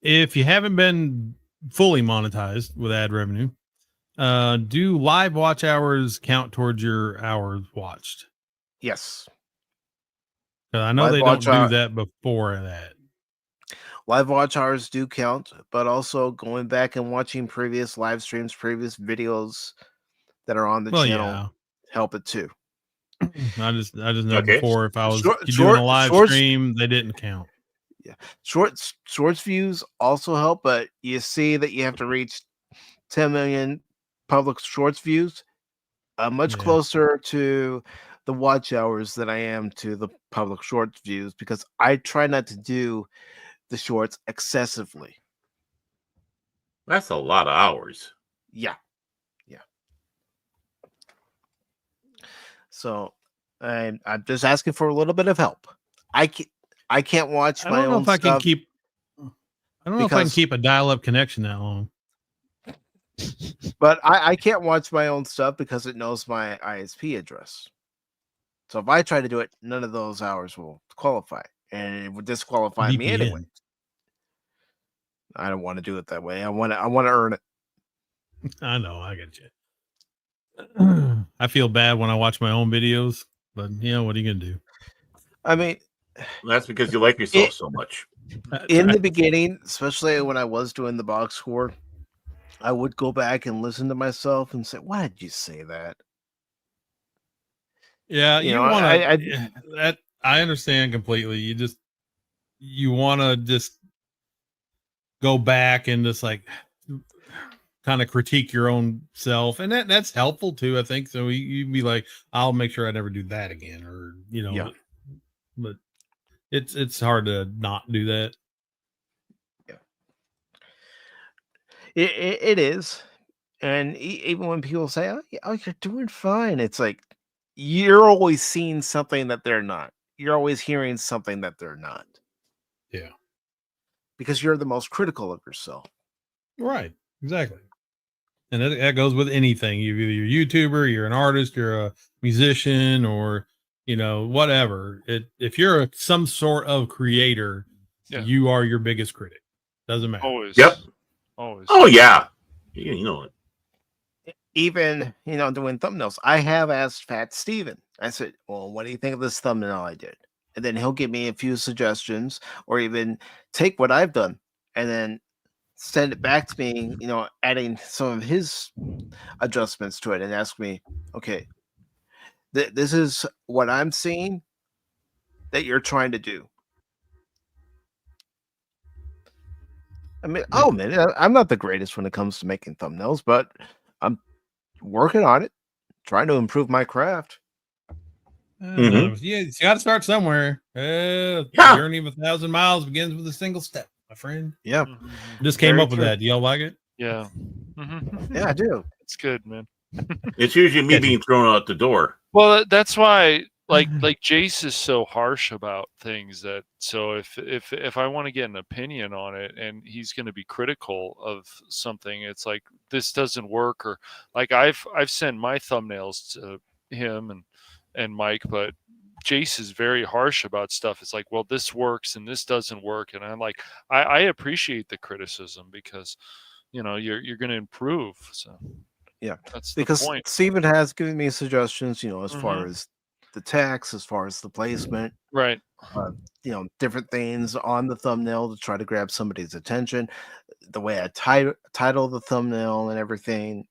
If you haven't been fully monetized with ad revenue, do live watch hours count towards your hours watched? Yes. I know Live they don't watch do hour- that before that. Live watch hours do count, but also going back and watching previous live streams, previous videos that are on the channel help it too. I just know Okay. before if I was Short- doing a live shorts- stream, they didn't count. Yeah. Shorts views also help, but you see that you have to reach 10 million public shorts views. I'm much Yeah. closer to the watch hours than I am to the public shorts views because I try not to do the shorts excessively. That's a lot of hours. Yeah. So I'm just asking for a little bit of help. I can't watch I my don't know own if I can stuff keep. I don't know if I can because- keep a dial-up connection that long. but I can't watch my own stuff because it knows my ISP address. So if I try to do it, none of those hours will qualify, and it would disqualify me VPN. anyway. I don't want to do it that way. I want to earn it. I know, I get you. I feel bad when I watch my own videos, but you know what are you gonna do? I mean, That's because you like yourself so much. in the beginning, especially when I was doing the box score, I would go back and listen to myself and say, "Why did you say that?" Yeah, You you know, want I- to. That I understand completely. You want to just go back and just like kind of critique your own self, and that's helpful too. I think so. You'd be like, I'll make sure I never do that again, or you know. Yeah. But it's hard to not do that. It is, and even when people say, "Oh, you're doing fine," it's like you're always seeing something that they're not. You're always hearing something that they're not. Yeah. Because you're the most critical of yourself. Right. Exactly. And that goes with anything. You're either a YouTuber, you're an artist, you're a musician, or you know whatever. If you're some sort of creator, you are your biggest critic. Doesn't matter. Always. Yep. Always. Oh yeah. You know it. Even doing thumbnails, I have asked Fat Steven. I said, "Well, what do you think of this thumbnail I did?" And then he'll give me a few suggestions, or even take what I've done and then send it back to me, adding some of his adjustments to it, and ask me, "Okay, this is what I'm seeing that you're trying to do." I mean, I'm not the greatest when it comes to making thumbnails, but I'm working on it, trying to improve my craft. Yeah, you got to start somewhere. Journey of 1,000 miles begins with a single step, my friend. Yeah, just came up with that. Do y'all like it? Yeah, yeah, I do. It's good, man. It's usually me being thrown out the door. Well, that's why, like Jace is so harsh about things that, so if I want to get an opinion on it and he's going to be critical of something, it's like, this doesn't work, or like I've sent my thumbnails to him and Mike, but Jace is very harsh about stuff. It's like, well, this works and this doesn't work, and I'm like, I appreciate the criticism, because you're going to improve. So Yeah, that's because the point. Steven has given me suggestions, as far Mhm. as the text, as far as the placement, Right. different things on the thumbnail to try to grab somebody's attention, the way I title the thumbnail and everything.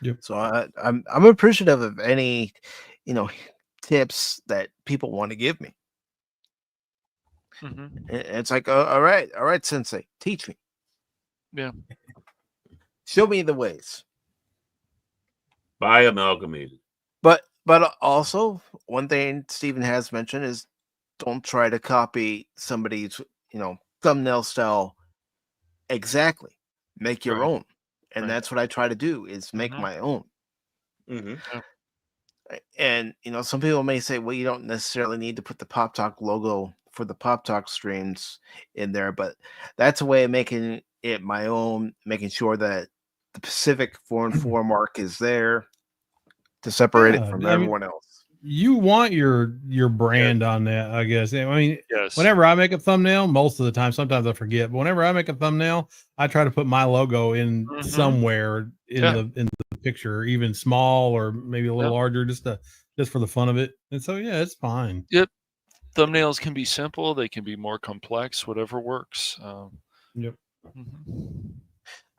Yep. So I'm appreciative of any, tips that people want to give me. Hmm. It's like, all right, Sensei, teach me. Yeah. Show me the ways. By Amalgamated. But also, one thing Steven has mentioned is don't try to copy somebody's, thumbnail style exactly. Make your Right. own. And Right. that's what I try to do, is make Mhm. my own. Mm-hmm. And, some people may say, well, you don't necessarily need to put the Pop Talk logo for the Pop Talk streams in there, but that's a way of making it my own, making sure that the Pacific414 mark is there to separate it from everyone else. You want your brand on that, I guess. I mean, Yes. whenever I make a thumbnail, most of the time, sometimes I forget, but whenever I make a thumbnail, I try to put my logo in Mhm. somewhere in Yeah. the picture, even small or maybe a little Yep. larger, just for the fun of it. And so, yeah, it's fine. Yep. Thumbnails can be simple. They can be more complex. Whatever works. Yep. Mhm.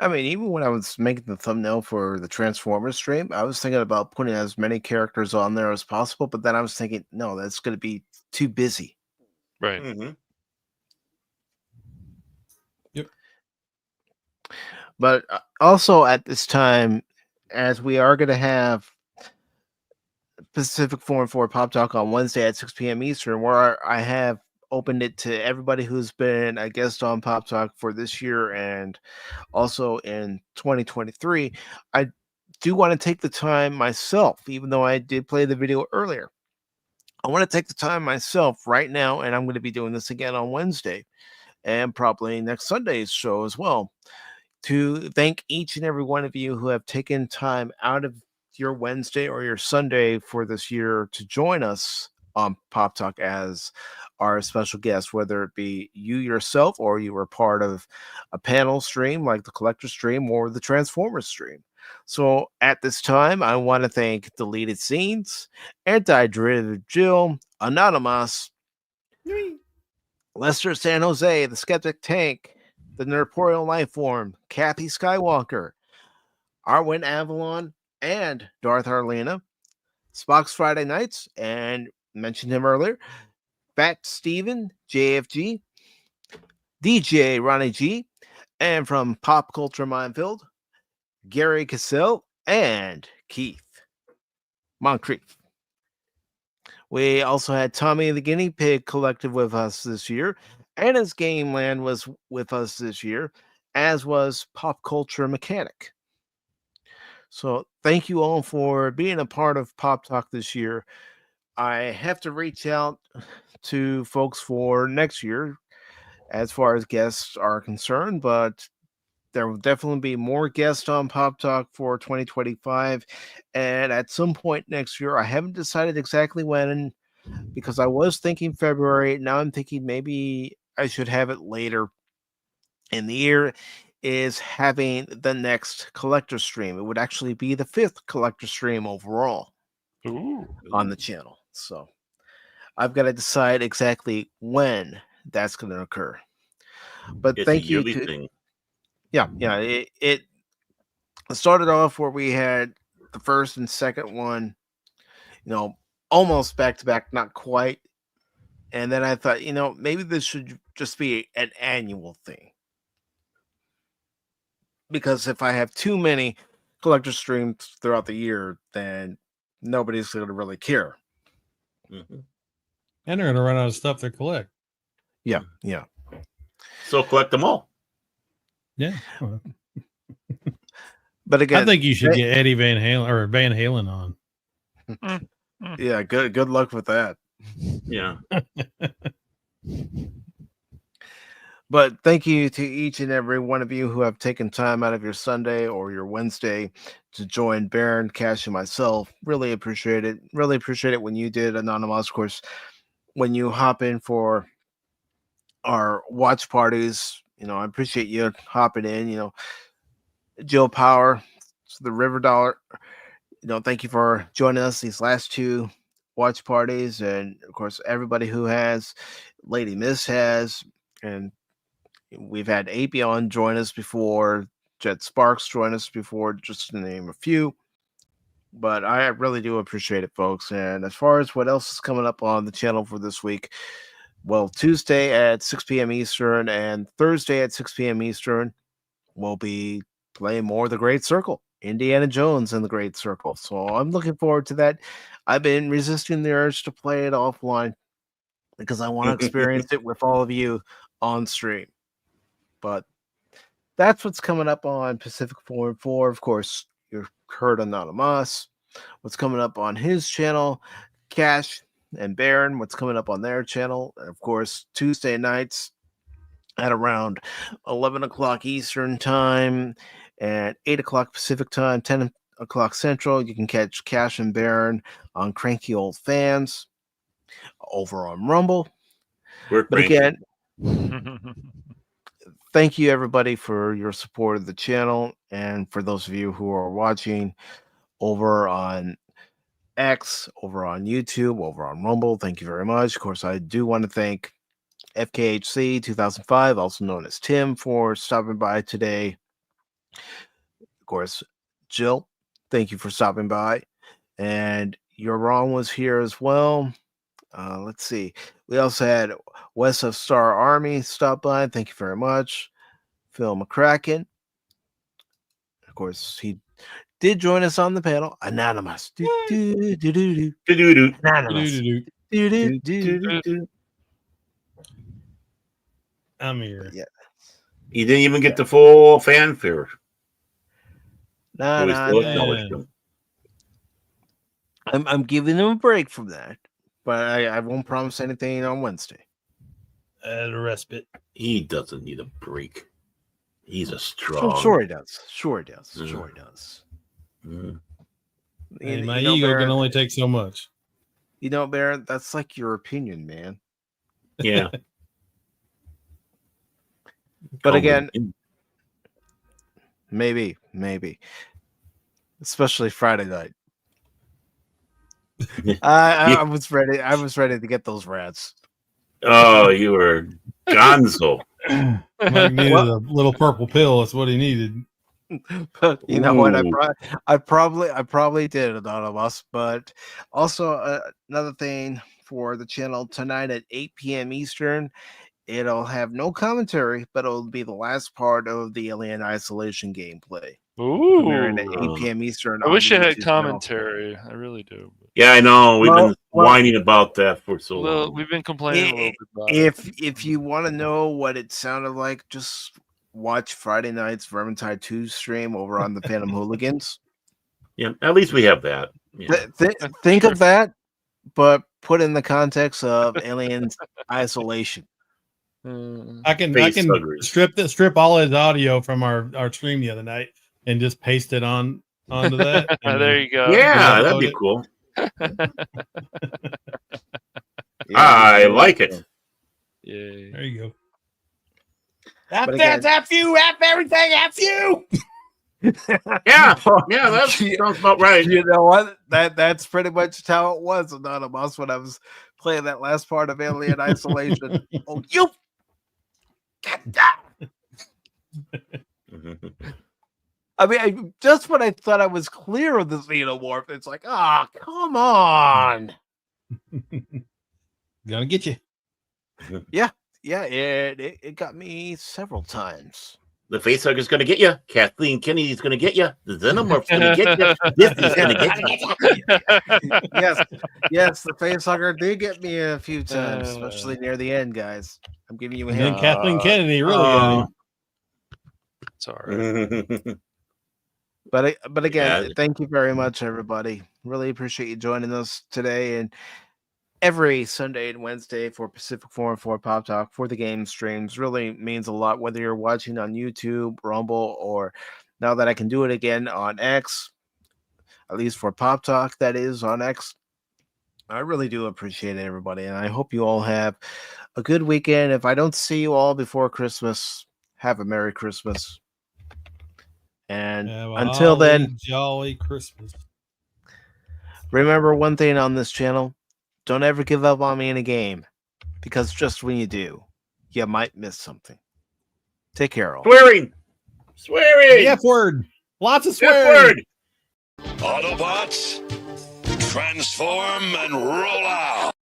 I mean, even when I was making the thumbnail for the Transformers stream, I was thinking about putting as many characters on there as possible, but then I was thinking, no, that's going to be too busy. Right. Mm-hmm. Yep. But also at this time, as we are going to have Pacific414 Pop Talk on Wednesday at 6 p.m. Eastern, where I have opened it to everybody who's been a guest on Pop Talk for this year and also in 2023. I do want to take the time myself, even though I did play the video earlier. I want to take the time myself right now, and I'm going to be doing this again on Wednesday and probably next Sunday's show as well, to thank each and every one of you who have taken time out of your Wednesday or your Sunday for this year to join us on Pop Talk as our special guest, whether it be you yourself or you were part of a panel stream like the Collector stream or the Transformers stream. So at this time, I want to thank Deleted Scenes, Anti-Derivative Jill, Anonymous, Lester San Jose, the Skeptic Tank, the Nerporial Lifeform, Cappy Skywalker, Arwen Avalon, and Darth Arlena, Spock's Friday Nights, and mentioned him earlier, Fat Steven, JFG, DJ Ronnie G, and from Pop Culture Minefield, Gary Cassell, and Keith Moncrief. We also had Tommy the Guinea Pig Collective with us this year, and his Game Land was with us this year, as was Pop Culture Mechanic. So thank you all for being a part of Pop Talk this year. I have to reach out to folks for next year as far as guests are concerned, but there will definitely be more guests on Pop Talk for 2025. And at some point next year, I haven't decided exactly when, because I was thinking February. Now I'm thinking maybe I should have it later in the year, is having the next collector stream. It would actually be the 5th collector stream overall on the channel. So I've got to decide exactly when that's going to occur. But It's thank a you yearly to thing. yeah. It started off where we had the first and second one, almost back to back, not quite. And then I thought, maybe this should just be an annual thing. Because if I have too many collector streams throughout the year, then nobody's going to really care. Mm-hmm. And they're going to run out of stuff to collect. Yeah. So collect them all. Yeah. Well, but again, I think you should get Eddie Van Halen or Van Halen on. Yeah, good luck with that. Yeah. But thank you to each and every one of you who have taken time out of your Sunday or your Wednesday to join Baron, Cash, and myself. Really appreciate it. Really appreciate it when you did, Anonymous. Of course, when you hop in for our watch parties, I appreciate you hopping in. Jill Power, the River Dollar. Thank you for joining us these last two watch parties, and of course, everybody who has, Lady Miss has, and we've had Apion join us before, Jet Sparks join us before, just to name a few. But I really do appreciate it, folks. And as far as what else is coming up on the channel for this week, well, Tuesday at 6 p.m. Eastern and Thursday at 6 p.m. Eastern, we'll be playing more of The Great Circle, Indiana Jones and The Great Circle. So I'm looking forward to that. I've been resisting the urge to play it offline because I want to experience it with all of you on stream. But that's what's coming up on Pacific414. Of course, you heard Anonymous. What's coming up on his channel, Cash and Baron, what's coming up on their channel. And of course, Tuesday nights at around 11 o'clock Eastern time and 8 o'clock Pacific time, 10 o'clock Central. You can catch Cash and Baron on Cranky Old Fans over on Rumble. But again, thank you everybody for your support of the channel, and for those of you who are watching over on X, over on YouTube, over on Rumble, thank you very much. Of course, I do want to thank FKHC 2005, also known as Tim, for stopping by today. Of course, Jill, thank you for stopping by. And You're Wrong was here as well. Let's see. We also had West of Star Army stop by. Thank you very much. Phil McCracken. Of course, he did join us on the panel. Anonymous. Anonymous. I'm here. Yeah. He didn't even get the full fanfare. I'm giving him a break from that, but I won't promise anything on Wednesday. A respite. He doesn't need a break. He's a strong. Sure he does. Sure he does. Sure he does. Hey, my ego Baron, can only take so much. Baron, that's like your opinion, man. Yeah. But again, maybe, especially Friday night. I was ready. I was ready to get those rats. Oh, you were gonzo. Mike needed a little purple pill. That's what he needed. But you know what? I probably did Anonymous. But also another thing for the channel tonight at 8 p.m. Eastern. It'll have no commentary, but it'll be the last part of the Alien Isolation gameplay. Ooh. At 8 p.m. Eastern. I wish it had commentary. I really do. Yeah, I know. We've been whining about that for so long. We've been complaining a little bit about it. If you want to know what it sounded like, just watch Friday night's Vermintide 2 stream over on the Phantom Hooligans. Yeah, at least we have that. Yeah. Think of that, but put in the context of Alien Isolation. I can strip all his audio from our stream the other night and just paste it onto that. There you go. Yeah, that'd be cool. I like it. Yeah. There you go. F you, F everything, F you. Yeah, that sounds about right. You know what? That's pretty much how it was, Anonymous, when I was playing that last part of Alien Isolation. Oh, you. I mean, just when I thought I was clear of the xenomorph, it's like, come on. Gonna get you. Yeah, it got me several times. The facehugger's going to get you. Kathleen Kennedy's going to get you. The xenomorph's going to get you. This is going to get you. Yes, the facehugger did get me a few times, especially near the end, guys. I'm giving you a hint. And Kathleen Kennedy really got me. It's all right. But again, Yeah. thank you very much, everybody. Really appreciate you joining us today and every Sunday and Wednesday for Pacific414 Pop Talk for the game streams. Really means a lot, whether you're watching on YouTube, Rumble, or now that I can do it again on X, at least for Pop Talk, that is on X. I really do appreciate it, everybody, and I hope you all have a good weekend. If I don't see you all before Christmas, have a Merry Christmas. And until then, jolly Christmas. Remember one thing on this channel: don't ever give up on me in a game, because just when you do, you might miss something. Take care, all. Swearing! The F word. Lots of swearing. F word! Autobots, transform and roll out!